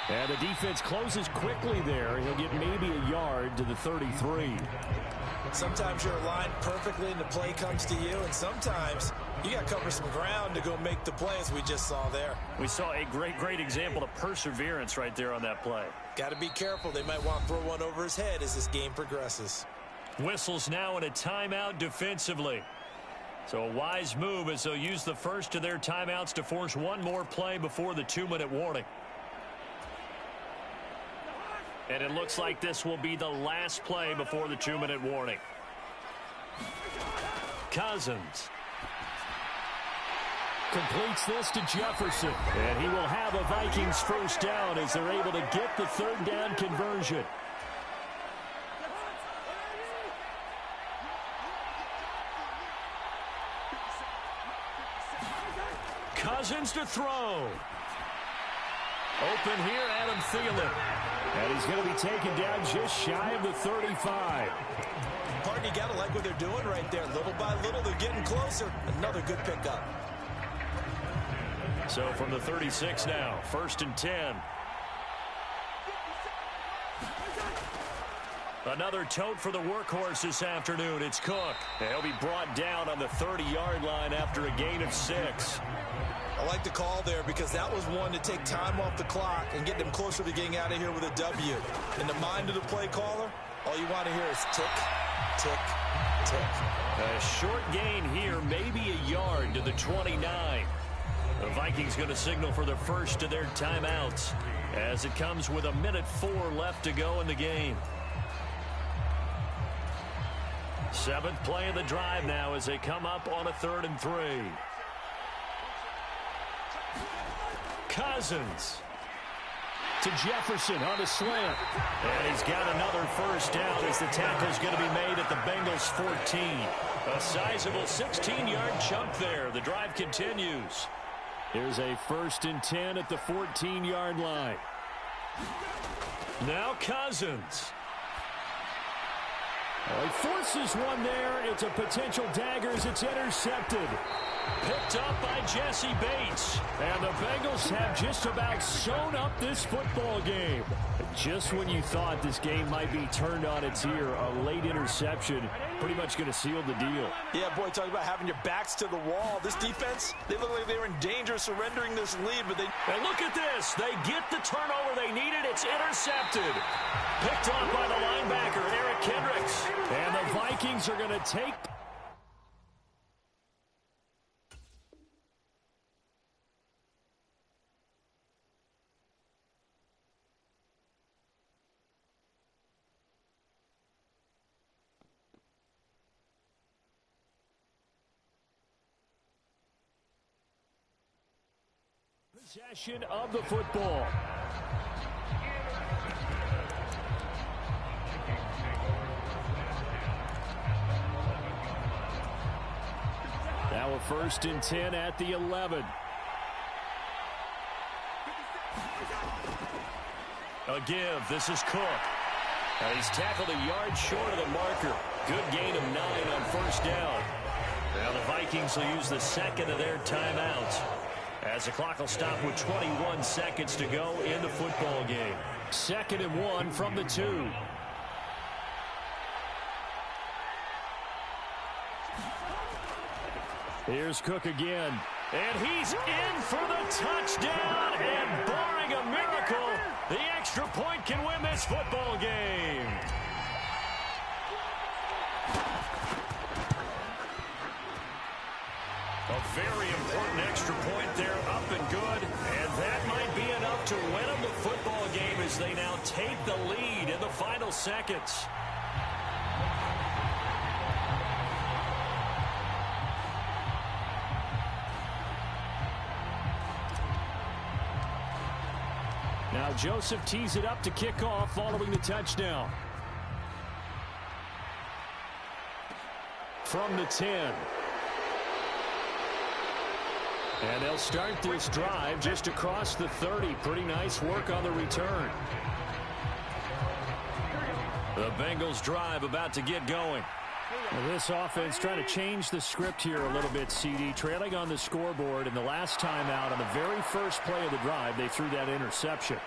And the defense closes quickly there. He'll get maybe a yard to the 33. Sometimes you're aligned perfectly and the play comes to you, and sometimes you got to cover some ground to go make the play, as we just saw there. We saw a great example of perseverance right there on that play. Got to be careful. They might want to throw one over his head as this game progresses. Whistles now in a timeout defensively. So a wise move as they'll use the first of their timeouts to force one more play before the 2-minute warning. And it looks like this will be the last play before the 2-minute warning. Cousins completes this to Jefferson. And he will have a Vikings first down as they're able to get the 3rd down conversion. Cousins to throw. Open here, Adam Thielen. And he's going to be taken down just shy of the 35. Pardon, you got to like what they're doing right there. Little by little, they're getting closer. Another good pickup. So from the 36 now, 1st and 10. Another tote for the workhorse this afternoon. It's Cook. He'll be brought down on the 30-yard line after a gain of 6. I like the call there because that was one to take time off the clock and get them closer to getting out of here with a W. In the mind of the play caller, all you want to hear is tick, tick, tick. A short gain here, maybe a yard to the 29. The Vikings going to signal for the first of their timeouts as it comes with 1:04 left to go in the game. 7th play of the drive now as they come up on a 3rd and 3. Cousins to Jefferson on the slant. And he's got another first down as the tackle's going to be made at the Bengals 14. A sizable 16-yard chunk there. The drive continues. Here's a 1st and 10 at the 14-yard line. Now Cousins. Well, he forces one there. It's a potential dagger as it's intercepted. Picked up by Jesse Bates. And the Bengals have just about sewn up this football game. Just when you thought this game might be turned on its ear, a late interception pretty much going to seal the deal. Yeah, boy, talk about having your backs to the wall. This defense, they look like they're in danger of surrendering this lead, but And look at this. They get the turnover they needed. It's intercepted. Picked off by the linebacker, Eric Kendricks. And the Vikings are going to take... possession of the football. Now a 1st and 10 at the 11. A give. This is Cook. And he's tackled a yard short of the marker. Good gain of 9 on 1st down. Now the Vikings will use the second of their timeouts, as the clock will stop with 21 seconds to go in the football game. 2nd and 1 from the 2. Here's Cook again. And he's in for the touchdown. And barring a miracle, the extra point can win this football game. A very important extra point there, up and good. And that might be enough to win them the football game as they now take the lead in the final seconds. Now Joseph tees it up to kick off following the touchdown. From the 10. And they'll start this drive just across the 30. Pretty nice work on the return. The Bengals drive about to get going. Well, this offense trying to change the script here a little bit, CD. Trailing on the scoreboard, and the last time out on the very first play of the drive, they threw that interception.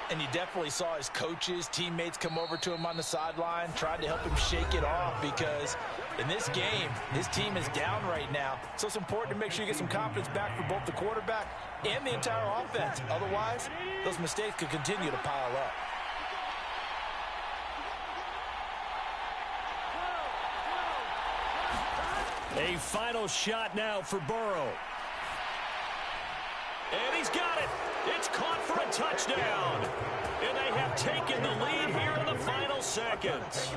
And you definitely saw his coaches, teammates come over to him on the sideline, tried to help him shake it off, because in this game, his team is down right now. So it's important to make sure you get some confidence back for both the quarterback and the entire offense. Otherwise, those mistakes could continue to pile up. A final shot now for Burrow. And he's got it. It's caught for a touchdown. And they have taken the lead here in the final seconds.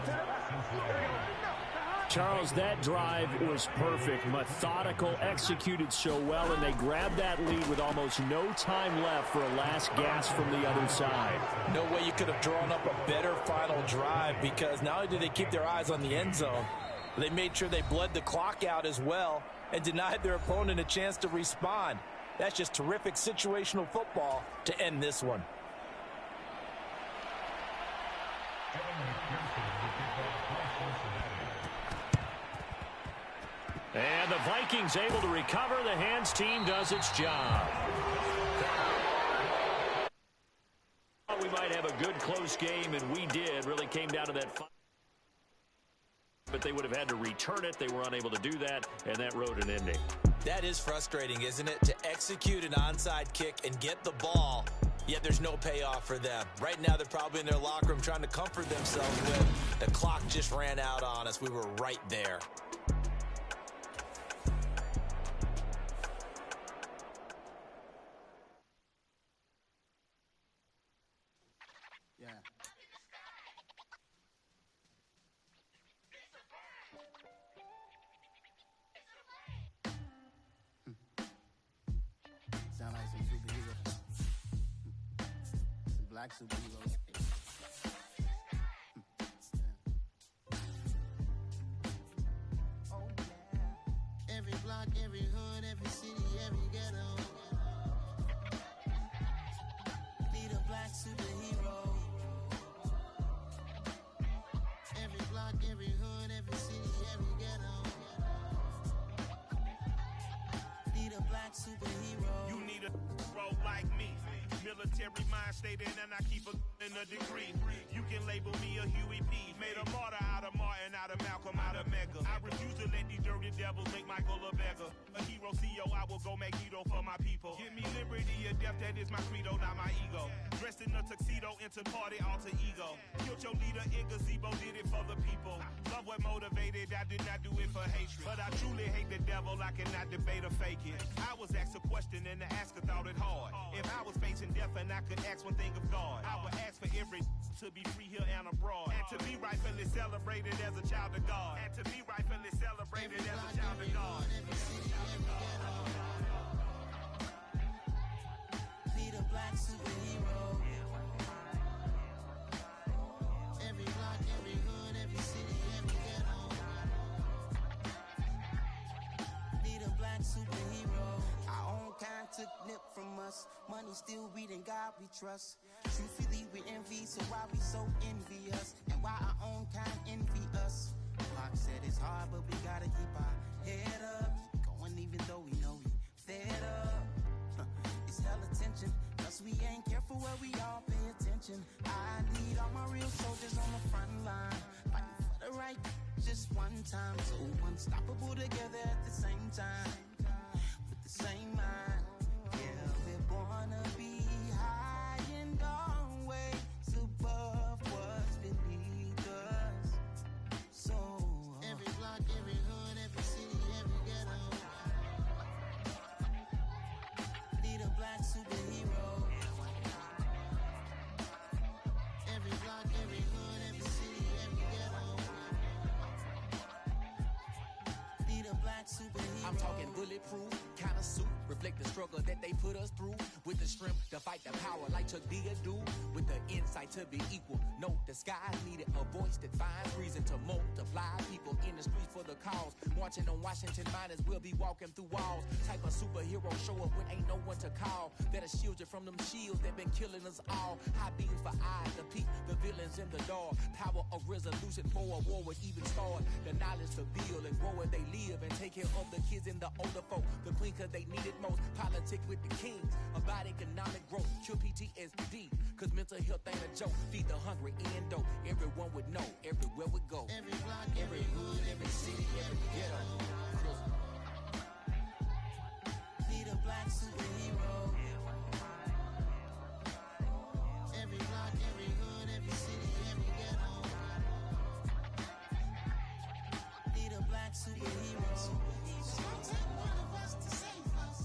Charles, that drive was perfect, methodical, executed so well, and they grabbed that lead with almost no time left for a last gasp from the other side. No way you could have drawn up a better final drive, because not only did they keep their eyes on the end zone, but they made sure they bled the clock out as well and denied their opponent a chance to respond. That's just terrific situational football to end this one. And the Vikings able to recover. The hands team does its job. We might have a good close game, and we did. Really came down to that final. But they would have had to return it. They were unable to do that, and that wrote an ending. That is frustrating, isn't it? To execute an onside kick and get the ball, yet there's no payoff for them. Right now, they're probably in their locker room trying to comfort themselves with, the clock just ran out on us. We were right there. Black superheroes. Oh, yeah. Every block, every hood, every city, every ghetto. Need a black superhero. Every block, every hood. Military mind stated, and I keep in a degree. You can label me a Huey P. Made a martyr out of Martin, out of Malcolm, out of Mega. I refuse to let these dirty devils make Michael a beggar. A hero CEO, I will go Magneto for my people. Give me liberty or death, that is my credo, not my ego. Dressed in a tuxedo, into party, alter ego. Killed your leader in gazebo, did it for the people. Love what motivated, I did not do it for hatred. But I truly hate the devil, I cannot debate or fake it. I was asked a question and the asker thought it hard. If I was facing death and I could ask one thing of God, I would ask for every to be free here and abroad. And to be rightfully celebrated as a child of God. And to be rightfully celebrated as a child of God. Be the black superhero. Every block, every hood, every city, every ghetto. Be the black superhero. Our own kind took nip from us. Money still reading God we trust. Truthfully we envy, so why we so envious? And why our own kind envy us? Pac said it's hard, but we gotta keep our head up. Going even though we know we fed up. It's hella tension, cause we ain't careful where we all pay attention. I need all my real soldiers on the front line, fighting for the right just one time. So unstoppable together at the same time, with the same mind. Yeah, we're born to be high and always above what's beneath us. So every block, every hood, every city, every ghetto. Be the black superhero. Every block, every hood, every city, every ghetto. Be the black superhero. I'm talking bulletproof kind of suit, reflect the struggle that they put us through. With the strength to fight the power like Chuck D do. With the insight to be equal. No disguise needed, a voice that finds reason to multiply. People in the streets for the cause. Marching on Washington, might as well be walking through walls. Type of superhero show up when ain't no one to call. That'll shield you from them shields that been killing us all. High beams for eyes to peep the villains in the dark. Power of resolution for a war would even start. The knowledge to build and grow where they live and take care of the kids and the older folk. The queen cause they need it most. Politics with the kings. About economic growth. Cure PTSD. Cause mental health ain't a joke. Feed the hungry and dope. Everyone would know. Everywhere we go. Every block, every hood, every city, every ghetto. Be the black superhero. Every block, every hood, every city, every ghetto. Be the black superhero. It's gonna take one of us to save us.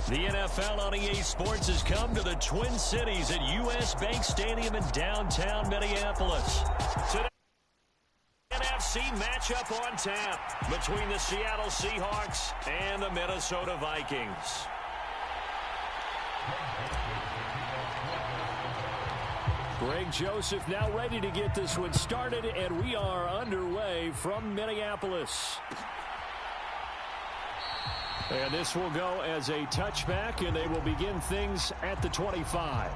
The NFL on EA Sports has come to the Twin Cities at US Bank Stadium in downtown Minneapolis. Today, NFC matchup on tap between the Seattle Seahawks and the Minnesota Vikings. Greg Joseph now ready to get this one started, and we are underway from Minneapolis. And this will go as a touchback, and they will begin things at the 25.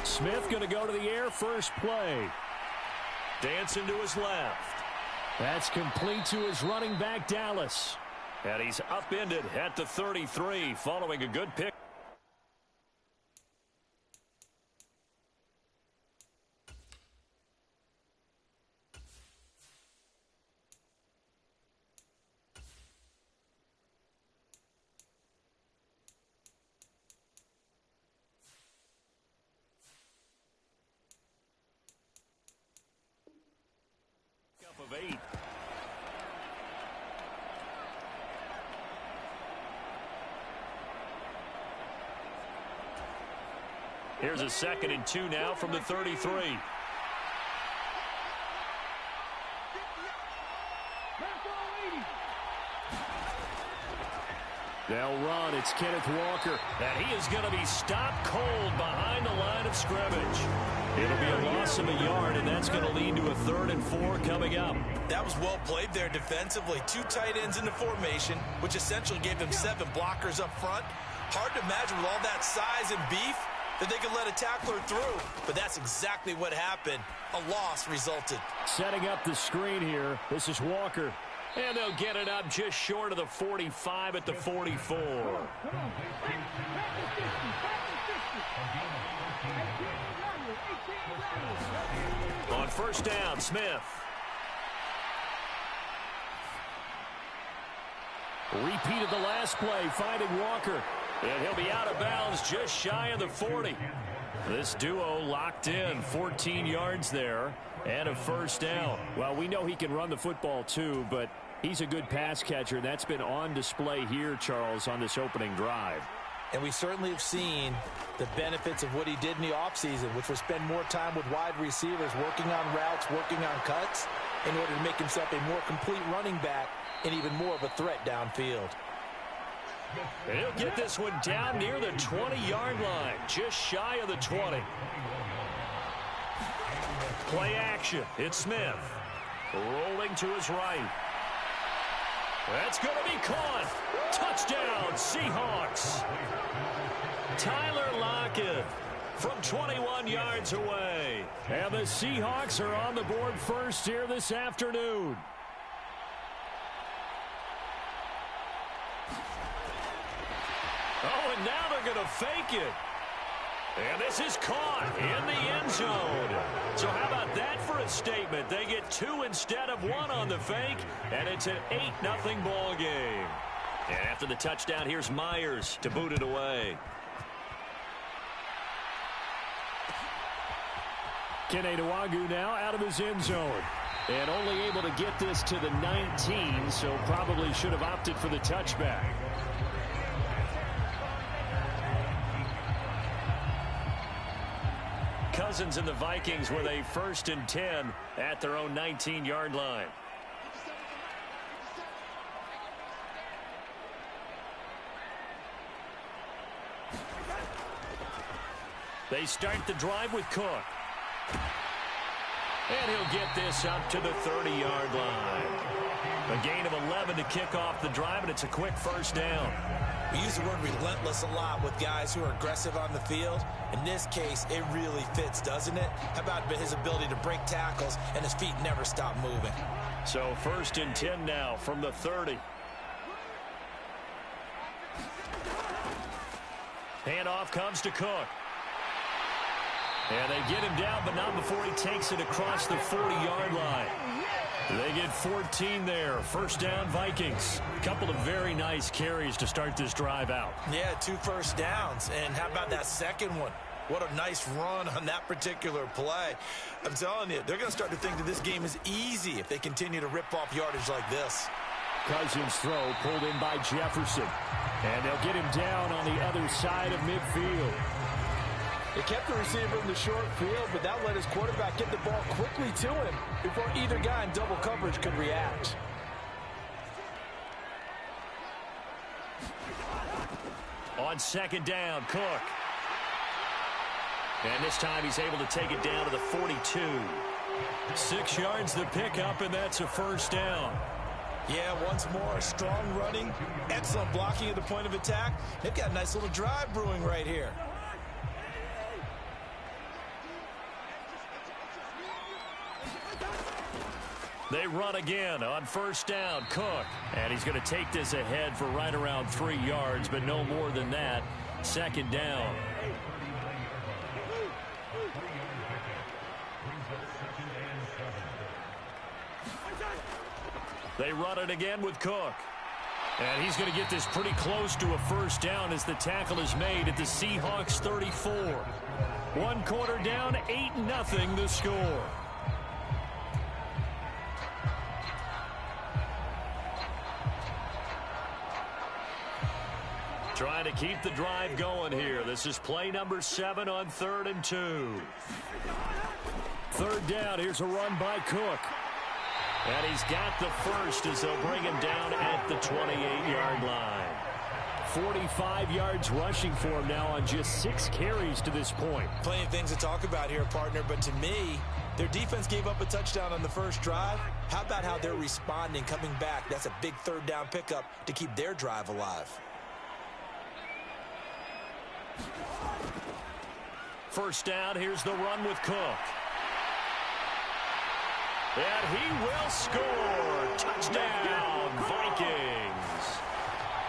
Smith going to go to the air first play. Dancing to his left. That's complete to his running back, Dallas. And he's upended at the 33 following a good pick. Of 8. Here's a 2nd and 2 now from the 33. They'll run. It's Kenneth Walker. And he is going to be stopped cold behind the line of scrimmage. It'll be a loss of a yard, and that's going to lead to a 3rd and 4 coming up. That was well played there defensively. 2 tight ends in the formation, which essentially gave them 7 blockers up front. Hard to imagine with all that size and beef that they could let a tackler through. But that's exactly what happened. A loss resulted. Setting up the screen here. This is Walker. And they'll get it up just short of the 45 at the 44. On first down, Smith. Repeated the last play, finding Walker. And he'll be out of bounds just shy of the 40. This duo locked in, 14 yards there, and a first down. Well, we know he can run the football too, but he's a good pass catcher. That's been on display here, Charles, on this opening drive. And we certainly have seen the benefits of what he did in the offseason, which was spend more time with wide receivers, working on routes, working on cuts, in order to make himself a more complete running back and even more of a threat downfield. He'll get this one down near the 20-yard line, just shy of the 20. Play action. It's Smith. Rolling to his right. That's going to be caught. Touchdown, Seahawks. Tyler Lockett from 21 yards away. And the Seahawks are on the board first here this afternoon. Oh, and now they're going to fake it. And this is caught in the end zone. So how about that for a statement? They get 2 instead of 1 on the fake, and it's an 8-0 ball game. And after the touchdown, here's Myers to boot it away. Kene Nwangwu now out of his end zone. And only able to get this to the 19, so probably should have opted for the touchback. Cousins and the Vikings with a 1st and 10 at their own 19-yard line. They start the drive with Cook. And he'll get this up to the 30-yard line. A gain of 11 to kick off the drive, and it's a quick first down. We use the word relentless a lot with guys who are aggressive on the field. In this case, it really fits, doesn't it? How about his ability to break tackles and his feet never stop moving? So 1st and 10 now from the 30. Handoff comes to Cook. And they get him down, but not before he takes it across the 40-yard line. They get 14 there. First down, Vikings. A couple of very nice carries to start this drive out. Yeah, 2 first downs. And how about that second one? What a nice run on that particular play. I'm telling you, they're going to start to think that this game is easy if they continue to rip off yardage like this. Cousins' throw pulled in by Jefferson. And they'll get him down on the other side of midfield. They kept the receiver in the short field, but that let his quarterback get the ball quickly to him before either guy in double coverage could react. On 2nd down, Cook. And this time he's able to take it down to the 42. 6 yards the pickup, and that's a first down. Yeah, once more, strong running, excellent blocking at the point of attack. They've got a nice little drive brewing right here. They run again on 1st down, Cook. And he's going to take this ahead for right around 3 yards, but no more than that. 2nd down. They run it again with Cook. And he's going to get this pretty close to a first down as the tackle is made at the Seahawks 34. 1 quarter down, 8-0 the score. Trying to keep the drive going here. This is play number 7 on 3rd and 2. 3rd down. Here's a run by Cook. And he's got the first as they'll bring him down at the 28-yard line. 45 yards rushing for him now on just 6 carries to this point. Plenty of things to talk about here, partner, but to me, their defense gave up a touchdown on the first drive. How about how they're responding, coming back? That's a big third down pickup to keep their drive alive. First down, here's the run with Cook. And he will score. Touchdown, Vikings.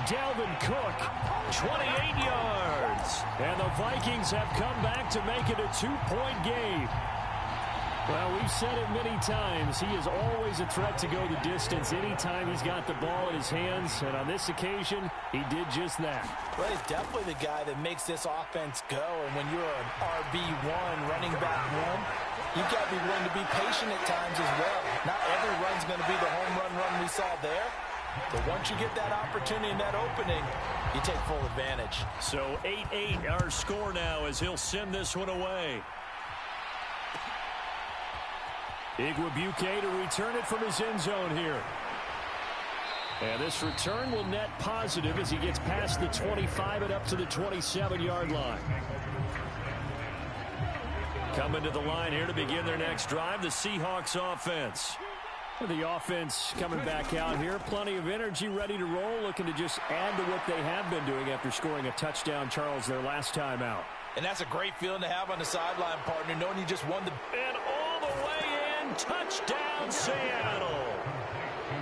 Dalvin Cook, 28 yards. And the Vikings have come back to make it a 2-point game. Well, we've said it many times. He is always a threat to go the distance anytime he's got the ball in his hands. And on this occasion, he did just that. Well, he's definitely the guy that makes this offense go. And when you're an RB1, running back one, you've got to be willing to be patient at times as well. Not every run's going to be the home run we saw there. But once you get that opportunity and that opening, you take full advantage. So 8-8 our score now as he'll send this one away. Igwebuike to return it from his end zone here. And this return will net positive as he gets past the 25 and up to the 27-yard line. Coming to the line here to begin their next drive, the Seahawks offense. The offense coming back out here. Plenty of energy, ready to roll, looking to just add to what they have been doing after scoring a touchdown, Charles, their last time out. And that's a great feeling to have on the sideline, partner, knowing you just won the... And all the way in, touchdown, Seattle.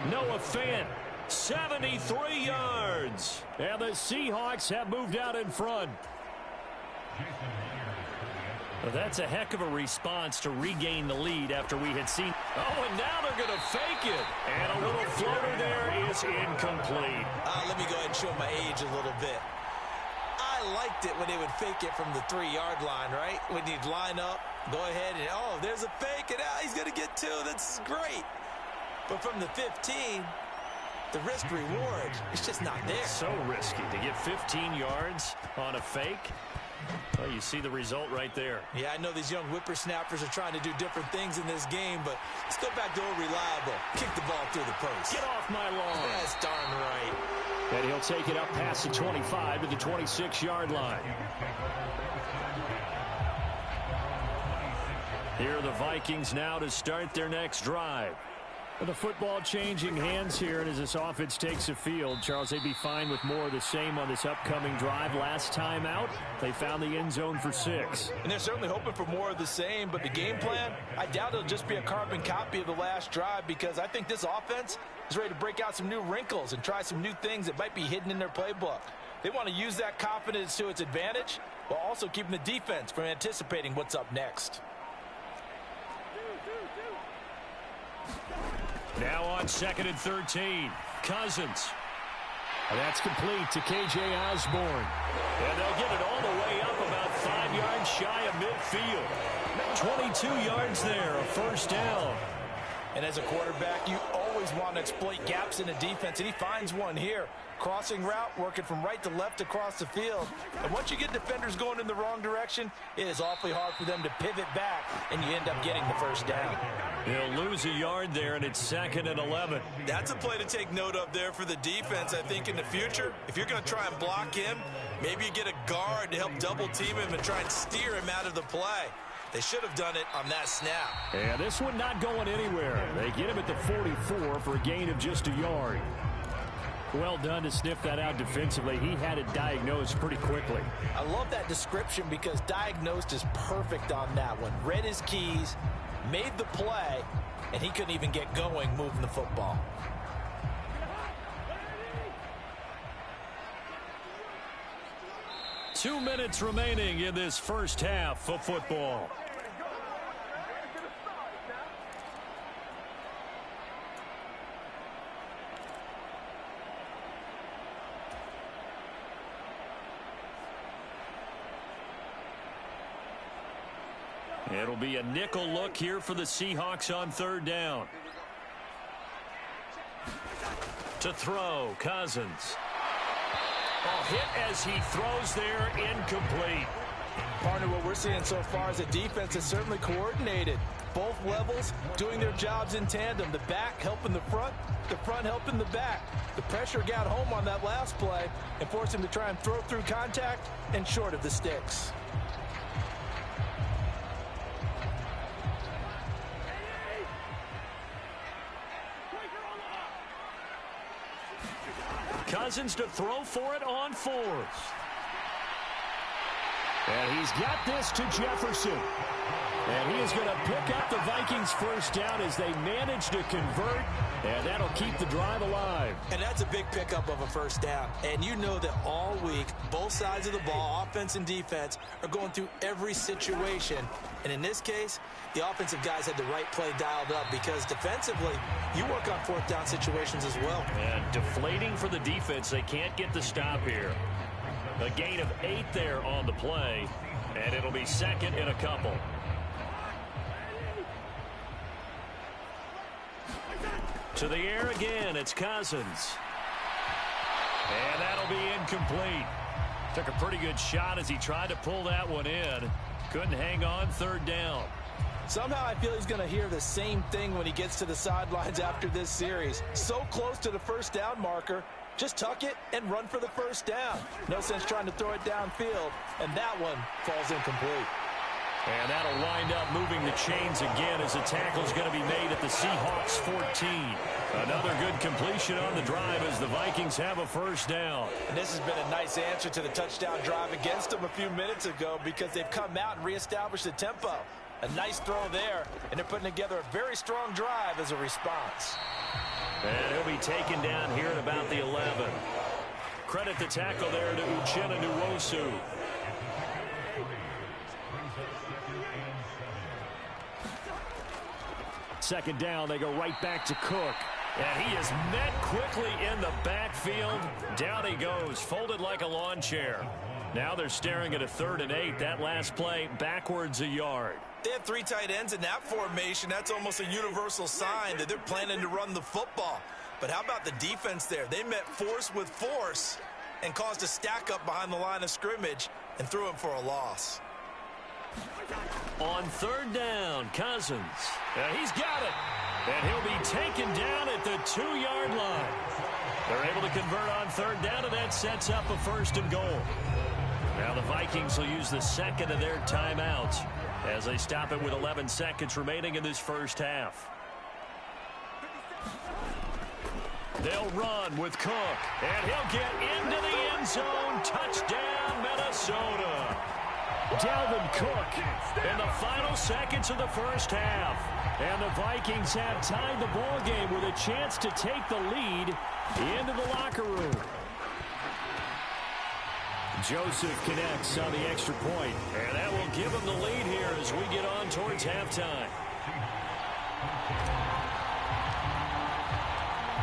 Noah Fant, 73 yards. And the Seahawks have moved out in front. Well, that's a heck of a response to regain the lead after we had seen... Oh, and now they're going to fake it. And a little floater there is incomplete. Let me go ahead and show my age a little bit. I liked it when they would fake it from the 3-yard line, right? When you'd line up, go ahead and, oh, there's a fake, and he's going to get 2. That's great. But from the 15, the risk-reward, it's just not there. So risky to get 15 yards on a fake. Well, you see the result right there. Yeah, I know these young whippersnappers are trying to do different things in this game, but let's go back to old reliable. Kick the ball through the post. Get off my lawn. That's darn right. And he'll take it up past the 25 to the 26-yard line. Here are the Vikings now to start their next drive. The football changing hands here, and as this offense takes the field, Charles, they'd be fine with more of the same on this upcoming drive. Last time out, they found the end zone for 6. And they're certainly hoping for more of the same, but the game plan, I doubt it'll just be a carbon copy of the last drive, because I think this offense is ready to break out some new wrinkles and try some new things that might be hidden in their playbook. They want to use that confidence to its advantage, while also keeping the defense from anticipating what's up next. Now on 2nd and 13, Cousins. And that's complete to K.J. Osborne. And they'll get it all the way up about 5 yards shy of midfield. 22 yards there, a first down. And as a quarterback, you always want to exploit gaps in the defense, and he finds one here. Crossing route, working from right to left across the field. And once you get defenders going in the wrong direction, it is awfully hard for them to pivot back, and you end up getting the first down. They'll lose a yard there, and it's 2nd and 11. That's a play to take note of there for the defense, I think, in the future. If you're going to try and block him, maybe you get a guard to help double-team him and try and steer him out of the play. They should have done it on that snap. And this one not going anywhere. They get him at the 44 for a gain of just a yard. Well done to sniff that out defensively. He had it diagnosed pretty quickly. I love that description because diagnosed is perfect on that one. Read his keys, made the play, and he couldn't even get going moving the football. Two minutes remaining in this first half of football. It'll be a nickel look here for the Seahawks on 3rd down. To throw, Cousins. Oh, hit as he throws there, incomplete. Partner, what we're seeing so far is a defense that's certainly coordinated. Both levels doing their jobs in tandem. The back helping the front helping the back. The pressure got home on that last play and forced him to try and throw through contact and short of the sticks. Cousins to throw for it on fourth. And he's got this to Jefferson. And he is going to pick up the Vikings first down as they manage to convert. And that'll keep the drive alive. And that's a big pickup of a first down. And you know that all week, both sides of the ball, offense and defense, are going through every situation. And in this case, the offensive guys had the right play dialed up because defensively, you work on fourth down situations as well. And deflating for the defense. They can't get the stop here. A gain of 8 there on the play. And it'll be second and a couple. To the air again, it's Cousins. And that'll be incomplete. Took a pretty good shot as he tried to pull that one in. Couldn't hang on, third down. Somehow I feel he's going to hear the same thing when he gets to the sidelines after this series. So close to the first down marker. Just tuck it and run for the first down. No sense trying to throw it downfield. And that one falls incomplete. And that'll wind up moving the chains again as the tackle's going to be made at the Seahawks 14. Another good completion on the drive as the Vikings have a first down. And this has been a nice answer to the touchdown drive against them a few minutes ago because they've come out and reestablished the tempo. A nice throw there, and they're putting together a very strong drive as a response. And he'll be taken down here at about the 11. Credit the tackle there to Uchenna Nwosu. Second down, they go right back to Cook. And he is met quickly in the backfield. Down he goes, folded like a lawn chair. Now they're staring at a 3rd and 8. That last play, backwards a yard. They have 3 tight ends in that formation. That's almost a universal sign that they're planning to run the football. But how about the defense there? They met force with force and caused a stack up behind the line of scrimmage and threw him for a loss. On 3rd down, Cousins. He's got it. And he'll be taken down at the 2-yard line. They're able to convert on 3rd down, and that sets up a 1st and goal. Now the Vikings will use the second of their timeouts as they stop it with 11 seconds remaining in this first half. They'll run with Cook, and he'll get into the end zone. Touchdown, Minnesota. Dalvin Cook in the final seconds of the first half. And the Vikings have tied the ball game with a chance to take the lead into the locker room. Joseph connects on the extra point, and that will give him the lead here as we get on towards halftime.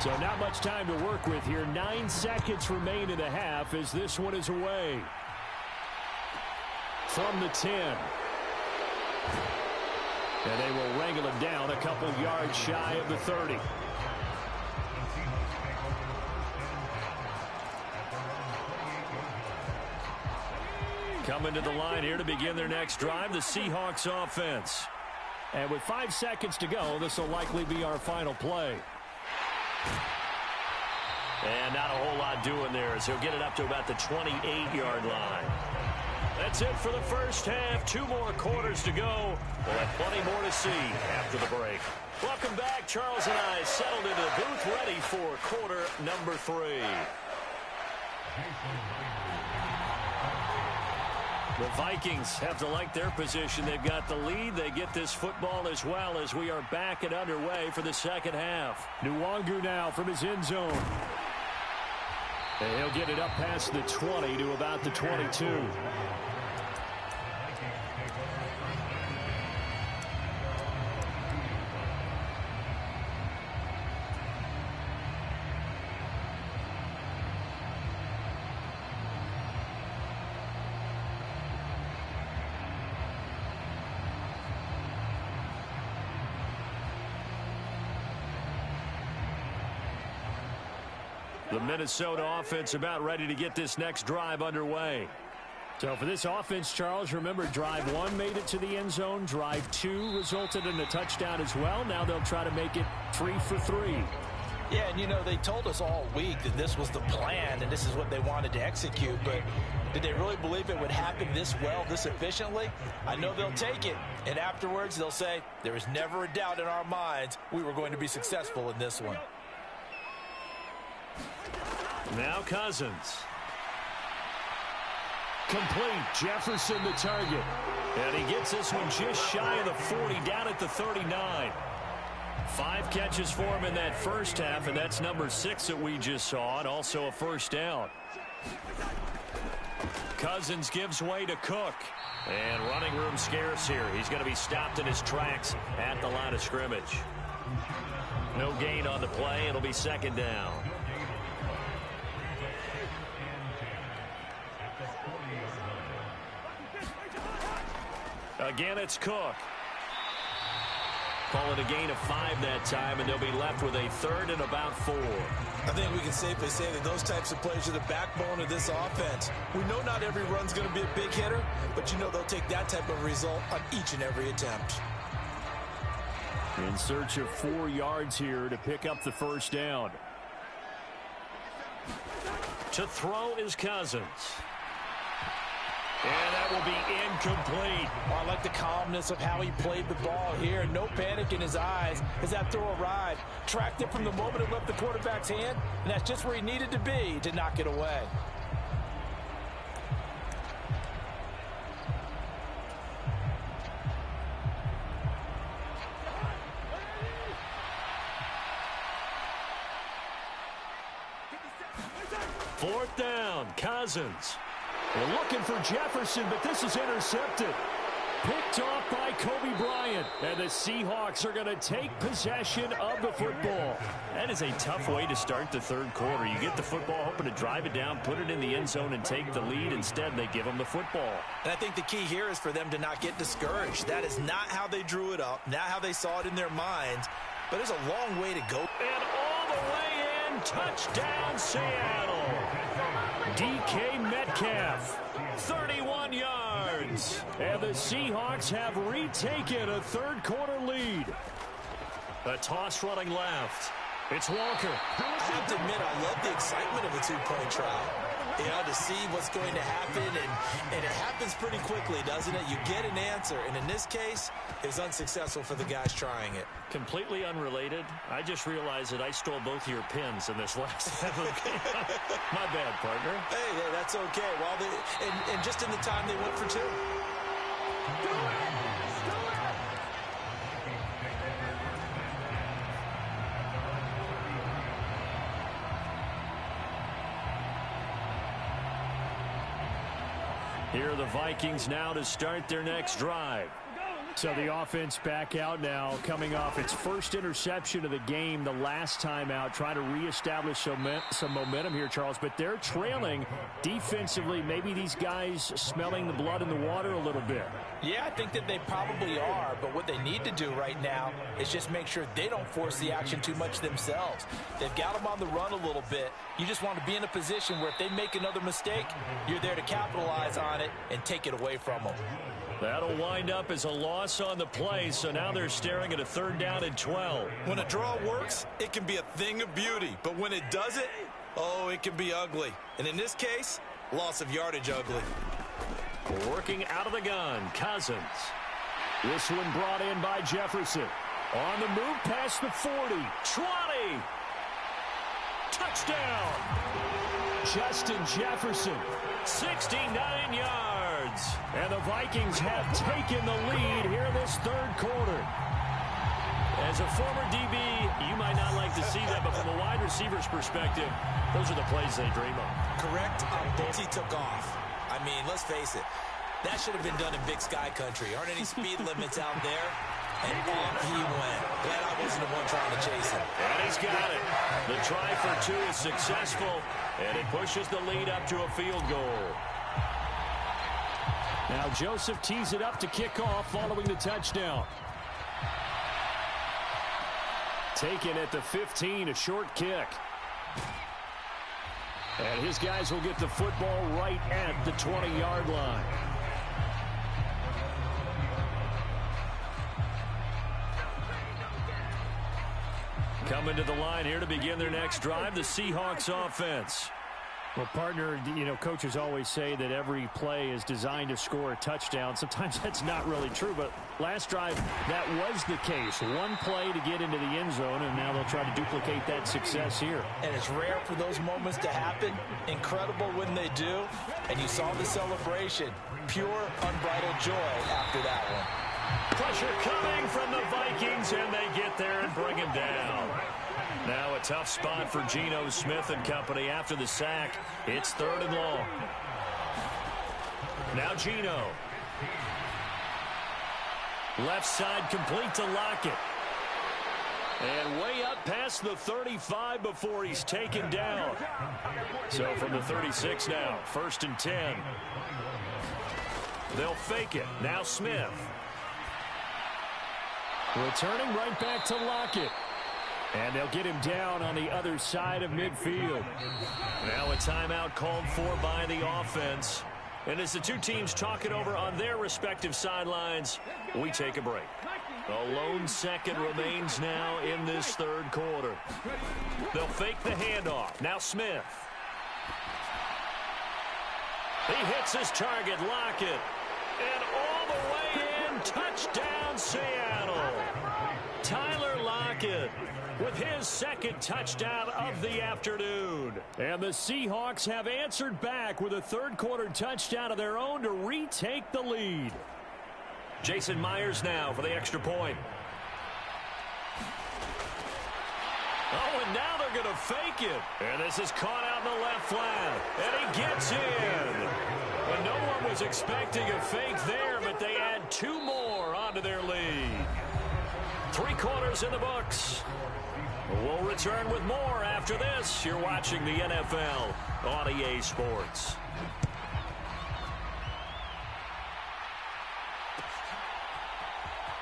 So not much time to work with here. 9 seconds remain in the half as this one is away. From the 10. And they will wrangle him down a couple yards shy of the 30. Coming to the line here to begin their next drive, the Seahawks offense. And with 5 seconds to go, this will likely be our final play. And not a whole lot doing there as he'll get it up to about the 28-yard line. That's it for the first half. 2 more quarters to go. We'll have plenty more to see after the break. Welcome back. Charles and I settled into the booth ready for quarter number 3. The Vikings have to like their position. They've got the lead. They get this football as well as we are back and underway for the second half. Nwangu now from his end zone. And he'll get it up past the 20 to about the 22. The Minnesota offense about ready to get this next drive underway. So for this offense, Charles, remember, drive 1 made it to the end zone. Drive 2 resulted in a touchdown as well. Now they'll try to make it 3 for 3. Yeah, and you know, they told us all week that this was the plan and this is what they wanted to execute, but did they really believe it would happen this well, this efficiently? I know they'll take it, and afterwards they'll say, there was never a doubt in our minds we were going to be successful in this one. Now Cousins. Complete. Jefferson the target. And he gets this one just shy of the 40, down at the 39. 5 catches for him in that first half, and that's number 6 that we just saw, and also a first down. Cousins gives way to Cook. And running room scarce here. He's going to be stopped in his tracks at the line of scrimmage. No gain on the play. It'll be second down. Again, it's Cook. Call it a gain of 5 that time, and they'll be left with a 3rd and about 4. I think we can safely say that those types of plays are the backbone of this offense. We know not every run's going to be a big hitter, but you know they'll take that type of result on each and every attempt. In search of 4 yards here to pick up the first down. To throw is Cousins. And that will be incomplete. Oh, I like the calmness of how he played the ball here. No panic in his eyes as that throw arrived. Tracked it from the moment it left the quarterback's hand, and that's just where he needed to be to knock it away. Fourth down, Cousins. They're looking for Jefferson, but this is intercepted. Picked off by Kobe Bryant. And the Seahawks are going to take possession of the football. That is a tough way to start the third quarter. You get the football, hoping to drive it down, put it in the end zone, and take the lead. Instead, they give them the football. And I think the key here is for them to not get discouraged. That is not how they drew it up, not how they saw it in their minds. But there's a long way to go. And all the way in, touchdown Seattle. DK Metcalf, 31 yards. And the Seahawks have retaken a third quarter lead. A toss running left. It's Walker. I have to admit, I love the excitement of a two-point try. You know, to see what's going to happen, and it happens pretty quickly, doesn't it? You get an answer, and in this case, it's unsuccessful for the guys trying it. Completely unrelated. I just realized that I stole both of your pins in this last half of the game. My bad, partner. Hey, that's okay. Well, and just in the time they went for 2. Here are the Vikings now to start their next drive. So the offense back out now, coming off its first interception of the game the last time out, trying to reestablish some momentum here, Charles. But they're trailing defensively. Maybe these guys smelling the blood in the water a little bit. Yeah, I think that they probably are, but what they need to do right now is just make sure they don't force the action too much themselves. They've got them on the run a little bit. You just want to be in a position where if they make another mistake, you're there to capitalize on it and take it away from them. That'll wind up as a loss on the play, so now they're staring at a 3rd down and 12. When a draw works, it can be a thing of beauty, but when it doesn't, oh, it can be ugly. And in this case, loss of yardage ugly. Working out of the gun, Cousins. This one brought in by Jefferson. On the move past the 40. 20. Touchdown. Justin Jefferson, 69 yards. And the Vikings have taken the lead here in this third quarter. As a former DB, you might not like to see that, but from a wide receiver's perspective, those are the plays they dream of. Correct. He took off. I mean, let's face it. That should have been done in Big Sky Country. Aren't any speed limits out there? And on he went. Glad I wasn't the one trying to chase him. And he's got it. The try for 2 is successful, and it pushes the lead up to a field goal. Now Joseph tees it up to kick off following the touchdown. Taken at the 15, a short kick. And his guys will get the football right at the 20-yard line. Coming to the line here to begin their next drive, the Seahawks offense. Well, partner, you know, coaches always say that every play is designed to score a touchdown. Sometimes that's not really true, but last drive, that was the case. One play to get into the end zone, and now they'll try to duplicate that success here. And it's rare for those moments to happen. Incredible when they do. And you saw the celebration. Pure, unbridled joy after that one. Pressure coming from the Vikings, and they get there and bring him down. Now a tough spot for Geno Smith and company after the sack. It's 3rd and long. Now Geno. Left side complete to Lockett. And way up past the 35 before he's taken down. So from the 36 now, 1st and 10. They'll fake it. Now Smith. Returning right back to Lockett. And they'll get him down on the other side of midfield. Now a timeout called for by the offense. And as the two teams talk it over on their respective sidelines, we take a break. A lone second remains now in this 3rd quarter. They'll fake the handoff. Now Smith. He hits his target, Lockett. And all the way in, touchdown Seattle. Tyler Lockett with his 2nd touchdown of the afternoon. And the Seahawks have answered back with a 3rd quarter touchdown of their own to retake the lead. Jason Myers now for the extra point. Oh, and now they're going to fake it. And this is caught out in the left flat. And he gets in. And no one was expecting a fake there, but they add 2 more onto their lead. 3 quarters in the books. We'll return with more after this. You're watching the NFL on EA Sports.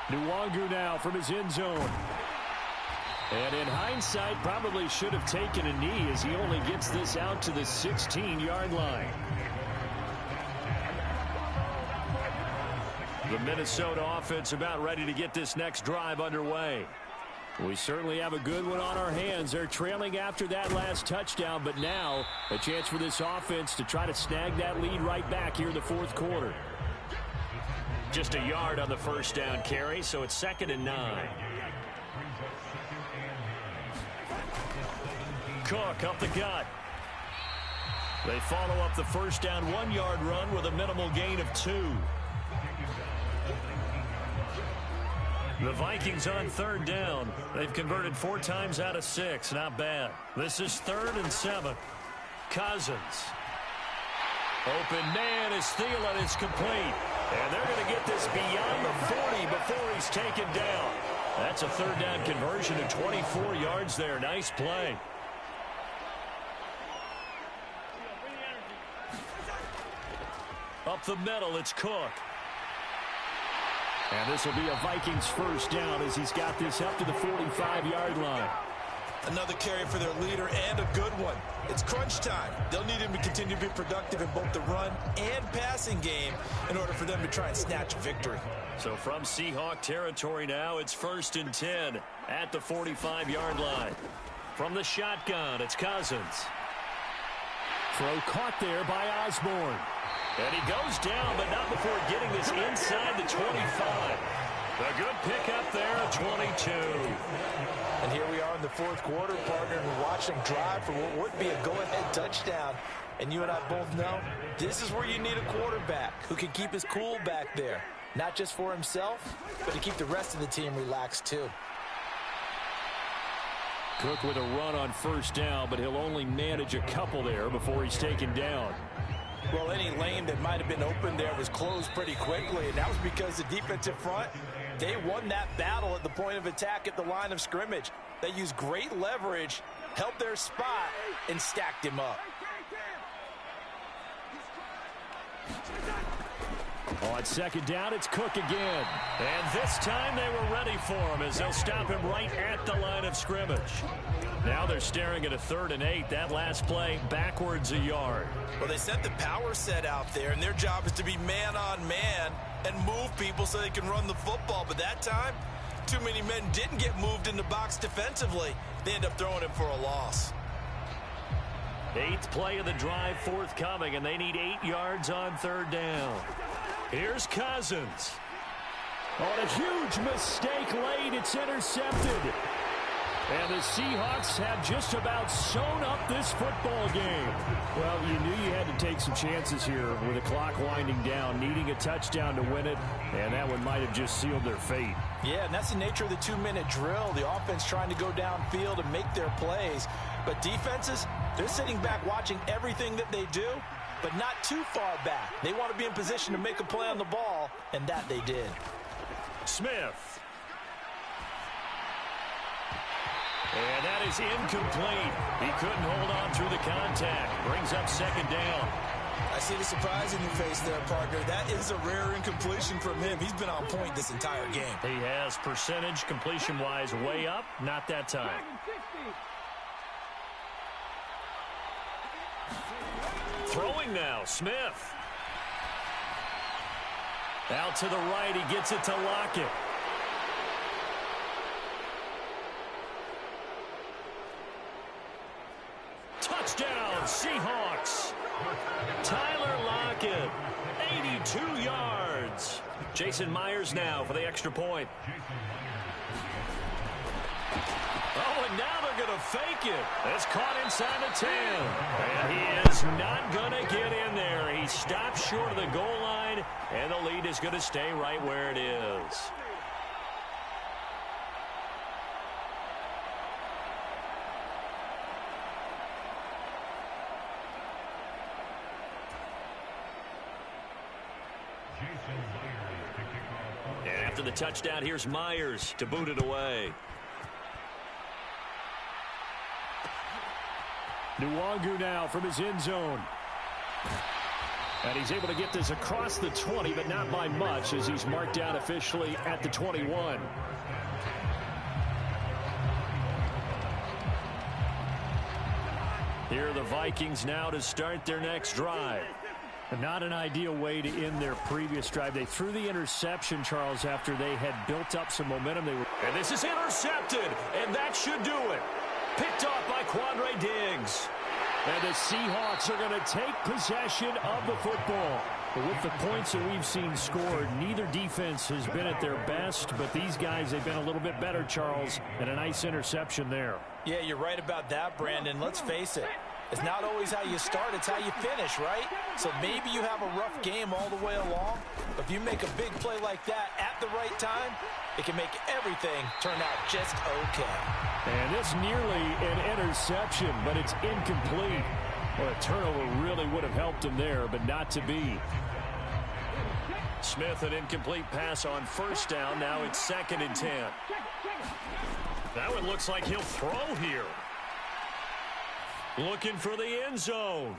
Nwangu now from his end zone. And in hindsight, probably should have taken a knee as he only gets this out to the 16-yard line. The Minnesota offense about ready to get this next drive underway. We certainly have a good one on our hands. They're trailing after that last touchdown, but now a chance for this offense to try to snag that lead right back here in the 4th quarter. Just a yard on the 1st down carry, so it's 2nd and 9. Cook up the gut. They follow up the 1st down 1-yard run with a minimal gain of 2. The Vikings on 3rd down. They've converted 4 times out of 6. Not bad. This is 3rd and 7. Cousins. Open man is Thielen. It's complete. And they're going to get this beyond the 40 before he's taken down. That's a 3rd down conversion of 24 yards there. Nice play. Up the middle, it's Cook. And this will be a Vikings 1st down as he's got this up to the 45-yard line. Another carry for their leader and a good one. It's crunch time. They'll need him to continue to be productive in both the run and passing game in order for them to try and snatch a victory. So from Seahawk territory now, it's 1st and 10 at the 45-yard line. From the shotgun, it's Cousins. Throw caught there by Osborne. And he goes down, but not before getting this inside the 25. A good pickup there at 22. And here we are in the 4th quarter, partner, and we watch them drive for what would be a go-ahead touchdown. And you and I both know this is where you need a quarterback who can keep his cool back there. Not just for himself, but to keep the rest of the team relaxed too. Cook with a run on 1st down, but he'll only manage a couple there before he's taken down. Well, any lane that might have been open there was closed pretty quickly, and that was because the defensive front, they won that battle at the point of attack at the line of scrimmage. They used great leverage, held their spot, and stacked him up. On second down, it's Cook again. And this time they were ready for him as they'll stop him right at the line of scrimmage. Now they're staring at a 3rd and 8. That last play backwards a yard. Well, they sent the power set out there, and their job is to be man-on-man and move people so they can run the football. But that time, too many men didn't get moved in the box defensively. They end up throwing him for a loss. 8th play of the drive forthcoming, and they need 8 yards on 3rd down. Here's Cousins. On a huge mistake late, it's intercepted. And the Seahawks have just about sewn up this football game. Well, you knew you had to take some chances here with the clock winding down, needing a touchdown to win it, and that one might have just sealed their fate. Yeah, and that's the nature of the 2-minute drill. The offense trying to go downfield and make their plays. But defenses, they're sitting back watching everything that they do, but not too far back. They want to be in position to make a play on the ball, and that they did. Smith. And that is incomplete. He couldn't hold on through the contact. Brings up 2nd down. I see the surprise in your face there, partner. That is a rare incompletion from him. He's been on point this entire game. He has percentage completion-wise way up. Not that time. Throwing now, Smith. Out to the right, he gets it to Lockett. Touchdown, Seahawks. Tyler Lockett, 82 yards. Jason Myers now for the extra point. Oh, and now they're going to fake it. It's caught inside the 10. And he is not going to get in there. He stops short of the goal line, and the lead is going to stay right where it is. And after the touchdown, here's Myers to boot it away. Nwangu now from his end zone. And he's able to get this across the 20, but not by much as he's marked down officially at the 21. Here are the Vikings now to start their next drive. Not an ideal way to end their previous drive. They threw the interception, Charles, after they had built up some momentum. And this is intercepted, and that should do it. Picked off by Quandre Diggs. And the Seahawks are going to take possession of the football. But with the points that we've seen scored, neither defense has been at their best, but these guys, they've been a little bit better, Charles, and a nice interception there. Yeah, you're right about that, Brandon. Let's face it. It's not always how you start, it's how you finish, right? So maybe you have a rough game all the way along, but if you make a big play like that at the right time, it can make everything turn out just okay. And it's nearly an interception, but it's incomplete. Well, a turnover really would have helped him there, but not to be. Smith, an incomplete pass on 1st down. Now it's 2nd and 10. That one looks like he'll throw here. Looking for the end zone.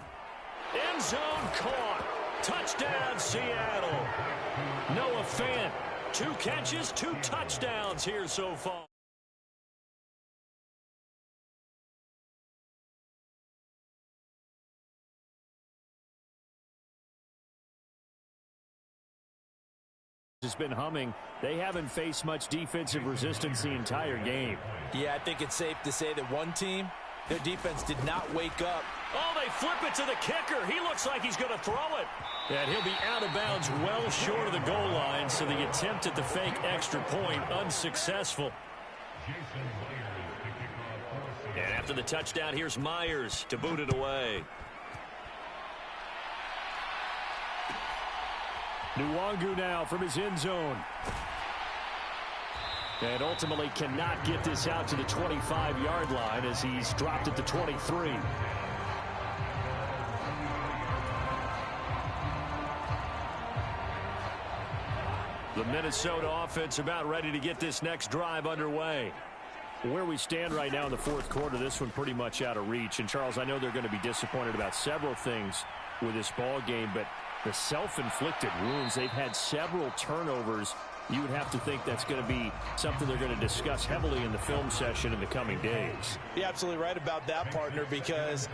End zone caught. Touchdown, Seattle. Noah Fant, 2 catches, 2 touchdowns here so far. Has been humming. They haven't faced much defensive resistance the entire game. Yeah, I think it's safe to say that one team, their defense did not wake up. Oh, they flip it to the kicker. He looks like he's going to throw it. And he'll be out of bounds well short of the goal line, so the attempt at the fake extra point unsuccessful. And after the touchdown, here's Myers to boot it away. Nwangu now from his end zone. And ultimately cannot get this out to the 25-yard line as he's dropped at the 23. The Minnesota offense about ready to get this next drive underway. Where we stand right now in the 4th quarter, this one pretty much out of reach. And, Charles, I know they're going to be disappointed about several things with this ball game, but the self-inflicted wounds. They've had several turnovers. You would have to think that's going to be something they're going to discuss heavily in the film session in the coming days. You're absolutely right about that, partner, because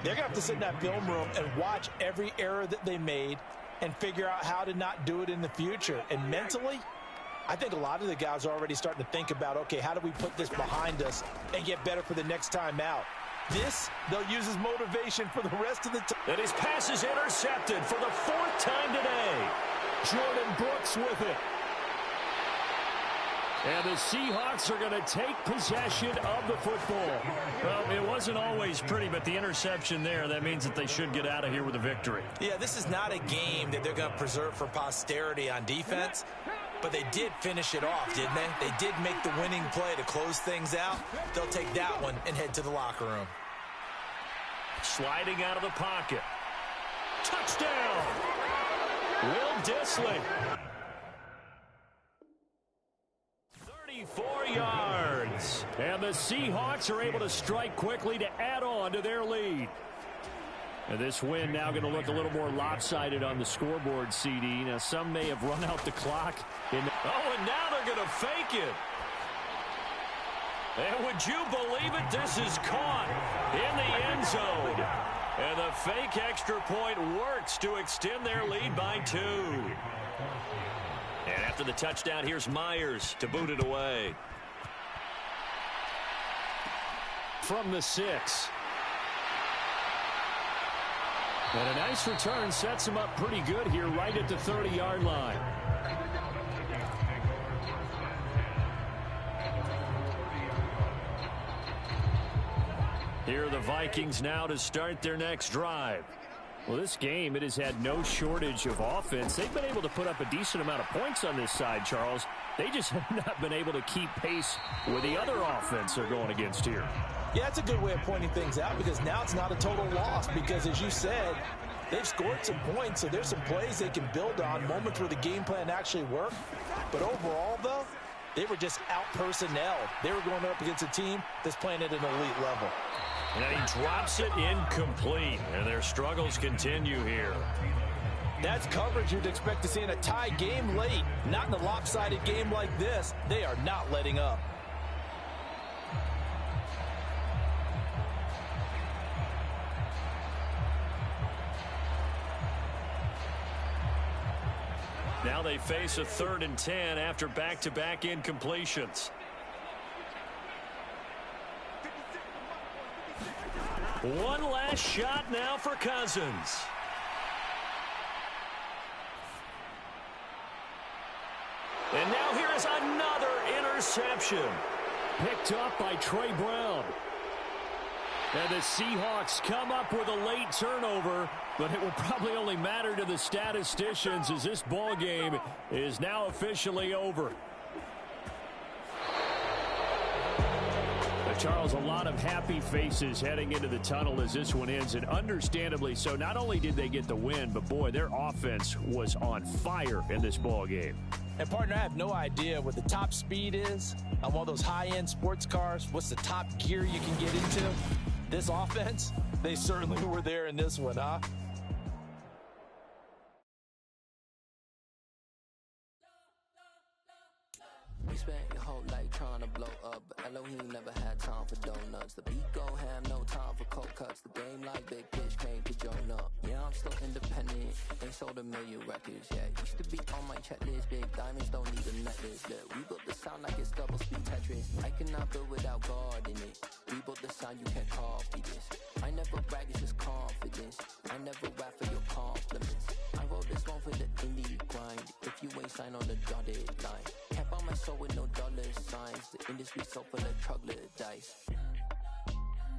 they're going to have to sit in that film room and watch every error that they made and figure out how to not do it in the future. And mentally, I think a lot of the guys are already starting to think about, okay, how do we put this behind us and get better for the next time out? This, they'll use as motivation for the rest of the time. And his pass is intercepted for the 4th time today. Jordan Brooks with it. And the Seahawks are going to take possession of the football. Well, it wasn't always pretty, but the interception there, that means that they should get out of here with a victory. Yeah, this is not a game that they're going to preserve for posterity on defense, but they did finish it off, didn't they? They did make the winning play to close things out. They'll take that one and head to the locker room. Sliding out of the pocket. Touchdown! Will Dissly. 34 yards. And the Seahawks are able to strike quickly to add on to their lead. And this win now going to look a little more lopsided on the scoreboard, CD. Now, some may have run out the clock. And now they're going to fake it. And would you believe it? This is caught in the end zone. And the fake extra point works to extend their lead by 2. And after the touchdown, here's Myers to boot it away. From the 6. And a nice return sets him up pretty good here right at the 30-yard line. Here are the Vikings now to start their next drive. Well, this game, it has had no shortage of offense. They've been able to put up a decent amount of points on this side, Charles. They just have not been able to keep pace with the other offense they're going against here. Yeah, that's a good way of pointing things out because now it's not a total loss because, as you said, they've scored some points, so there's some plays they can build on, moments where the game plan actually worked. But overall, though, they were just out-personnelled. They were going up against a team that's playing at an elite level. And he drops it incomplete, and their struggles continue here. That's coverage you'd expect to see in a tie game late. Not in a lopsided game like this. They are not letting up. Now they face a 3rd and 10 after back-to-back incompletions. One last shot now for Cousins. And now here is another interception. Picked up by Trey Brown. And the Seahawks come up with a late turnover, but it will probably only matter to the statisticians as this ball game is now officially over. Charles, a lot of happy faces heading into the tunnel as this one ends, and understandably so. Not only did they get the win, but boy, their offense was on fire in this ball game. And partner, I have no idea what the top speed is on one of those high-end sports cars. What's the top gear you can get into? This offense, they certainly were there in this one, huh? You spent your whole life trying to blow up, but Elohim never had time for donuts. The beat go ham, no time for cold cuts. The game like Big Fish came to join up. Yeah, I'm still independent, ain't sold a million records yet. Used to be on my checklist, big diamonds don't need a necklace. Look, we built the sound like it's double speed Tetris. I cannot build without God in it. We built the sound, you can't copy this. I never brag, it's just confidence. I never rap for your compliments. I wrote this one for the indie grind. If you ain't signed on the dotted line, can't buy my soul with no dollar signs. The industry so full of troglodytes.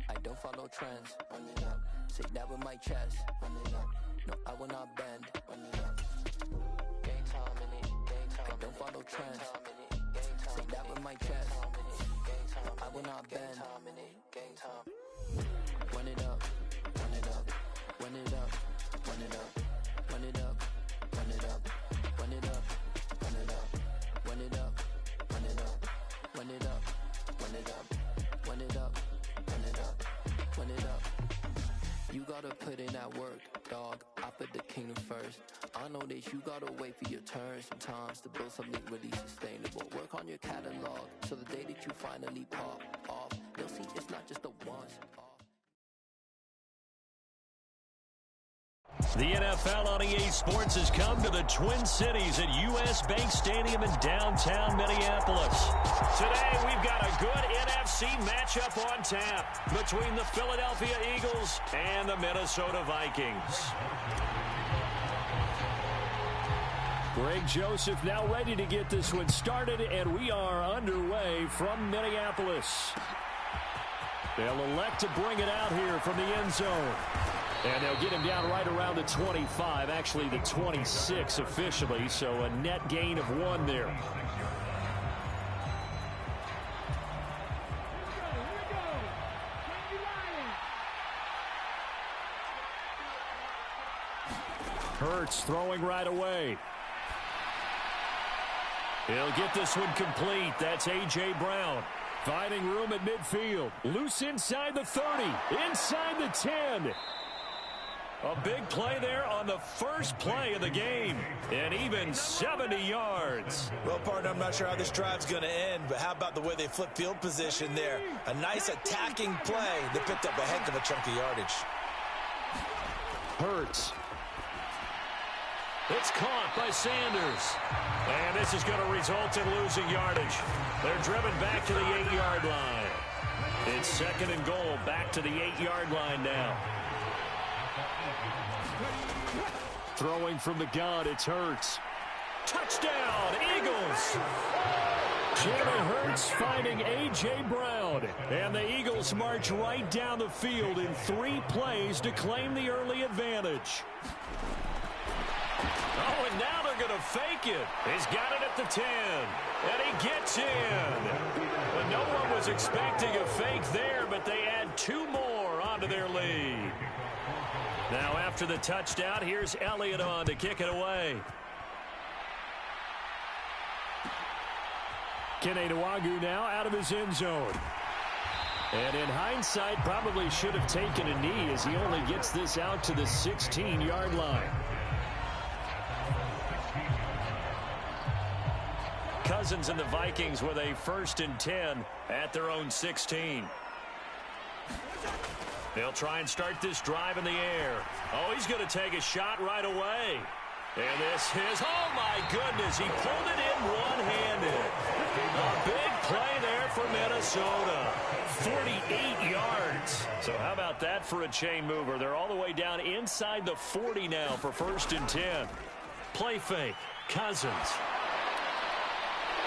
I don't follow trends. Run it up. Say that with my chest. Run it up. No, I will not bend. Run it up. Game time in it. Game time. I don't follow trends. Say that with my chest. I will not bend. Game time. Run it up. Run it up. Run it up. Run it up. Run it up. Run it up. Run it up. Run it up. Run it up. Run it up. Run it up. Run it up. Run it up. Run it up. Run it up. You gotta put in that work. dog. I put the kingdom first. I know that you gotta wait for your turn sometimes to build something really sustainable. Work on your catalog so the day that you finally pop off, you'll see it's not just a once. The NFL on EA Sports has come to the Twin Cities at U.S. Bank Stadium in downtown Minneapolis. Today, we've got a good NFC matchup on tap between the Philadelphia Eagles and the Minnesota Vikings. Greg Joseph now ready to get this one started, and we are underway from Minneapolis. They'll elect to bring it out here from the end zone. And they'll get him down right around the 25, actually the 26 officially, so a net gain of 1 there. Hurts throwing right away. He'll get this one complete. That's A.J. Brown. Finding room at midfield. Loose inside the 30. Inside the 10. A big play there on the first play of the game. And even 70 yards. Well, partner, I'm not sure how this drive's going to end, but how about the way they flip field position there? A nice attacking play that picked up a heck of a chunk of yardage. Hurts. It's caught by Sanders. And this is going to result in losing yardage. They're driven back to the 8-yard line. It's 2nd and goal, back to the 8-yard line now. Throwing from the gun, it's Hurts. Touchdown, Eagles! Jalen Hurts finding A.J. Brown. And the Eagles march right down the field in 3 plays to claim the early advantage. Oh, and now they're going to fake it. He's got it at the 10. And he gets in. But no one was expecting a fake there, but they add 2 more onto their lead. Now after the touchdown, here's Elliott on to kick it away. Kene Nwangwu now out of his end zone. And in hindsight, probably should have taken a knee as he only gets this out to the 16-yard line. Cousins and the Vikings with a 1st and 10 at their own 16. They'll try and start this drive in the air. Oh, he's going to take a shot right away. And this is, oh my goodness, he pulled it in one-handed. A big play there for Minnesota. 48 yards. So how about that for a chain mover? They're all the way down inside the 40 now for 1st and 10. Play fake. Cousins.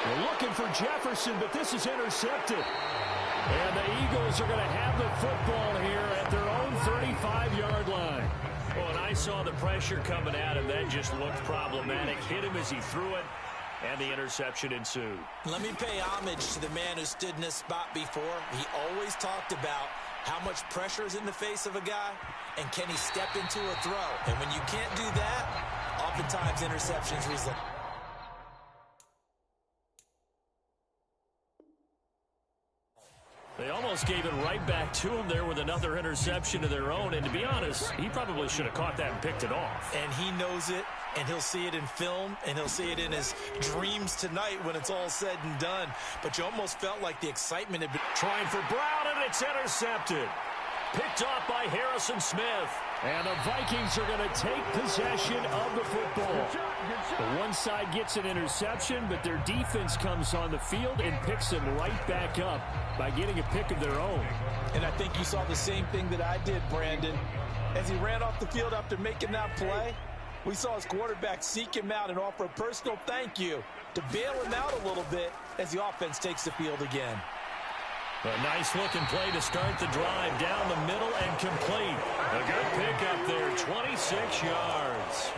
They're looking for Jefferson, but this is intercepted. And the Eagles are going to have the football here at their own 35-yard line. Well, and I saw the pressure coming at him. That just looked problematic. Hit him as he threw it, and the interception ensued. Let me pay homage to the man who stood in this spot before. He always talked about how much pressure is in the face of a guy, and can he step into a throw. And when you can't do that, oftentimes interceptions result. They almost gave it right back to him there with another interception of their own. And to be honest, he probably should have caught that and picked it off. And he knows it, and he'll see it in film, and he'll see it in his dreams tonight when it's all said and done. But you almost felt like the excitement had been... Trying for Brown, and it's intercepted. Picked off by Harrison Smith. And the Vikings are going to take possession of the football. The one side gets an interception, but their defense comes on the field and picks them right back up by getting a pick of their own. And I think you saw the same thing that I did, Brandon. As he ran off the field after making that play, we saw his quarterback seek him out and offer a personal thank you to bail him out a little bit as the offense takes the field again. A nice-looking play to start the drive down the middle and complete. A good pickup there, 26 yards.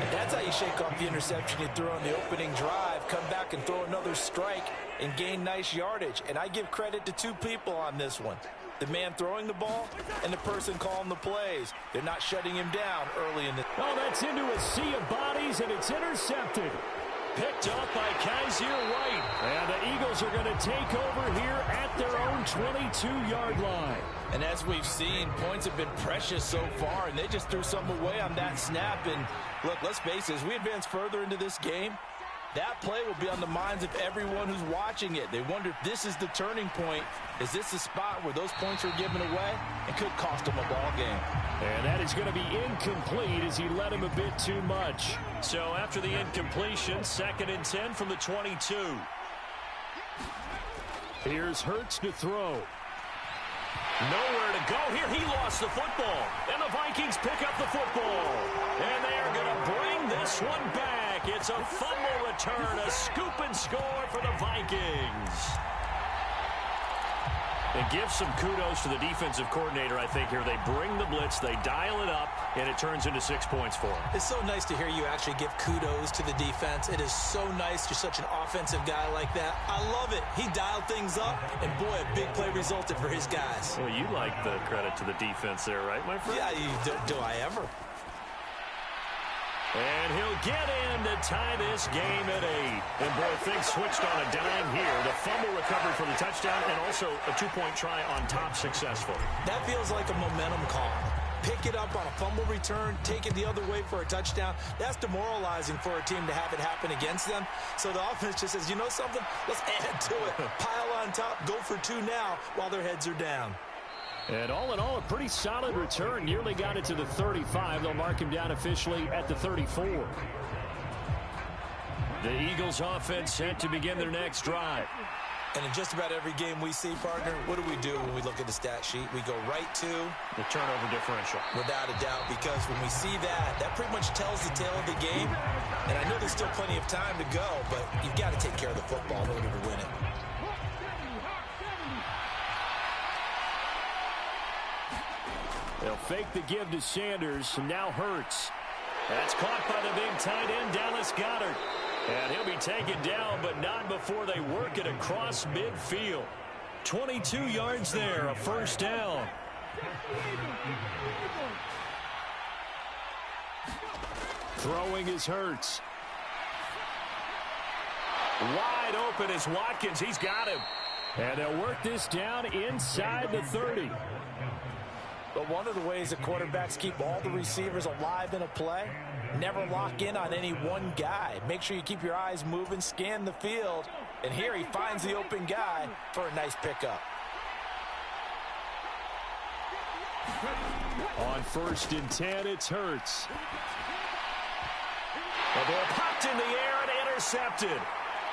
And that's how you shake off the interception you threw on the opening drive, come back and throw another strike and gain nice yardage. And I give credit to 2 people on this one. The man throwing the ball and the person calling the plays. They're not shutting him down early in the... Oh, that's into a sea of bodies, and it's intercepted. Picked up by Kaiser White. And the Eagles Eagles are going to take over here at their own 22-yard line. And as we've seen, points have been precious so far, and they just threw some away on that snap. And look, let's face it, as we advance further into this game, that play will be on the minds of everyone who's watching it. They wonder if this is the turning point. Is this the spot where those points are given away? It could cost them a ball game. And that is going to be incomplete as he led him a bit too much. So after the incompletion, 2nd and 10 from the 22. Here's Hurts to throw. Nowhere to go here. He lost the football. And the Vikings pick up the football. And they are going to bring this one back. It's a fumble return, a scoop and score for the Vikings. And give some kudos to the defensive coordinator, I think, here. They bring the blitz, they dial it up, and it turns into 6 points for them. It's so nice to hear you actually give kudos to the defense. It is so nice. You're such an offensive guy like that. I love it. He dialed things up, and boy, a big play resulted for his guys. Well, you like the credit to the defense there, right, my friend? Yeah, do I ever? And he'll get in to tie this game at 8. And boy, things switched on a dime here. The fumble recovery for the touchdown and also a 2-point try on top successful. That feels like a momentum call. Pick it up on a fumble return, take it the other way for a touchdown. That's demoralizing for a team to have it happen against them. So the offense just says, you know something? Let's add to it. Pile on top, go for 2 now while their heads are down. And all in all, a pretty solid return. Nearly got it to the 35. They'll mark him down officially at the 34. The Eagles offense set to begin their next drive. And in just about every game we see, partner, what do we do when we look at the stat sheet? We go right to the turnover differential. Without a doubt, because when we see that, that pretty much tells the tale of the game. And I know there's still plenty of time to go, but you've got to take care of the football in order to win it. They'll fake the give to Sanders, and now Hurts. That's caught by the big tight end, Dallas Goedert. And he'll be taken down, but not before they work it across midfield. 22 yards there, a first down. Throwing is Hurts. Wide open is Watkins. He's got him. And they'll work this down inside the 30. But one of the ways that quarterbacks keep all the receivers alive in a play, never lock in on any one guy. Make sure you keep your eyes moving, scan the field. And here he finds the open guy for a nice pickup. On 1st and 10, it's Hurts. The ball popped in the air and intercepted.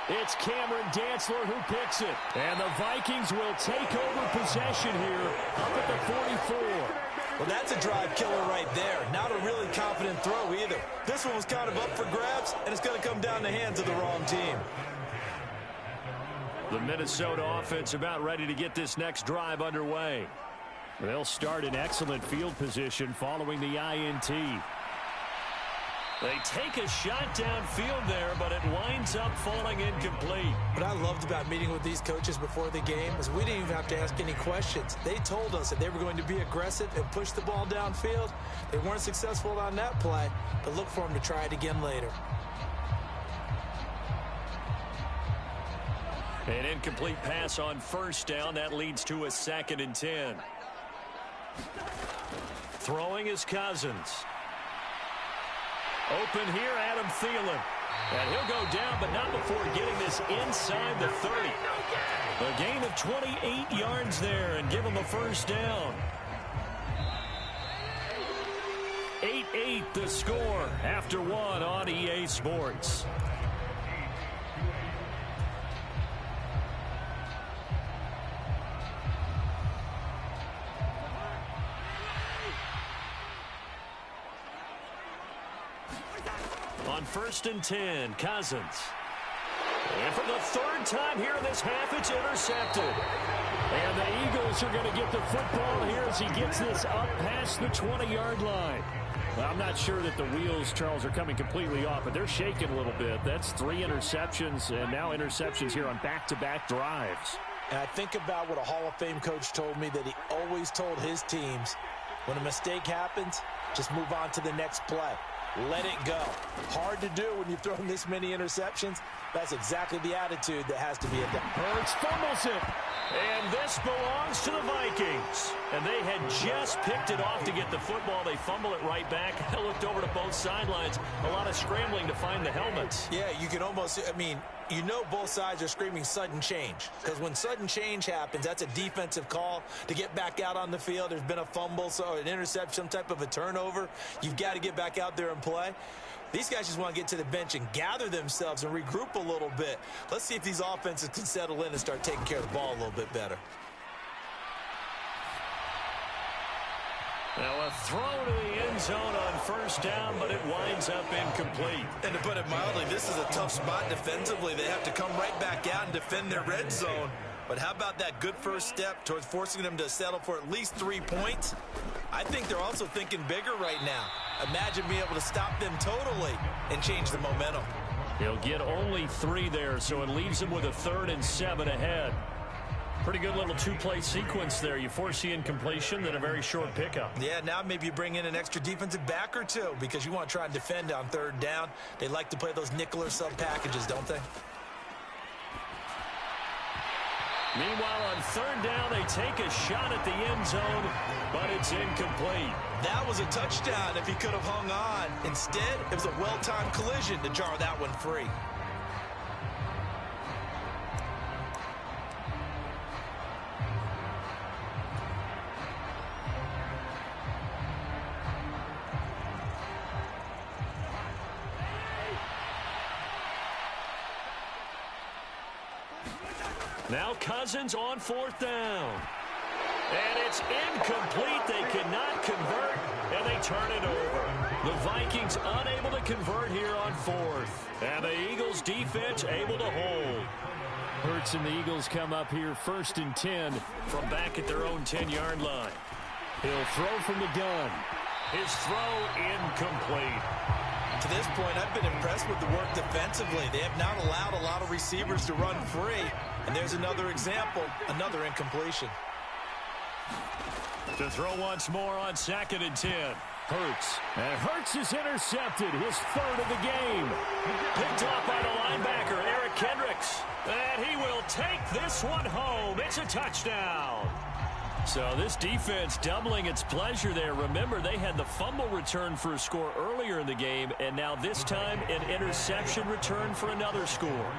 It's Cameron Dantzler who picks it. And the Vikings will take over possession here up at the 44. Well, that's a drive killer right there. Not a really confident throw either. This one was kind of up for grabs, and it's going to come down the hands of the wrong team. The Minnesota offense about ready to get this next drive underway. They'll start in excellent field position following the INT. They take a shot downfield there, but it winds up falling incomplete. What I loved about meeting with these coaches before the game is we didn't even have to ask any questions. They told us that they were going to be aggressive and push the ball downfield. They weren't successful on that play, but look for them to try it again later. An incomplete pass on 1st down. That leads to a 2nd and 10. Throwing is Cousins. Open here, Adam Thielen. And he'll go down, but not before getting this inside the 30. A gain of 28 yards there and give him a first down. 8-8 the score after 1 on EA Sports. On 1st and 10, Cousins. And for the 3rd time here in this half, it's intercepted. And the Eagles are going to get the football here as he gets this up past the 20-yard line. Well, I'm not sure that the wheels, Charles, are coming completely off, but they're shaking a little bit. That's 3 interceptions, and now interceptions here on back-to-back drives. And I think about what a Hall of Fame coach told me that he always told his teams, when a mistake happens, just move on to the next play. Let it go. Hard to do when you've thrown this many interceptions, That's exactly the attitude that has to be adopted. Hurts fumbles it. And this belongs to the Vikings. And they had just picked it off to get the football. They fumble it right back. I looked over to both sidelines. A lot of scrambling to find the helmets. Yeah, you can almost, you know both sides are screaming sudden change. Because when sudden change happens, that's a defensive call to get back out on the field. There's been a fumble, so an interception, some type of a turnover. You've got to get back out there and play. These guys just want to get to the bench and gather themselves and regroup a little bit. Let's see if these offenses can settle in and start taking care of the ball a little bit better. Now a throw to the end zone on first down, but it winds up incomplete. And to put it mildly, this is a tough spot defensively. They have to come right back out and defend their red zone. But how about that good first step towards forcing them to settle for at least 3 points? I think they're also thinking bigger right now. Imagine being able to stop them totally and change the momentum. He'll get only 3 there, so it leaves him with a 3rd and 7 ahead. Pretty good little two-play sequence there. You force the incompletion, then a very short pickup. Yeah, now maybe you bring in an extra defensive back or two because you want to try and defend on 3rd down. They like to play those nickel or sub packages, don't they? Meanwhile, on 3rd down, they take a shot at the end zone, but it's incomplete. That was a touchdown if he could have hung on. Instead, it was a well-timed collision to jar that one free. Now Cousins on 4th down. And it's incomplete. They cannot convert, and they turn it over. The Vikings unable to convert here on 4th. And the Eagles defense able to hold. Hurts and the Eagles come up here 1st and 10 from back at their own 10-yard line. He'll throw from the gun. His throw incomplete. To this point, I've been impressed with the work defensively. They have not allowed a lot of receivers to run free. And there's another example, another incompletion. To throw once more on 2nd and 10. Hurts. And Hurts is intercepted, his 3rd of the game. Picked off by the linebacker, Eric Kendricks. And he will take this one home. It's a touchdown. So this defense doubling its pleasure there. Remember, they had the fumble return for a score earlier in the game, and now this time an interception return for another score.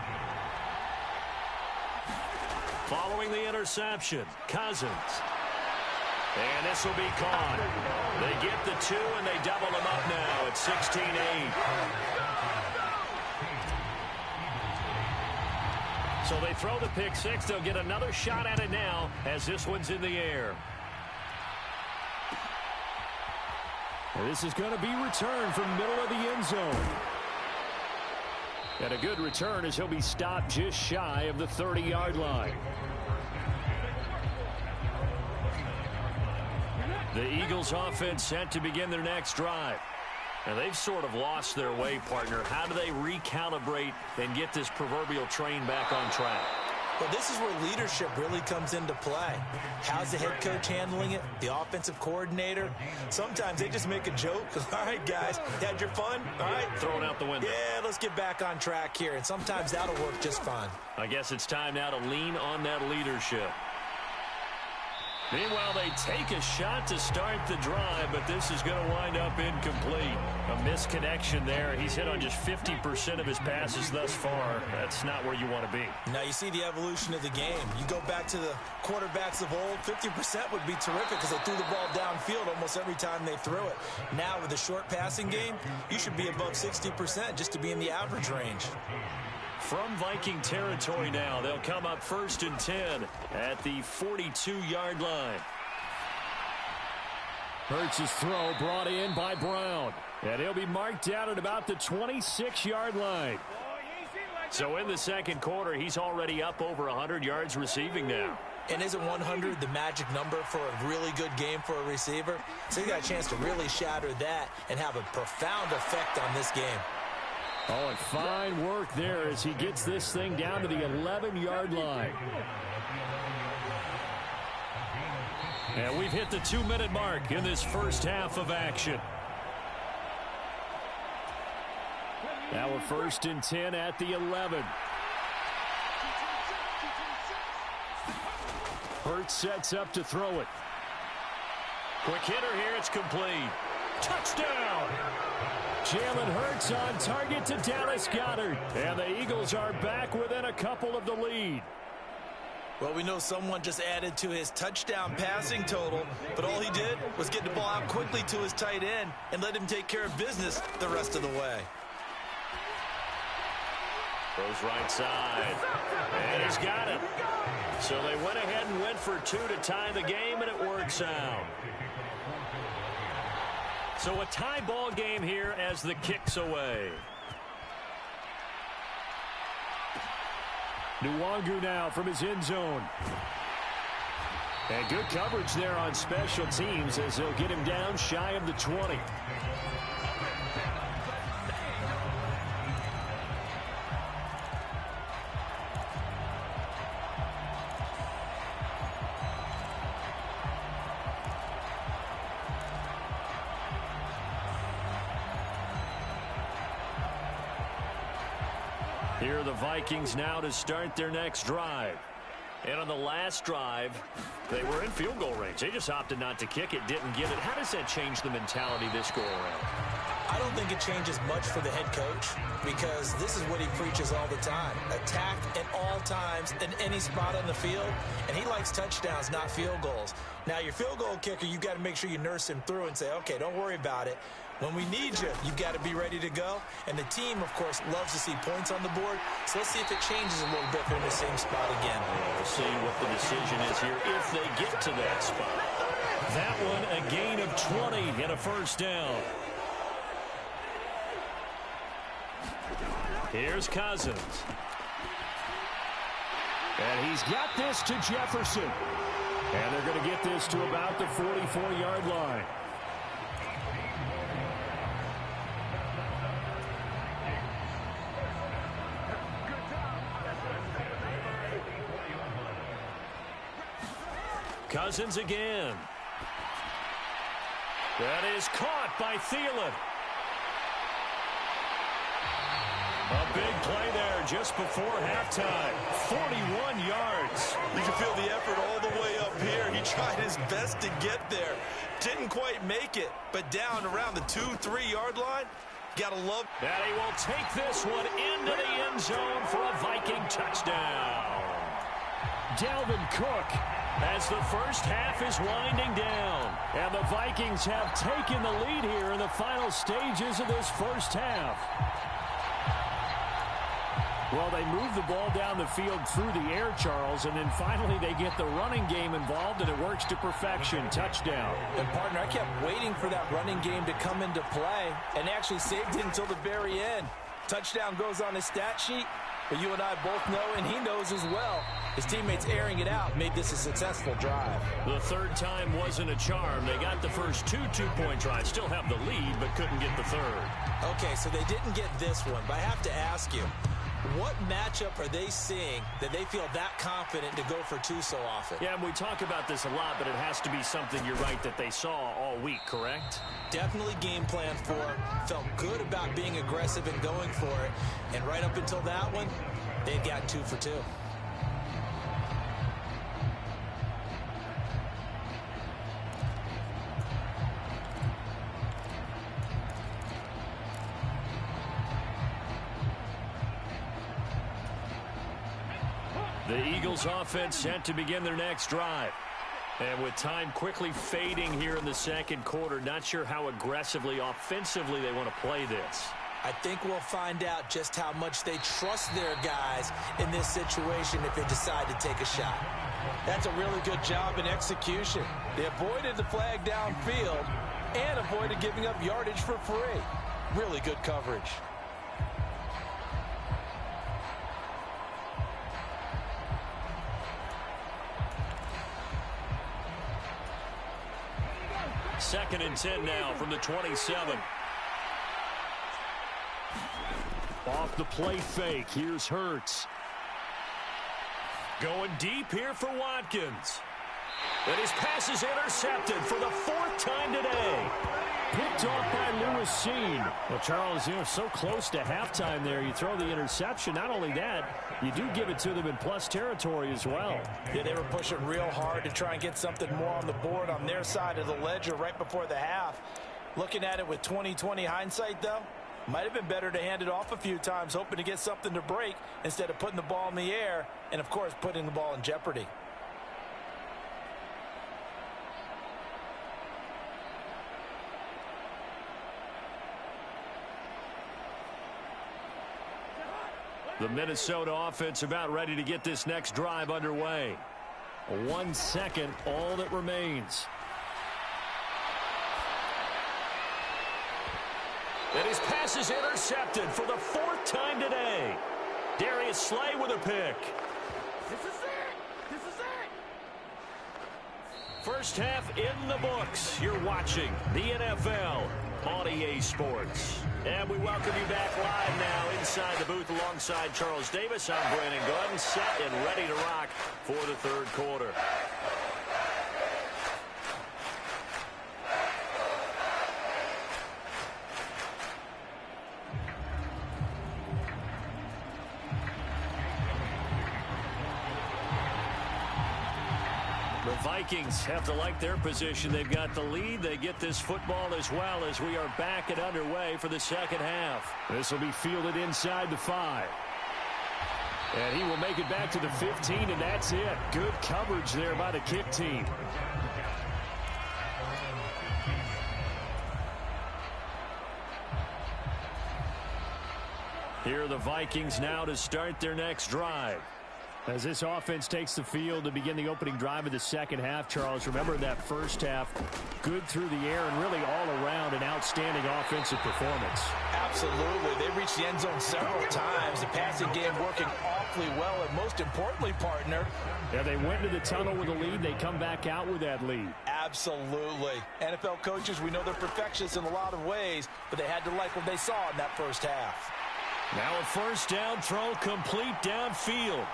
Following the interception, Cousins. And this will be caught. They get the 2, and they double them up now at 16-8. So they throw the pick 6. They'll get another shot at it now as this one's in the air. And this is going to be returned from middle of the end zone. And a good return as he'll be stopped just shy of the 30-yard line. The Eagles offense set to begin their next drive. And they've sort of lost their way, partner. How do they recalibrate and get this proverbial train back on track? Well, this is where leadership really comes into play. How's the head coach handling it? The offensive coordinator? Sometimes they just make a joke. All right, guys, had your fun? All right. Throw it out the window. Yeah, let's get back on track here. And sometimes that'll work just fine. I guess it's time now to lean on that leadership. Meanwhile, they take a shot to start the drive, but this is going to wind up incomplete. A misconnection there. He's hit on just 50% of his passes thus far. That's not where you want to be. Now, you see the evolution of the game. You go back to the quarterbacks of old, 50% would be terrific because they threw the ball downfield almost every time they threw it. Now, with the short passing game, you should be above 60% just to be in the average range. From Viking territory now, they'll come up 1st and 10 at the 42-yard line. Hurts' throw brought in by Brown. And he'll be marked down at about the 26-yard line. So in the second quarter, he's already up over 100 yards receiving now. And isn't 100 the magic number for a really good game for a receiver? So he got a chance to really shatter that and have a profound effect on this game. Oh, and fine work there as he gets this thing down to the 11-yard line. And we've hit the 2-minute mark in this first half of action. Now a 1st and 10 at the 11. Hurts sets up to throw it. Quick hitter here. It's complete. Touchdown! Jalen Hurts on target to Dallas Goedert. And the Eagles are back within a couple of the lead. Well, we know someone just added to his touchdown passing total, but all he did was get the ball out quickly to his tight end and let him take care of business the rest of the way. Goes right side. And he's got it. So they went ahead and went for 2 to tie the game, and it works out. So a tie ball game here as the kick's away. Nwangu now from his end zone. And good coverage there on special teams as they'll get him down shy of the 20. Here are the Vikings now to start their next drive. And on the last drive, they were in field goal range. They just opted not to kick it, didn't get it. How does that change the mentality this go around? I don't think it changes much for the head coach because this is what he preaches all the time. Attack at all times in any spot on the field, and he likes touchdowns, not field goals. Now, your field goal kicker, you've got to make sure you nurse him through and say, okay, don't worry about it. When we need you, you've got to be ready to go. And the team, of course, loves to see points on the board. So let's see if it changes a little bit from the same spot again. We'll see what the decision is here if they get to that spot. That one, a gain of 20 and a 1st down. Here's Cousins. And he's got this to Jefferson. And they're going to get this to about the 44-yard line. Cousins again. That is caught by Thielen. A big play there just before halftime. 41 yards. You can feel the effort all the way up here. He tried his best to get there. Didn't quite make it, but down around the 2-3 yard line. Gotta love. And he will take this one into the end zone for a Viking touchdown. Dalvin Cook as the first half is winding down. And the Vikings have taken the lead here in the final stages of this first half. Well, they move the ball down the field through the air, Charles, and then finally they get the running game involved, and it works to perfection. Touchdown. And, partner, I kept waiting for that running game to come into play and actually saved it until the very end. Touchdown goes on his stat sheet, but you and I both know, and he knows as well, his teammates airing it out made this a successful drive. The third time wasn't a charm. They got the first two-point drives, still have the lead, but couldn't get the third. Okay, so they didn't get this one, but I have to ask you, what matchup are they seeing that they feel that confident to go for 2 so often? Yeah, and we talk about this a lot, but it has to be something, you're right, that they saw all week, correct? Definitely game plan for, felt good about being aggressive and going for it, and right up until that one, they'd got 2 for 2. The Eagles offense set to begin their next drive. And with time quickly fading here in the second quarter, not sure how aggressively, offensively they want to play this. I think we'll find out just how much they trust their guys in this situation if they decide to take a shot. That's a really good job in execution. They avoided the flag downfield and avoided giving up yardage for free. Really good coverage. Second and 10 now from the 27. Off the play fake. Here's Hurts. Going deep here for Watkins. And his pass is intercepted for the 4th time today. Picked off by Lewis Cine. Well, Charles, so close to halftime there. You throw the interception. Not only that, you do give it to them in plus territory as well. Yeah, they were pushing real hard to try and get something more on the board on their side of the ledger right before the half. Looking at it with 20/20 hindsight, though, might have been better to hand it off a few times, hoping to get something to break instead of putting the ball in the air and, of course, putting the ball in jeopardy. The Minnesota offense about ready to get this next drive underway. 1 second, all that remains. And his pass is intercepted for the 4th time today. Darius Slay with a pick. This is it. This is it. First half in the books. You're watching the NFL on EA Sports. And we welcome you back live now inside the booth alongside Charles Davis. I'm Brandon Gordon, set and ready to rock for the third quarter. The Vikings have to like their position. They've got the lead. They get this football as well as we are back and underway for the second half. This will be fielded inside the 5. And he will make it back to the 15, and that's it. Good coverage there by the kick team. Here are the Vikings now to start their next drive. As this offense takes the field to begin the opening drive of the second half, Charles, remember that first half, good through the air and really all around an outstanding offensive performance. Absolutely. They reached the end zone several times. The passing game working awfully well, and most importantly, partner. Yeah, they went to the tunnel with a lead. They come back out with that lead. Absolutely. NFL coaches, we know they're perfectionists in a lot of ways, but they had to like what they saw in that first half. Now a first down throw complete downfield.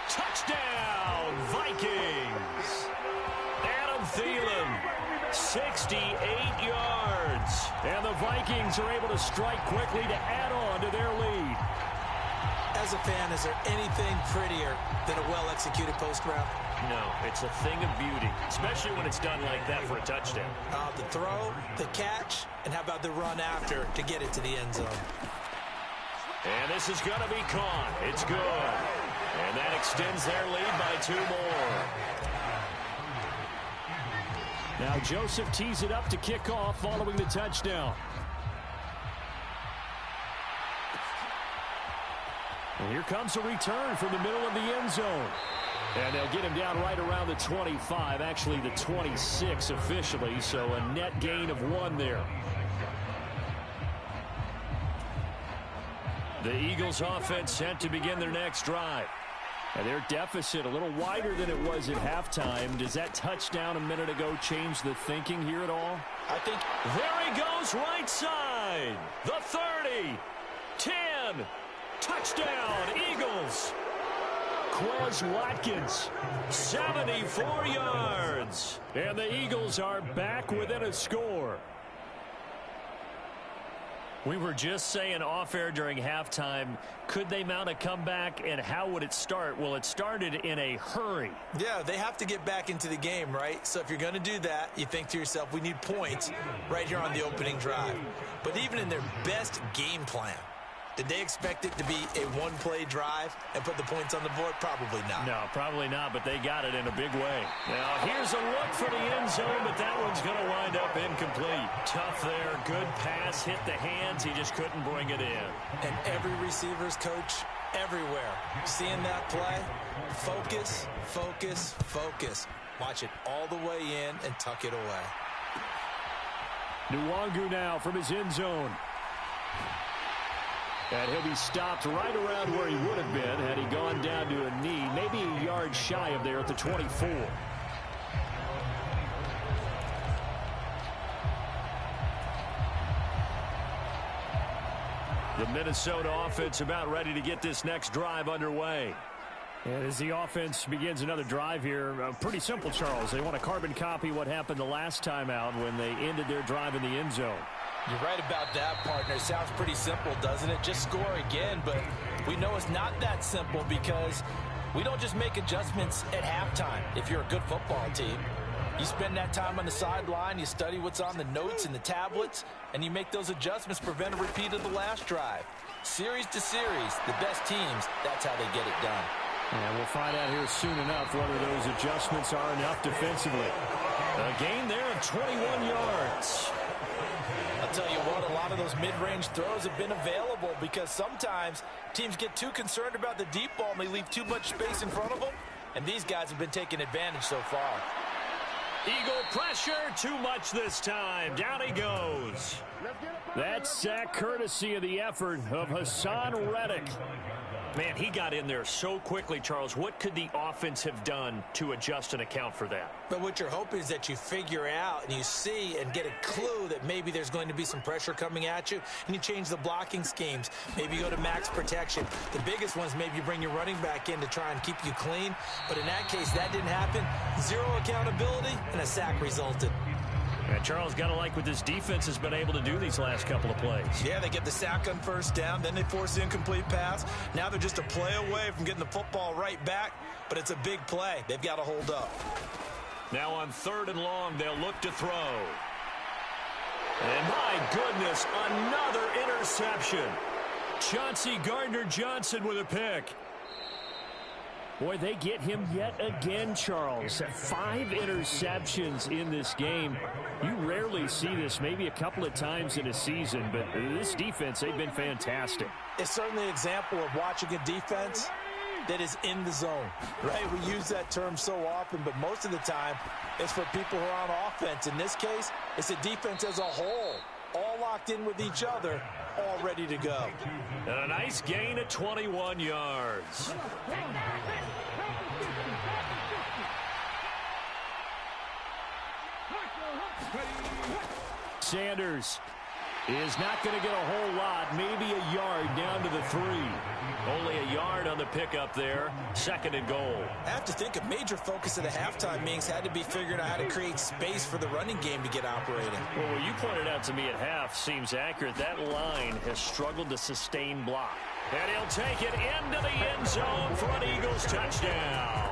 Touchdown, Vikings! Adam Thielen, 68 yards. And the Vikings are able to strike quickly to add on to their lead. As a fan, is there anything prettier than a well-executed post route? No, it's a thing of beauty, especially when it's done like that for a touchdown. The throw, the catch, and how about the run after to get it to the end zone? And this is going to be caught. It's good. And that extends their lead by 2 more. Now Joseph tees it up to kick off following the touchdown. And here comes a return from the middle of the end zone. And they'll get him down right around the 25, actually the 26 officially, so a net gain of 1 there. The Eagles offense set to begin their next drive. And their deficit a little wider than it was at halftime. Does that touchdown a minute ago change the thinking here at all? I think. There he goes right side. The 30. 10. Touchdown, Eagles. Quez Watkins, 74 yards. And the Eagles are back within a score. We were just saying off-air during halftime, could they mount a comeback, and how would it start? Well, it started in a hurry. Yeah, they have to get back into the game, right? So if you're going to do that, you think to yourself, we need points right here on the opening drive. But even in their best game plan, did they expect it to be a one-play drive and put the points on the board? Probably not. No, probably not, but they got it in a big way. Now, here's a look for the end zone, but that one's going to wind up incomplete. Tough there. Good pass. Hit the hands. He just couldn't bring it in. And every receiver's coach everywhere seeing that play, focus, focus, focus. Watch it all the way in and tuck it away. Nwangu now from his end zone. And he'll be stopped right around where he would have been had he gone down to a knee, maybe a yard shy of there at the 24. The Minnesota offense about ready to get this next drive underway. And as the offense begins another drive here, pretty simple, Charles. They want to carbon copy what happened the last time out when they ended their drive in the end zone. You're right about that, partner. Sounds pretty simple, doesn't it? Just score again, but we know it's not that simple because we don't just make adjustments at halftime if you're a good football team. You spend that time on the sideline, you study what's on the notes and the tablets, and you make those adjustments to prevent a repeat of the last drive. Series to series, the best teams, that's how they get it done. And we'll find out here soon enough whether those adjustments are enough defensively. A gain there of 21 yards. I'll tell you what, a lot of those mid-range throws have been available because sometimes teams get too concerned about the deep ball and they leave too much space in front of them, and these guys have been taking advantage so far. Eagle pressure, too much this time. Down he goes. That sack courtesy of the effort of Hassan Reddick. Man, he got in there so quickly, Charles. What could the offense have done to adjust and account for that? But what you're hoping is that you figure out and you see and get a clue that maybe there's going to be some pressure coming at you, and you change the blocking schemes. Maybe you go to max protection. The biggest ones, maybe you bring your running back in to try and keep you clean. But in that case, that didn't happen. Zero accountability, and a sack resulted. And Charles, got to like what this defense has been able to do these last couple of plays. Yeah, they get the sack on first down, then they force the incomplete pass. Now they're just a play away from getting the football right back, but it's a big play. They've got to hold up. Now on 3rd and long, they'll look to throw. And my goodness, another interception. Chauncey Gardner-Johnson with a pick. Boy, they get him yet again, Charles. 5 interceptions in this game. You rarely see this, maybe a couple of times in a season, but this defense, they've been fantastic. It's certainly an example of watching a defense that is in the zone, right? We use that term so often, but most of the time it's for people who are on offense. In this case, it's a defense as a whole, all locked in with each other, all ready to go. And a nice gain of 21 yards. Sanders is not going to get a whole lot, maybe a yard down to the 3. Only a yard on the pickup there. 2nd and goal. I have to think a major focus of the halftime meetings had to be figuring out how to create space for the running game to get operating. Well, what you pointed out to me at half seems accurate. That line has struggled to sustain block. And he'll take it into the end zone for an Eagles touchdown.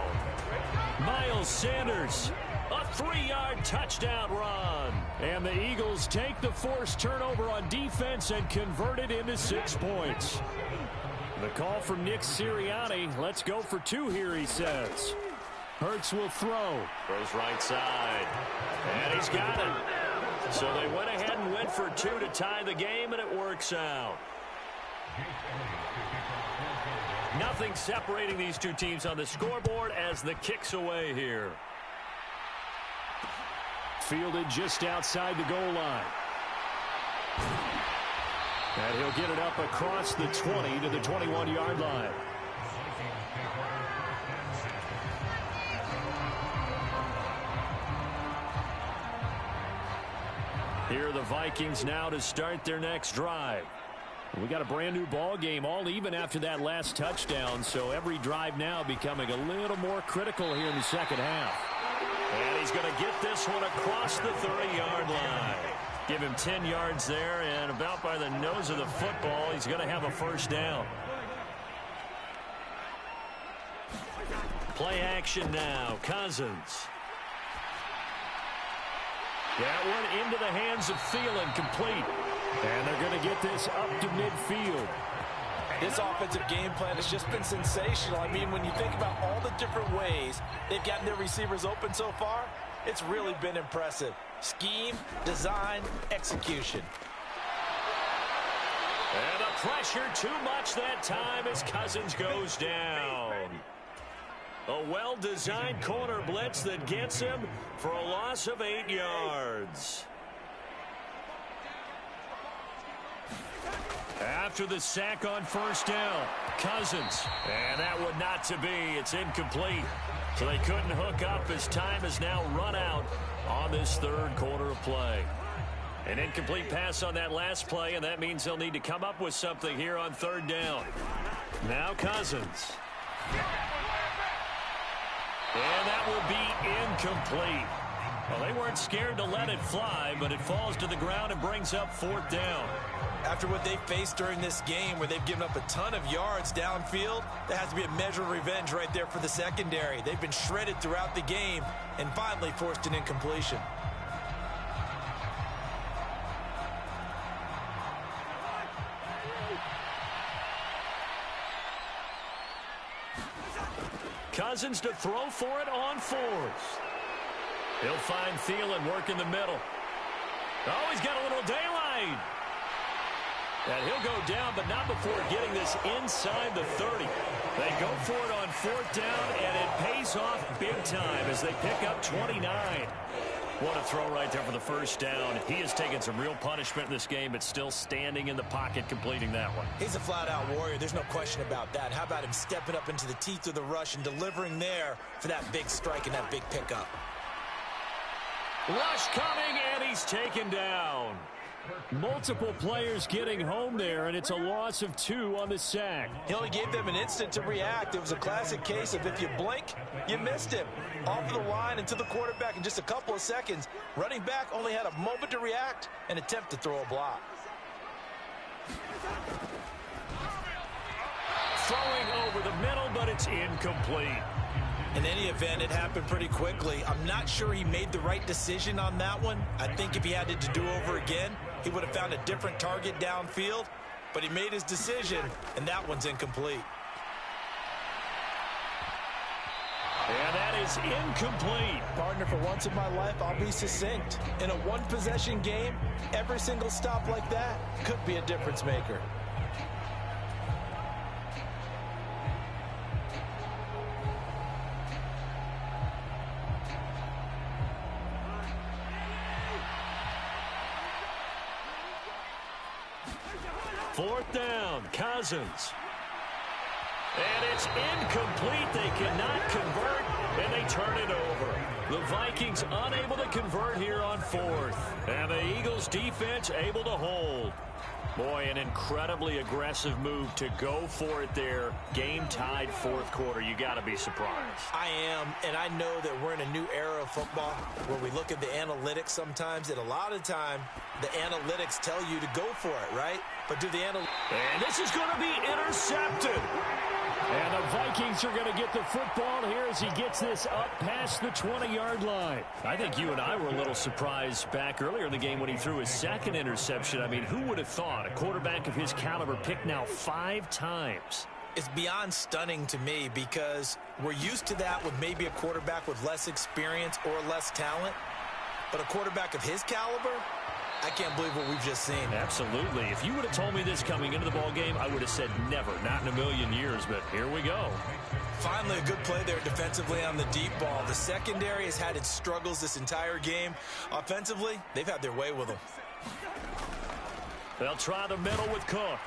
Miles Sanders, a 3-yard touchdown run. And the Eagles take the forced turnover on defense and convert it into 6 points. The call from Nick Sirianni. Let's go for 2 here, he says. Hurts will throw. Throws right side. And he's got it. So they went ahead and went for 2 to tie the game, and it works out. Nothing separating these two teams on the scoreboard as the kick's away here. Fielded just outside the goal line. And he'll get it up across the 20 to the 21-yard line. Here are the Vikings now to start their next drive. We got a brand new ball game, all even after that last touchdown, so every drive now becoming a little more critical here in the second half. And he's going to get this one across the 30-yard line. Give him 10 yards there, and about by the nose of the football, he's going to have a first down. Play action now. Cousins. That one into the hands of Thielen, complete. And they're going to get this up to midfield. This offensive game plan has just been sensational. I mean, when you think about all the different ways they've gotten their receivers open so far, it's really been impressive. Scheme, design, execution. And the pressure too much that time as Cousins goes down. A well-designed corner blitz that gets him for a loss of 8 yards. After the sack on first down, Cousins. And that would not to be. It's incomplete. So they couldn't hook up as time has now run out on this 3rd quarter of play. An incomplete pass on that last play, and that means they'll need to come up with something here on 3rd down. Now Cousins. will be incomplete. Well, they weren't scared to let it fly, but it falls to the ground and brings up 4th down. After what they faced during this game where they've given up a ton of yards downfield, there has to be a measure of revenge right there for the secondary. They've been shredded throughout the game and finally forced an incompletion. Cousins to throw for it on 4th. He'll find Thielen work in the middle. Oh, he's got a little daylight. And he'll go down, but not before getting this inside the 30. They go for it on 4th down, and it pays off big time as they pick up 29. What a throw right there for the 1st down. He has taken some real punishment in this game, but still standing in the pocket completing that one. He's a flat-out warrior. There's no question about that. How about him stepping up into the teeth of the rush and delivering there for that big strike and that big pickup? Rush coming, and he's taken down. Multiple players getting home there, and it's a loss of 2 on the sack. He only gave them an instant to react. It was a classic case of if you blink, you missed him. Off of the line and to the quarterback in just a couple of seconds. Running back only had a moment to react and attempt to throw a block. Throwing over the middle, but it's incomplete. In any event, it happened pretty quickly. I'm not sure he made the right decision on that one. I think if he had to do over again, he would have found a different target downfield. But he made his decision, and that one's incomplete. And that is incomplete. Partner, for once in my life, I'll be succinct. In a one-possession game, every single stop like that could be a difference maker. Fourth down, Cousins. And it's incomplete. They cannot convert, and they turn it over. The Vikings unable to convert here on 4th. And the Eagles defense able to hold. Boy, an incredibly aggressive move to go for it there. Game tied 4th quarter. You got to be surprised. I am, and I know that we're in a new era of football where we look at the analytics sometimes, and a lot of time the analytics tell you to go for it, right? But do the analytics... And this is going to be intercepted. And the Vikings are going to get the football here as he gets this up past the 20-yard line. I think you and I were a little surprised back earlier in the game when he threw his second interception. I mean, who would have thought a quarterback of his caliber picked now 5 times? It's beyond stunning to me because we're used to that with maybe a quarterback with less experience or less talent. But a quarterback of his caliber, I can't believe what we've just seen. Absolutely. If you would have told me this coming into the ball game, I would have said never, not in a million years, but here we go. Finally, a good play there defensively on the deep ball. The secondary has had its struggles this entire game. Offensively, they've had their way with them. They'll try the middle with Cook.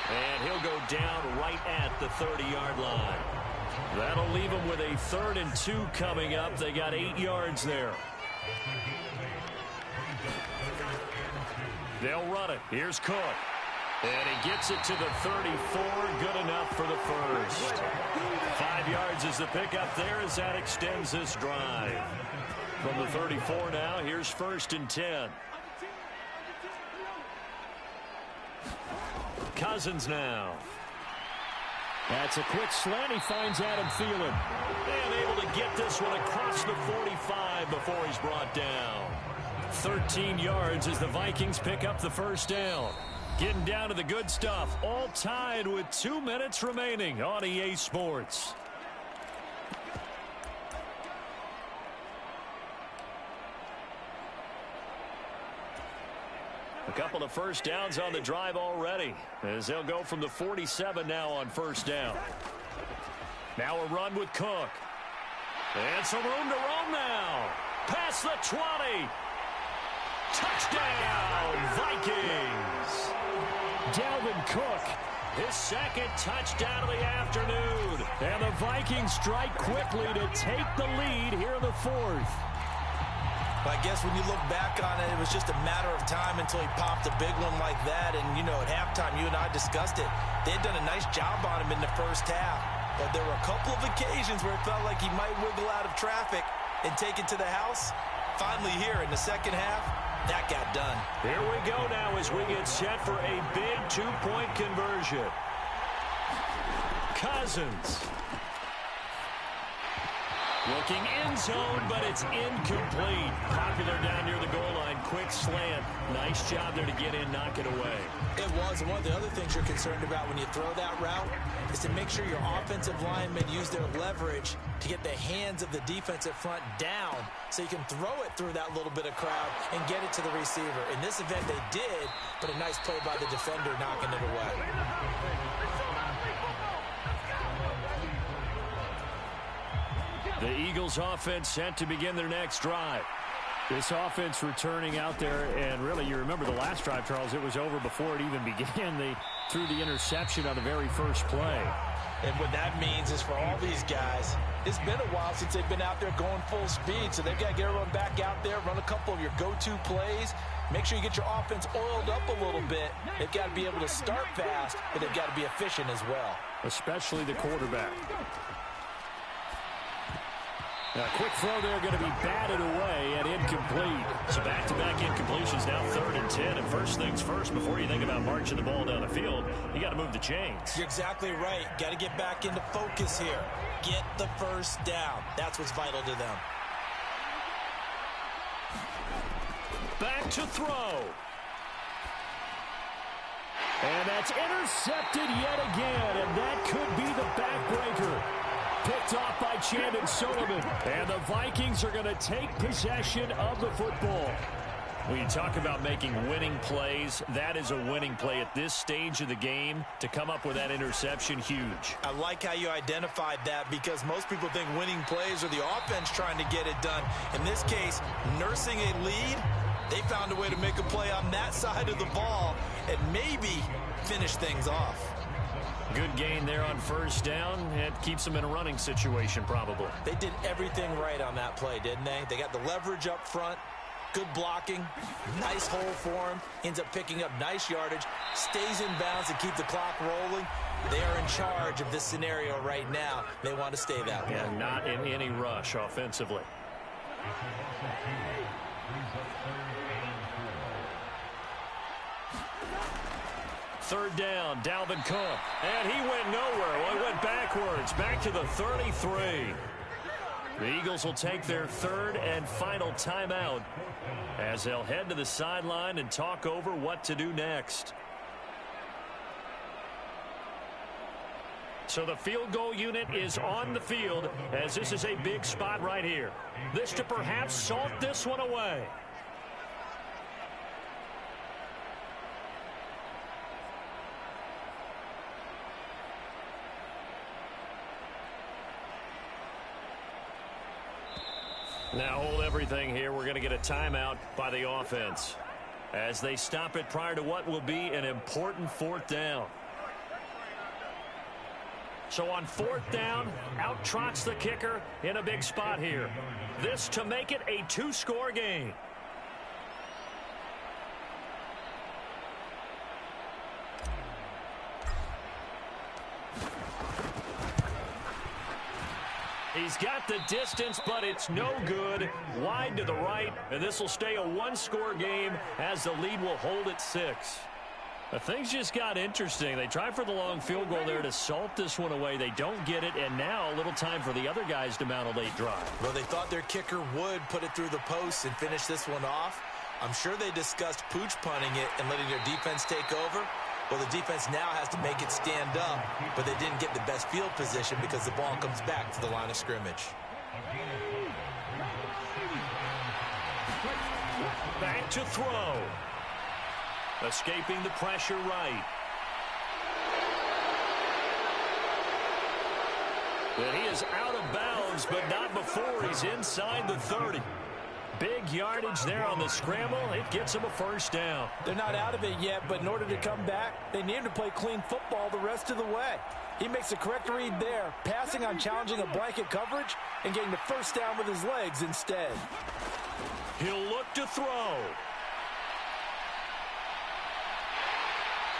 And he'll go down right at the 30-yard line. That'll leave them with a 3rd and 2 coming up. They got 8 yards there. They'll run it. Here's Cook. And he gets it to the 34. Good enough for the first. 5 yards is the pickup there as that extends this drive. From the 34 now, here's 1st and 10. Cousins now. That's a quick slant. He finds Adam Thielen. And able to get this one across the 45 before he's brought down. 13 yards as the Vikings pick up the 1st down. Getting down to the good stuff. All tied with 2 minutes remaining on EA Sports. A couple of 1st downs on the drive already as they'll go from the 47 now on 1st down. Now a run with Cook. And some room to roam now. Past the 20. Touchdown, Vikings. Dalvin Cook, his 2nd touchdown of the afternoon. And the Vikings strike quickly to take the lead here in the 4th. I guess when you look back on it, it was just a matter of time until he popped a big one like that. And, you know, at halftime, you and I discussed it. They had done a nice job on him in the 1st half. but there were a couple of occasions where it felt like he might wiggle out of traffic and take it to the house. Finally here in the second half, that got done. Here we go now as we get set for a big two-point conversion. Cousins. Looking end zone, but it's incomplete. Popular down near the goal line. Quick slant. Nice job there to get in, knock it away. It was. And one of the other things you're concerned about when you throw that route is to make sure your offensive linemen use their leverage to get the hands of the defensive front down so you can throw it through that little bit of crowd and get it to the receiver. In this event, they did, but a nice play by the defender knocking it away. The Eagles offense set to begin their next drive. This offense returning out there, and really, you remember the last drive, Charles, it was over before it even began. They threw the interception on the very first play. And what that means is for all these guys, it's been a while since they've been out there going full speed, so they've got to get everyone back out there, run a couple of your go-to plays, make sure you get your offense oiled up a little bit. They've got to be able to start fast, but they've got to be efficient as well. Especially the quarterback. A quick throw there going to be batted away and incomplete. So back-to-back incompletions, now 3rd and 10. And first things first, before you think about marching the ball down the field, you got to move the chains. You're exactly right. Got to get back into focus here. Get the first down. That's what's vital to them. Back to throw. And that's intercepted yet again, and that could be the backbreaker. Picked off by Chandon Sullivan. And the Vikings are going to take possession of the football. When you talk about making winning plays, that is a winning play at this stage of the game. To come up with that interception, huge. I like how you identified that because most people think winning plays are the offense trying to get it done. In this case, nursing a lead, they found a way to make a play on that side of the ball and maybe finish things off. Good gain there on first down. It keeps them in a running situation, probably. They did everything right on that play, didn't they? They got the leverage up front, good blocking, nice hole for him, ends up picking up nice yardage, stays in bounds to keep the clock rolling. They are in charge of this scenario right now. They want to stay that way. Yeah, not in any rush offensively. Third down, Dalvin Cook. And he went nowhere. Well, he went backwards, back to the 33. The Eagles will take their third and final timeout as they'll head to the sideline and talk over what to do next. So the field goal unit is on the field as this is a big spot right here. This to perhaps salt this one away. Now hold everything here. We're going to get a timeout by the offense as they stop it prior to what will be an important fourth down. So on fourth down, out trots the kicker in a big spot here. This to make it a 2-score game. He's got the distance, but it's no good. Wide to the right, and this will stay a 1-score game as the lead will hold at 6. But things just got interesting. They try for the long field goal there to salt this one away. They don't get it, and now a little time for the other guys to mount a late drive. Well, they thought their kicker would put it through the post and finish this one off. I'm sure they discussed pooch punting it and letting their defense take over. Well, the defense now has to make it stand up, but they didn't get the best field position because the ball comes back to the line of scrimmage. Back to throw. Escaping the pressure right. And he is out of bounds, but not before he's inside the 30. Big yardage there on the scramble. It gets him a first down. They're not out of it yet, but in order to come back, they need to play clean football the rest of the way. He makes a correct read there, passing on challenging a blanket coverage and getting the first down with his legs instead. He'll look to throw.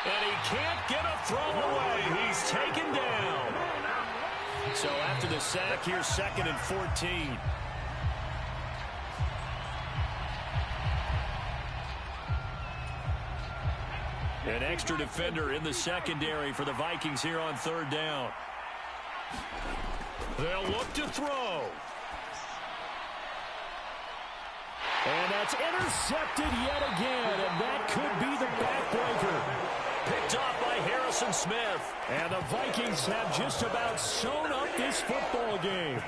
And he can't get a throw away. He's taken down. So after the sack, here's 2nd and 14. An extra defender in the secondary for the Vikings here on 3rd down. They'll look to throw. And that's intercepted yet again, and that could be the backbreaker. Picked off by Harrison Smith. And the Vikings have just about sewn up this football game.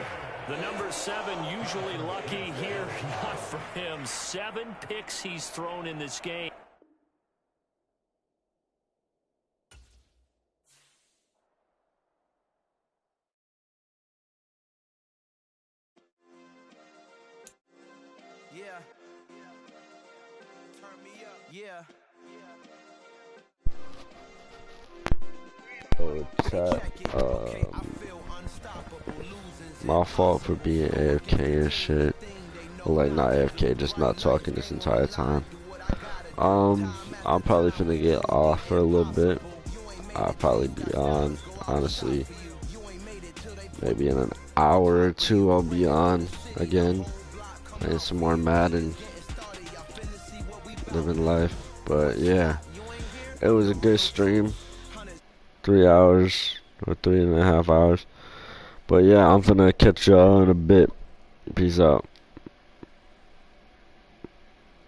The number 7 usually lucky here. Not for him. 7 picks he's thrown in this game. Yeah. Turn me up. Yeah. Chat, my fault for being AFK and shit. Like, not AFK, just not talking this entire time. I'm probably finna get off for a little bit. I'll probably be on, honestly. Maybe in an hour or 2 I'll be on again. Playing some more Madden. Living life. But yeah, it was a good stream. 3 hours or 3.5 hours. But yeah, I'm gonna catch y'all in a bit. Peace out.